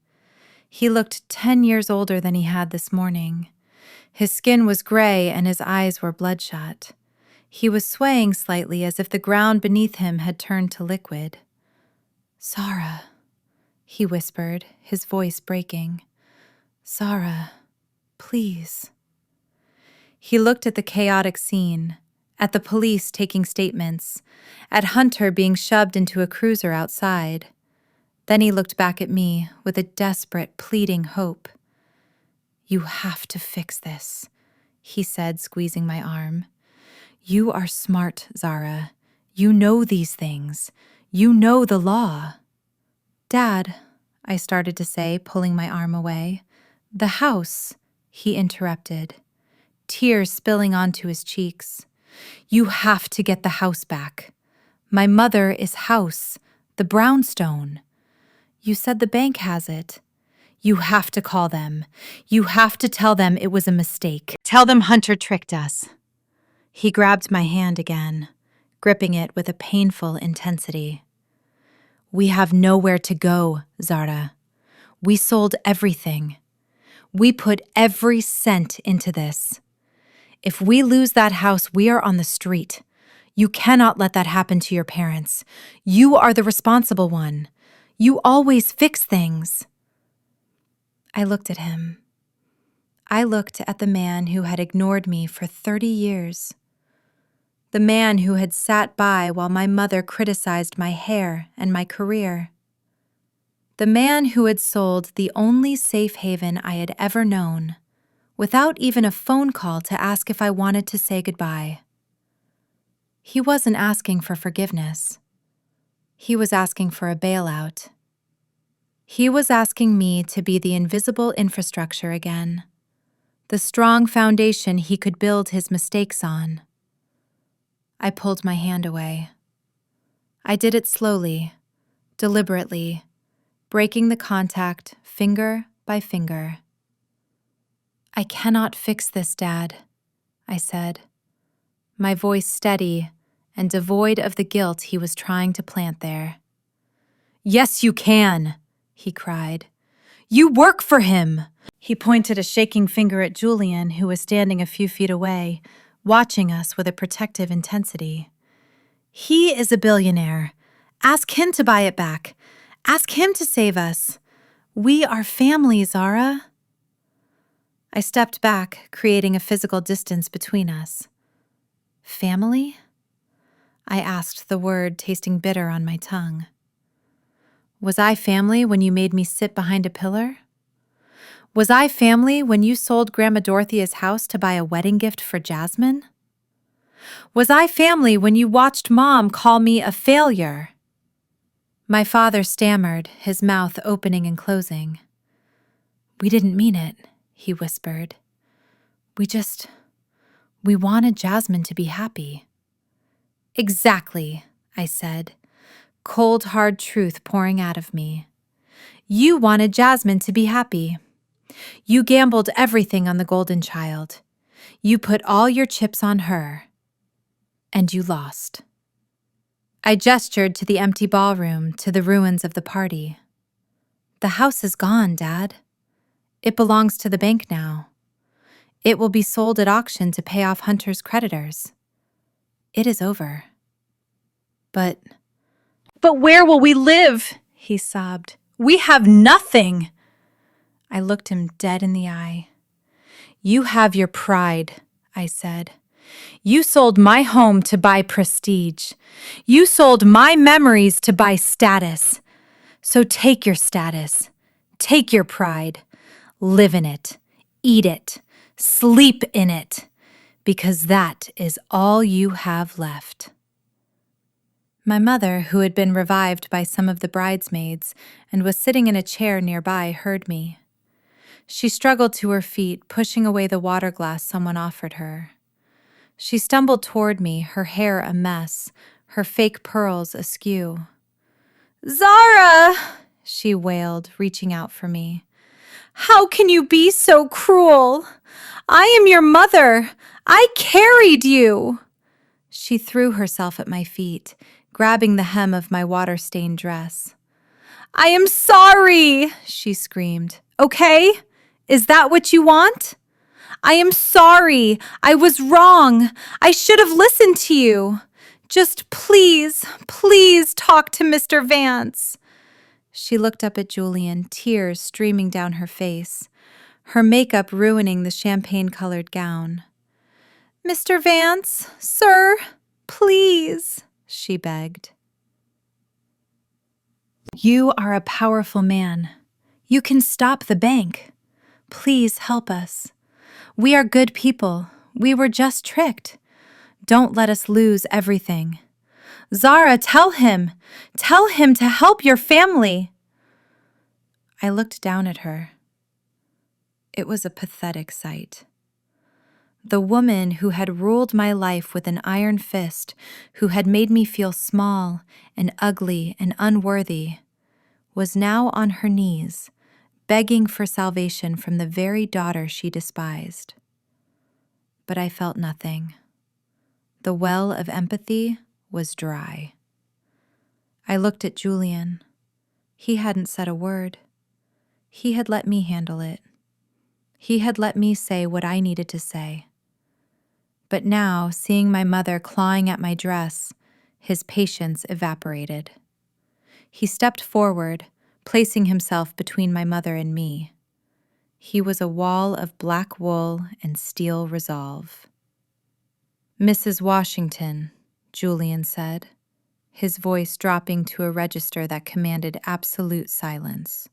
He looked 10 years older than he had this morning. His skin was gray and his eyes were bloodshot. He was swaying slightly as if the ground beneath him had turned to liquid. Zara, he whispered, his voice breaking. Zara, please. He looked at the chaotic scene, at the police taking statements, at Hunter being shoved into a cruiser outside. Then he looked back at me with a desperate, pleading hope. You have to fix this, he said, squeezing my arm. You are smart, Zara. You know these things. You know the law. Dad, I started to say, pulling my arm away. The house, he interrupted, tears spilling onto his cheeks. You have to get the house back. My mother is house, the brownstone. You said the bank has it. You have to call them. You have to tell them it was a mistake. Tell them Hunter tricked us. He grabbed my hand again, gripping it with a painful intensity. We have nowhere to go, Zara. We sold everything. We put every cent into this. If we lose that house, we are on the street. You cannot let that happen to your parents. You are the responsible one. You always fix things." I looked at him. I looked at the man who had ignored me for 30 years. The man who had sat by while my mother criticized my hair and my career. The man who had sold the only safe haven I had ever known, without even a phone call to ask if I wanted to say goodbye. He wasn't asking for forgiveness. He was asking for a bailout. He was asking me to be the invisible infrastructure again, the strong foundation he could build his mistakes on. I pulled my hand away. I did it slowly, deliberately, breaking the contact finger by finger. "I cannot fix this, Dad," I said, my voice steady and devoid of the guilt he was trying to plant there. "Yes, you can," he cried. "You work for him." He pointed a shaking finger at Julian, who was standing a few feet away, watching us with a protective intensity. "He is a billionaire. Ask him to buy it back. Ask him to save us. We are family, Zara." I stepped back, creating a physical distance between us. "Family?" I asked, the word tasting bitter on my tongue. Was I family when you made me sit behind a pillar? Was I family when you sold Grandma Dorothea's house to buy a wedding gift for Jasmine? Was I family when you watched Mom call me a failure? My father stammered, his mouth opening and closing. "We didn't mean it," he whispered. We wanted Jasmine to be happy." "Exactly," I said, cold, hard truth pouring out of me. "You wanted Jasmine to be happy. You gambled everything on the golden child. You put all your chips on her. And you lost." I gestured to the empty ballroom, to the ruins of the party. "The house is gone, Dad. It belongs to the bank now. It will be sold at auction to pay off Hunter's creditors. It is over." But where will we live?" he sobbed. "We have nothing." I looked him dead in the eye. "You have your pride," I said. "You sold my home to buy prestige. You sold my memories to buy status. So take your status. Take your pride. Live in it. Eat it. Sleep in it. Because that is all you have left." My mother, who had been revived by some of the bridesmaids and was sitting in a chair nearby, heard me. She struggled to her feet, pushing away the water glass someone offered her. She stumbled toward me, her hair a mess, her fake pearls askew. "Zara!" she wailed, reaching out for me. "How can you be so cruel? I am your mother. I carried you." She threw herself at my feet, grabbing the hem of my water-stained dress. "I am sorry," she screamed. "Okay? Is that what you want? I am sorry. I was wrong. I should have listened to you. Just please, please talk to Mr. Vance." She looked up at Julian, tears streaming down her face, her makeup ruining the champagne-colored gown. "Mr. Vance, sir, please," she begged. "You are a powerful man. You can stop the bank. Please help us. We are good people. We were just tricked. Don't let us lose everything. Zara, tell him. Tell him to help your family." I looked down at her. It was a pathetic sight. The woman who had ruled my life with an iron fist, who had made me feel small and ugly and unworthy, was now on her knees, begging for salvation from the very daughter she despised. But I felt nothing. The well of empathy was dry. I looked at Julian. He hadn't said a word. He had let me handle it. He had let me say what I needed to say. But now, seeing my mother clawing at my dress, his patience evaporated. He stepped forward, placing himself between my mother and me. He was a wall of black wool and steel resolve. "Mrs. Washington," Julian said, his voice dropping to a register that commanded absolute silence.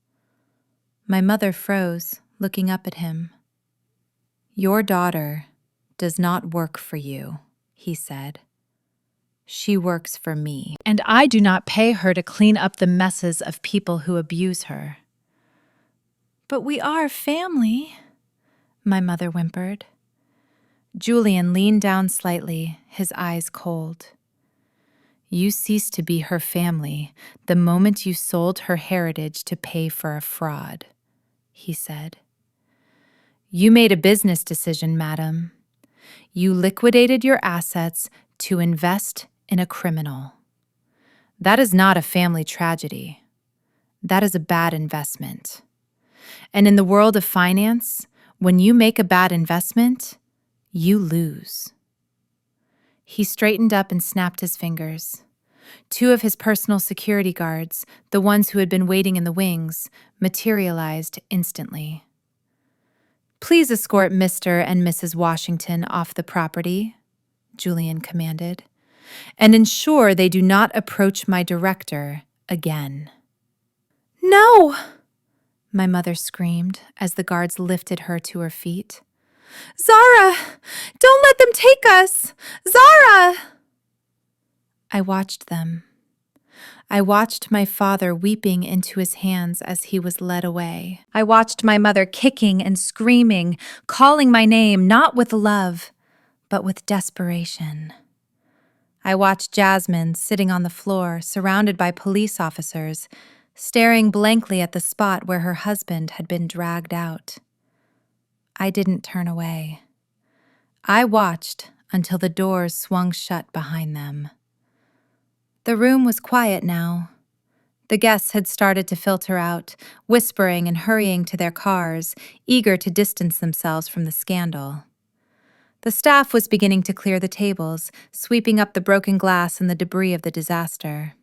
My mother froze, looking up at him. "Your daughter does not work for you," he said. "She works for me, and I do not pay her to clean up the messes of people who abuse her." "But we are family," my mother whimpered. Julian leaned down slightly, his eyes cold. "You ceased to be her family the moment you sold her heritage to pay for a fraud," he said. "You made a business decision, madam. You liquidated your assets to invest in a criminal. That is not a family tragedy. That is a bad investment. And in the world of finance, when you make a bad investment, you lose." He straightened up and snapped his fingers. Two of his personal security guards, the ones who had been waiting in the wings, materialized instantly. "Please escort Mr. and Mrs. Washington off the property," Julian commanded, "and ensure they do not approach my director again." "No!" my mother screamed as the guards lifted her to her feet. "Zara! Don't let them take us! Zara!" I watched them. I watched my father weeping into his hands as he was led away. I watched my mother kicking and screaming, calling my name not with love, but with desperation. I watched Jasmine sitting on the floor, surrounded by police officers, staring blankly at the spot where her husband had been dragged out. I didn't turn away. I watched until the doors swung shut behind them. The room was quiet now. The guests had started to filter out, whispering and hurrying to their cars, eager to distance themselves from the scandal. The staff was beginning to clear the tables, sweeping up the broken glass and the debris of the disaster.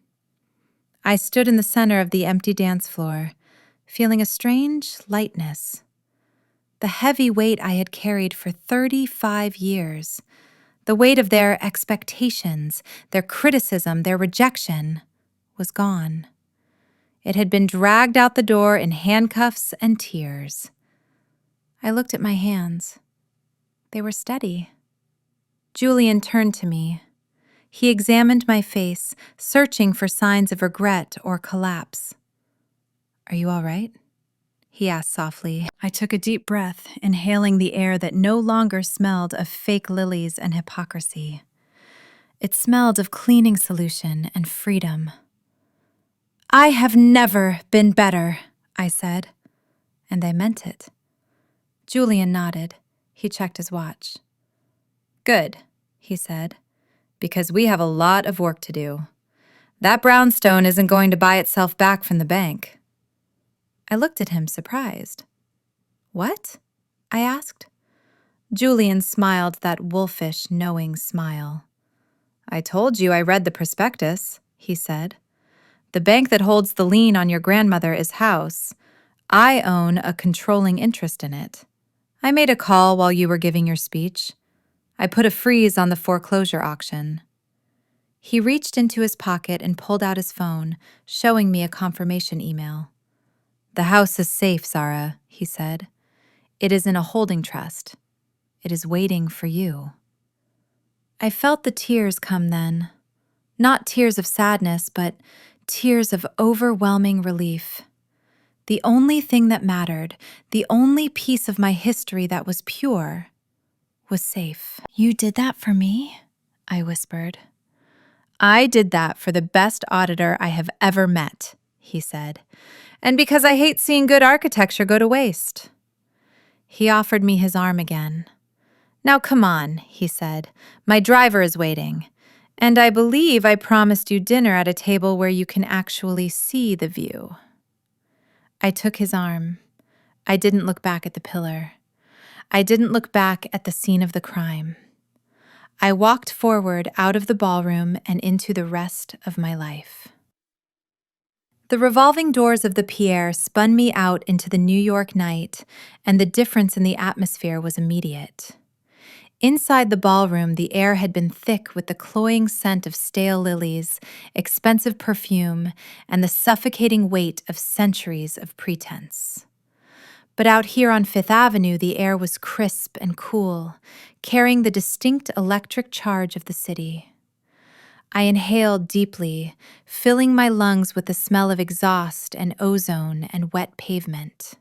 I stood in the center of the empty dance floor, feeling a strange lightness. The heavy weight I had carried for 35 years, the weight of their expectations, their criticism, their rejection, was gone. It had been dragged out the door in handcuffs and tears. I looked at my hands. They were steady. Julian turned to me. He examined my face, searching for signs of regret or collapse. "Are you all right?" he asked softly. I took a deep breath, inhaling the air that no longer smelled of fake lilies and hypocrisy. It smelled of cleaning solution and freedom. "I have never been better," I said, and I meant it. Julian nodded. He checked his watch. "Good," he said, "because we have a lot of work to do. That brownstone isn't going to buy itself back from the bank." I looked at him, surprised. "What?" I asked. Julian smiled that wolfish, knowing smile. "I told you I read the prospectus," he said. "The bank that holds the lien on your grandmother is House. I own a controlling interest in it. I made a call while you were giving your speech. I put a freeze on the foreclosure auction." He reached into his pocket and pulled out his phone, showing me a confirmation email. "The house is safe, Zara," he said. "It is in a holding trust. It is waiting for you." I felt the tears come then. Not tears of sadness, but tears of overwhelming relief. The only thing that mattered, the only piece of my history that was pure, was safe. "You did that for me?" I whispered. "I did that for the best auditor I have ever met," he said, "and because I hate seeing good architecture go to waste." He offered me his arm again. "Now come on," he said. "My driver is waiting. And I believe I promised you dinner at a table where you can actually see the view." I took his arm. I didn't look back at the pillar. I didn't look back at the scene of the crime. I walked forward out of the ballroom and into the rest of my life. The revolving doors of the Pierre spun me out into the New York night, and the difference in the atmosphere was immediate. Inside the ballroom, the air had been thick with the cloying scent of stale lilies, expensive perfume, and the suffocating weight of centuries of pretense. But out here on Fifth Avenue, the air was crisp and cool, carrying the distinct electric charge of the city. I inhaled deeply, filling my lungs with the smell of exhaust and ozone and wet pavement.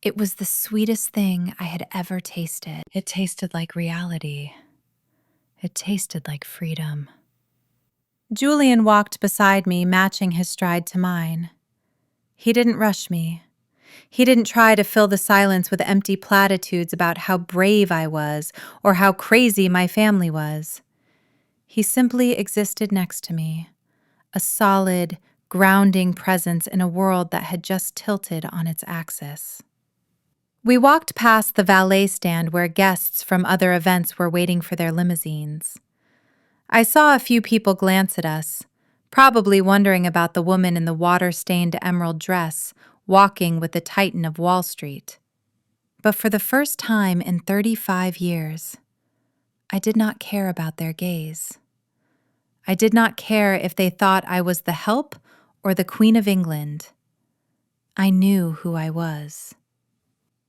It was the sweetest thing I had ever tasted. It tasted like reality. It tasted like freedom. Julian walked beside me, matching his stride to mine. He didn't rush me. He didn't try to fill the silence with empty platitudes about how brave I was or how crazy my family was. He simply existed next to me, a solid, grounding presence in a world that had just tilted on its axis. We walked past the valet stand where guests from other events were waiting for their limousines. I saw a few people glance at us, probably wondering about the woman in the water-stained emerald dress walking with the Titan of Wall Street. But for the first time in 35 years, I did not care about their gaze. I did not care if they thought I was the Help or the Queen of England. I knew who I was.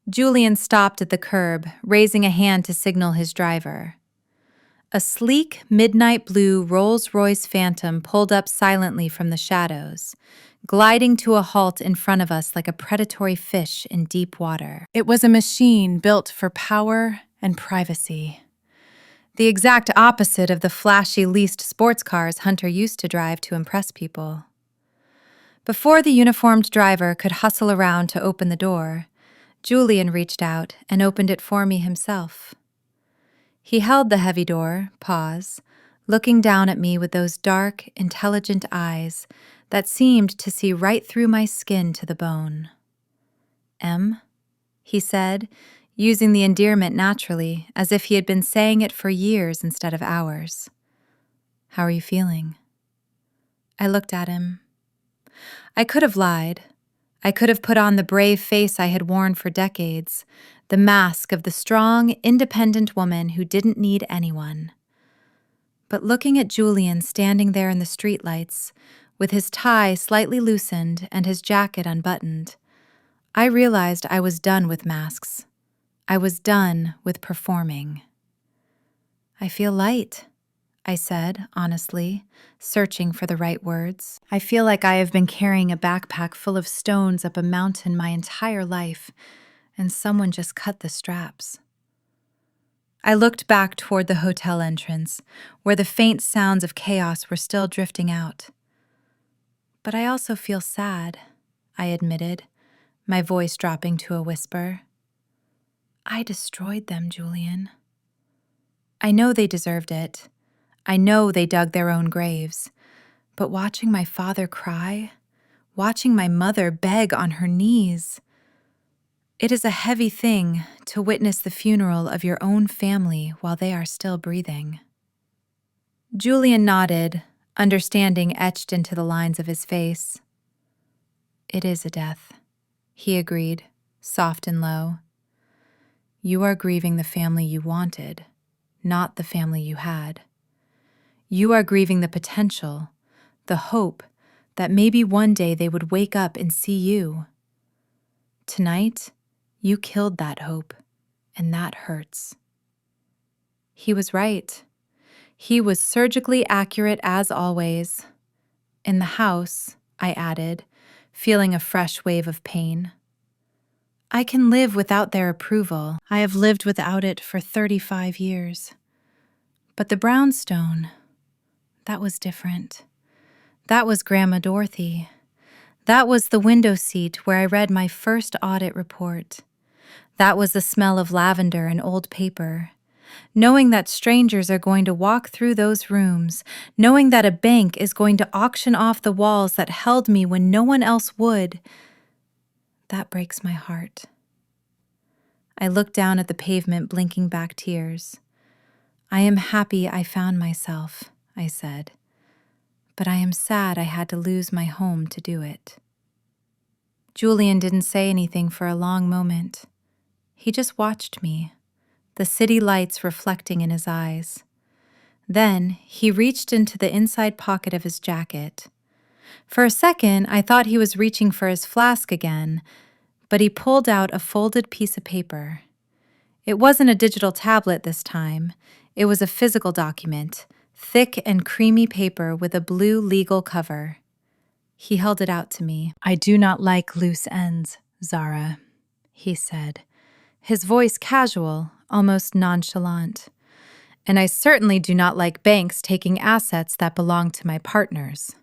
Julian stopped at the curb, raising a hand to signal his driver. A sleek, midnight blue Rolls-Royce Phantom pulled up silently from the shadows, gliding to a halt in front of us like a predatory fish in deep water. It was a machine built for power and privacy. The exact opposite of the flashy leased sports cars Hunter used to drive to impress people. Before the uniformed driver could hustle around to open the door, Julian reached out and opened it for me himself. He held the heavy door, looking down at me with those dark, intelligent eyes that seemed to see right through my skin to the bone. "Em," he said, using the endearment naturally, as if he had been saying it for years instead of hours. "How are you feeling?" I looked at him. I could have lied. I could have put on the brave face I had worn for decades, the mask of the strong, independent woman who didn't need anyone. But looking at Julian standing there in the streetlights, with his tie slightly loosened and his jacket unbuttoned, I realized I was done with masks. I was done with performing. "I feel light," I said, honestly, searching for the right words. "I feel like I have been carrying a backpack full of stones up a mountain my entire life, and someone just cut the straps." I looked back toward the hotel entrance, where the faint sounds of chaos were still drifting out. "But I also feel sad," I admitted, my voice dropping to a whisper. "I destroyed them, Julian. I know they deserved it. I know they dug their own graves. But watching my father cry, watching my mother beg on her knees, it is a heavy thing to witness the funeral of your own family while they are still breathing." Julian nodded, understanding etched into the lines of his face. "It is a death," he agreed, soft and low. "You are grieving the family you wanted, not the family you had. You are grieving the potential, the hope that maybe one day they would wake up and see you. Tonight, you killed that hope, and that hurts." He was right. He was surgically accurate as always. "In the house," I added, feeling a fresh wave of pain. "I can live without their approval. I have lived without it for 35 years. But the brownstone, that was different. That was Grandma Dorothy. That was the window seat where I read my first audit report. That was the smell of lavender and old paper. Knowing that strangers are going to walk through those rooms, knowing that a bank is going to auction off the walls that held me when no one else would, that breaks my heart." I looked down at the pavement, blinking back tears. "I am happy I found myself," I said. but I am sad I had to lose my home to do it. Julian didn't say anything for a long moment. He just watched me, the city lights reflecting in his eyes. Then he reached into the inside pocket of his jacket. For a second, I thought he was reaching for his flask again, but he pulled out a folded piece of paper. It wasn't a digital tablet this time. It was a physical document, thick and creamy paper with a blue legal cover. He held it out to me. "I do not like loose ends, Zara," he said, his voice casual, almost nonchalant. "And I certainly do not like banks taking assets that belong to my partners."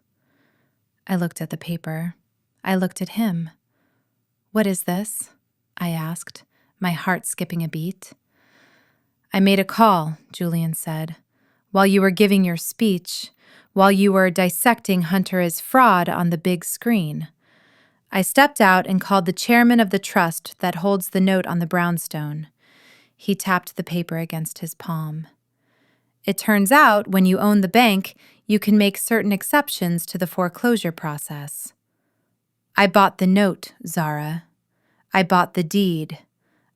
I looked at the paper. I looked at him. "What is this?" I asked, my heart skipping a beat. "I made a call," Julian said, "while you were giving your speech, while you were dissecting Hunter as fraud on the big screen. I stepped out and called the chairman of the trust that holds the note on the brownstone." He tapped the paper against his palm. "It turns out when you own the bank, you can make certain exceptions to the foreclosure process. I bought the note, Zara. I bought the deed.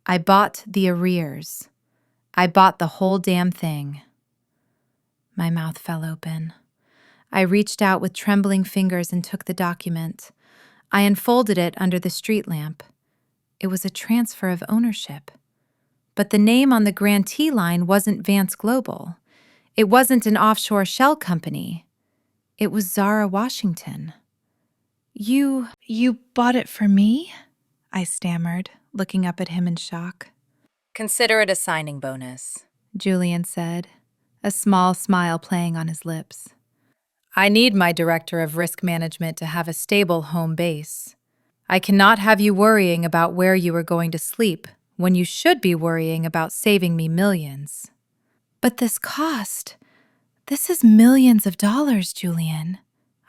I bought the arrears. I bought the whole damn thing." My mouth fell open. I reached out with trembling fingers and took the document. I unfolded it under the street lamp. It was a transfer of ownership. But the name on the grantee line wasn't Vance Global. It wasn't an offshore shell company. It was Zara Washington. You bought it for me?" I stammered, looking up at him in shock. "Consider it a signing bonus," Julian said, a small smile playing on his lips. "I need my director of risk management to have a stable home base. I cannot have you worrying about where you are going to sleep when you should be worrying about saving me millions." "But this is millions of dollars, Julian,"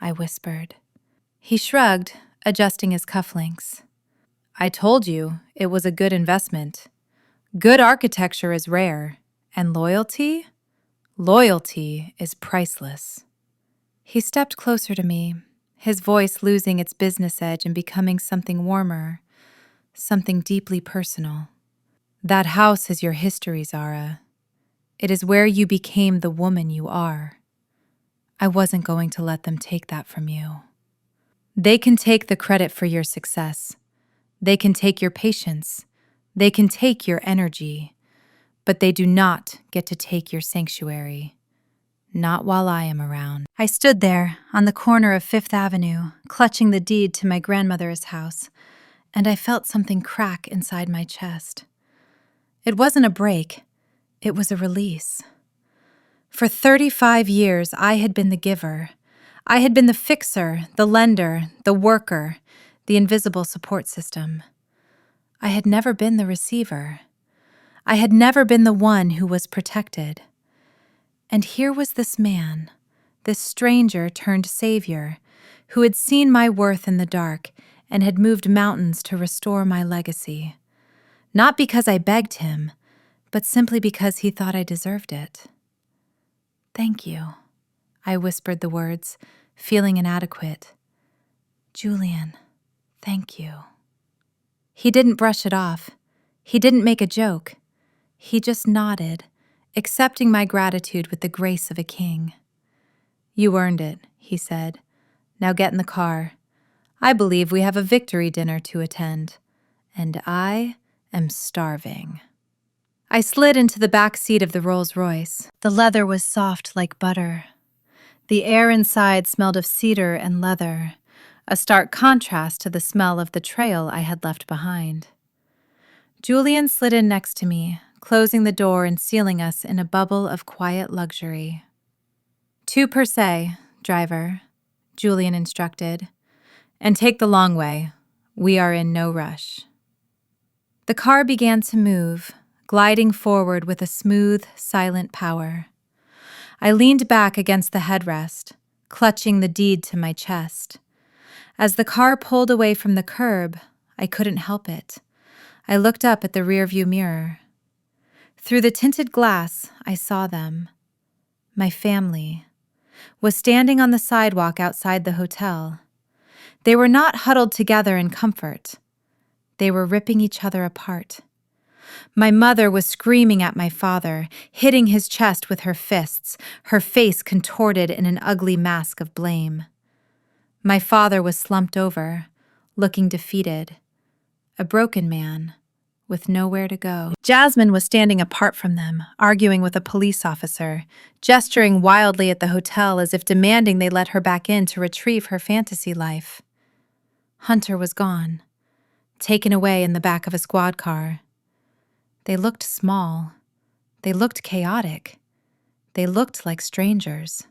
I whispered. He shrugged, adjusting his cufflinks. "I told you it was a good investment. Good architecture is rare, and loyalty is priceless." He stepped closer to me, his voice losing its business edge and becoming something warmer, something deeply personal. "That house is your history, Zara. It is where you became the woman you are. I wasn't going to let them take that from you. They can take the credit for your success. They can take your patience. They can take your energy. But they do not get to take your sanctuary. Not while I am around." I stood there on the corner of Fifth Avenue, clutching the deed to my grandmother's house, and I felt something crack inside my chest. It wasn't a break. It was a release. For 35 years, I had been the giver. I had been the fixer, the lender, the worker, the invisible support system. I had never been the receiver. I had never been the one who was protected. And here was this man, this stranger turned savior, who had seen my worth in the dark and had moved mountains to restore my legacy. Not because I begged him, but simply because he thought I deserved it. "Thank you," I whispered the words, feeling inadequate. "Julian, thank you." He didn't brush it off. He didn't make a joke. He just nodded, accepting my gratitude with the grace of a king. "You earned it," he said. "Now get in the car. I believe we have a victory dinner to attend, and I am starving." I slid into the back seat of the Rolls-Royce. The leather was soft like butter. The air inside smelled of cedar and leather, a stark contrast to the smell of the trail I had left behind. Julian slid in next to me, closing the door and sealing us in a bubble of quiet luxury. "2 per se, driver," Julian instructed, "and take the long way. We are in no rush." The car began to move, gliding forward with a smooth, silent power. I leaned back against the headrest, clutching the deed to my chest. As the car pulled away from the curb, I couldn't help it. I looked up at the rearview mirror. Through the tinted glass, I saw them. My family. was standing on the sidewalk outside the hotel. They were not huddled together in comfort. They were ripping each other apart. My mother was screaming at my father, hitting his chest with her fists, her face contorted in an ugly mask of blame. My father was slumped over, looking defeated, a broken man with nowhere to go. Jasmine was standing apart from them, arguing with a police officer, gesturing wildly at the hotel as if demanding they let her back in to retrieve her fantasy life. Hunter was gone, taken away in the back of a squad car. They looked small. They looked chaotic. They looked like strangers.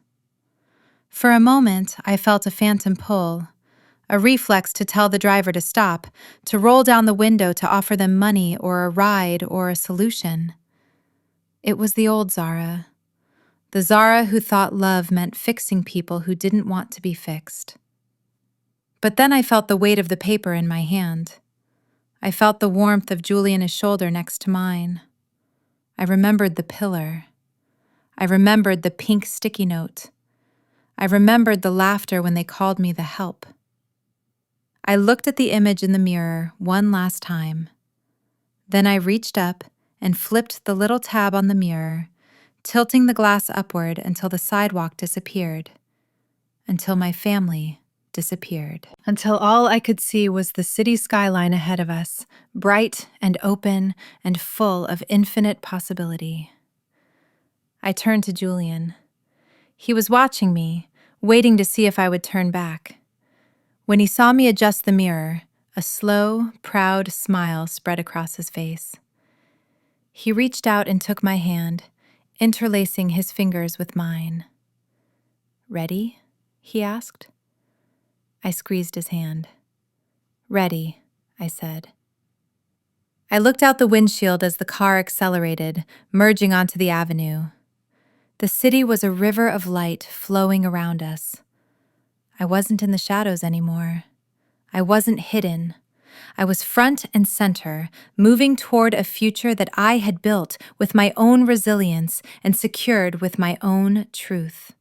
For a moment, I felt a phantom pull, a reflex to tell the driver to stop, to roll down the window to offer them money or a ride or a solution. It was the old Zara, the Zara who thought love meant fixing people who didn't want to be fixed. But then I felt the weight of the paper in my hand. I felt the warmth of Juliana's shoulder next to mine. I remembered the pillar. I remembered the pink sticky note. I remembered the laughter when they called me the help. I looked at the image in the mirror one last time. Then I reached up and flipped the little tab on the mirror, tilting the glass upward until the sidewalk disappeared, until my family disappeared, until all I could see was the city skyline ahead of us, bright and open and full of infinite possibility. I turned to Julian. He was watching me, waiting to see if I would turn back. When he saw me adjust the mirror, a slow, proud smile spread across his face. He reached out and took my hand, interlacing his fingers with mine. "Ready?" he asked. I squeezed his hand. "Ready," I said. I looked out the windshield as the car accelerated, merging onto the avenue. The city was a river of light flowing around us. I wasn't in the shadows anymore. I wasn't hidden. I was front and center, moving toward a future that I had built with my own resilience and secured with my own truth.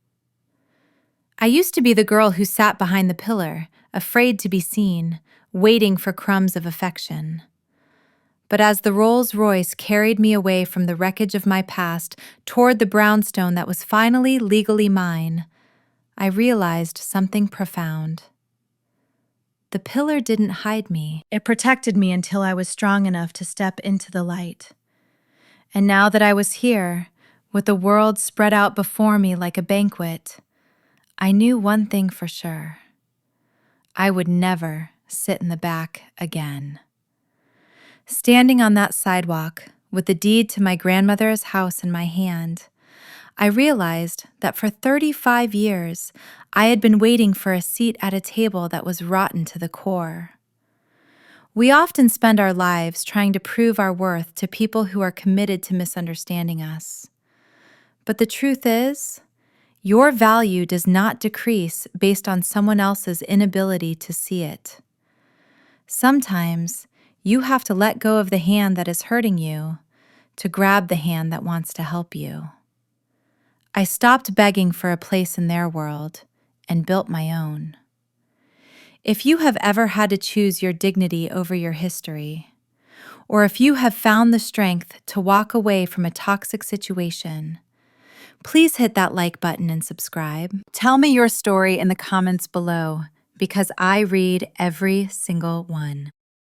I used to be the girl who sat behind the pillar, afraid to be seen, waiting for crumbs of affection. But as the Rolls-Royce carried me away from the wreckage of my past toward the brownstone that was finally legally mine, I realized something profound. The pillar didn't hide me. It protected me until I was strong enough to step into the light. And now that I was here, with the world spread out before me like a banquet, I knew one thing for sure. I would never sit in the back again. Standing on that sidewalk, with the deed to my grandmother's house in my hand, I realized that for 35 years, I had been waiting for a seat at a table that was rotten to the core. We often spend our lives trying to prove our worth to people who are committed to misunderstanding us. But the truth is, your value does not decrease based on someone else's inability to see it. Sometimes, you have to let go of the hand that is hurting you to grab the hand that wants to help you. I stopped begging for a place in their world and built my own. If you have ever had to choose your dignity over your history, or if you have found the strength to walk away from a toxic situation, please hit that like button and subscribe. Tell me your story in the comments below, because I read every single one.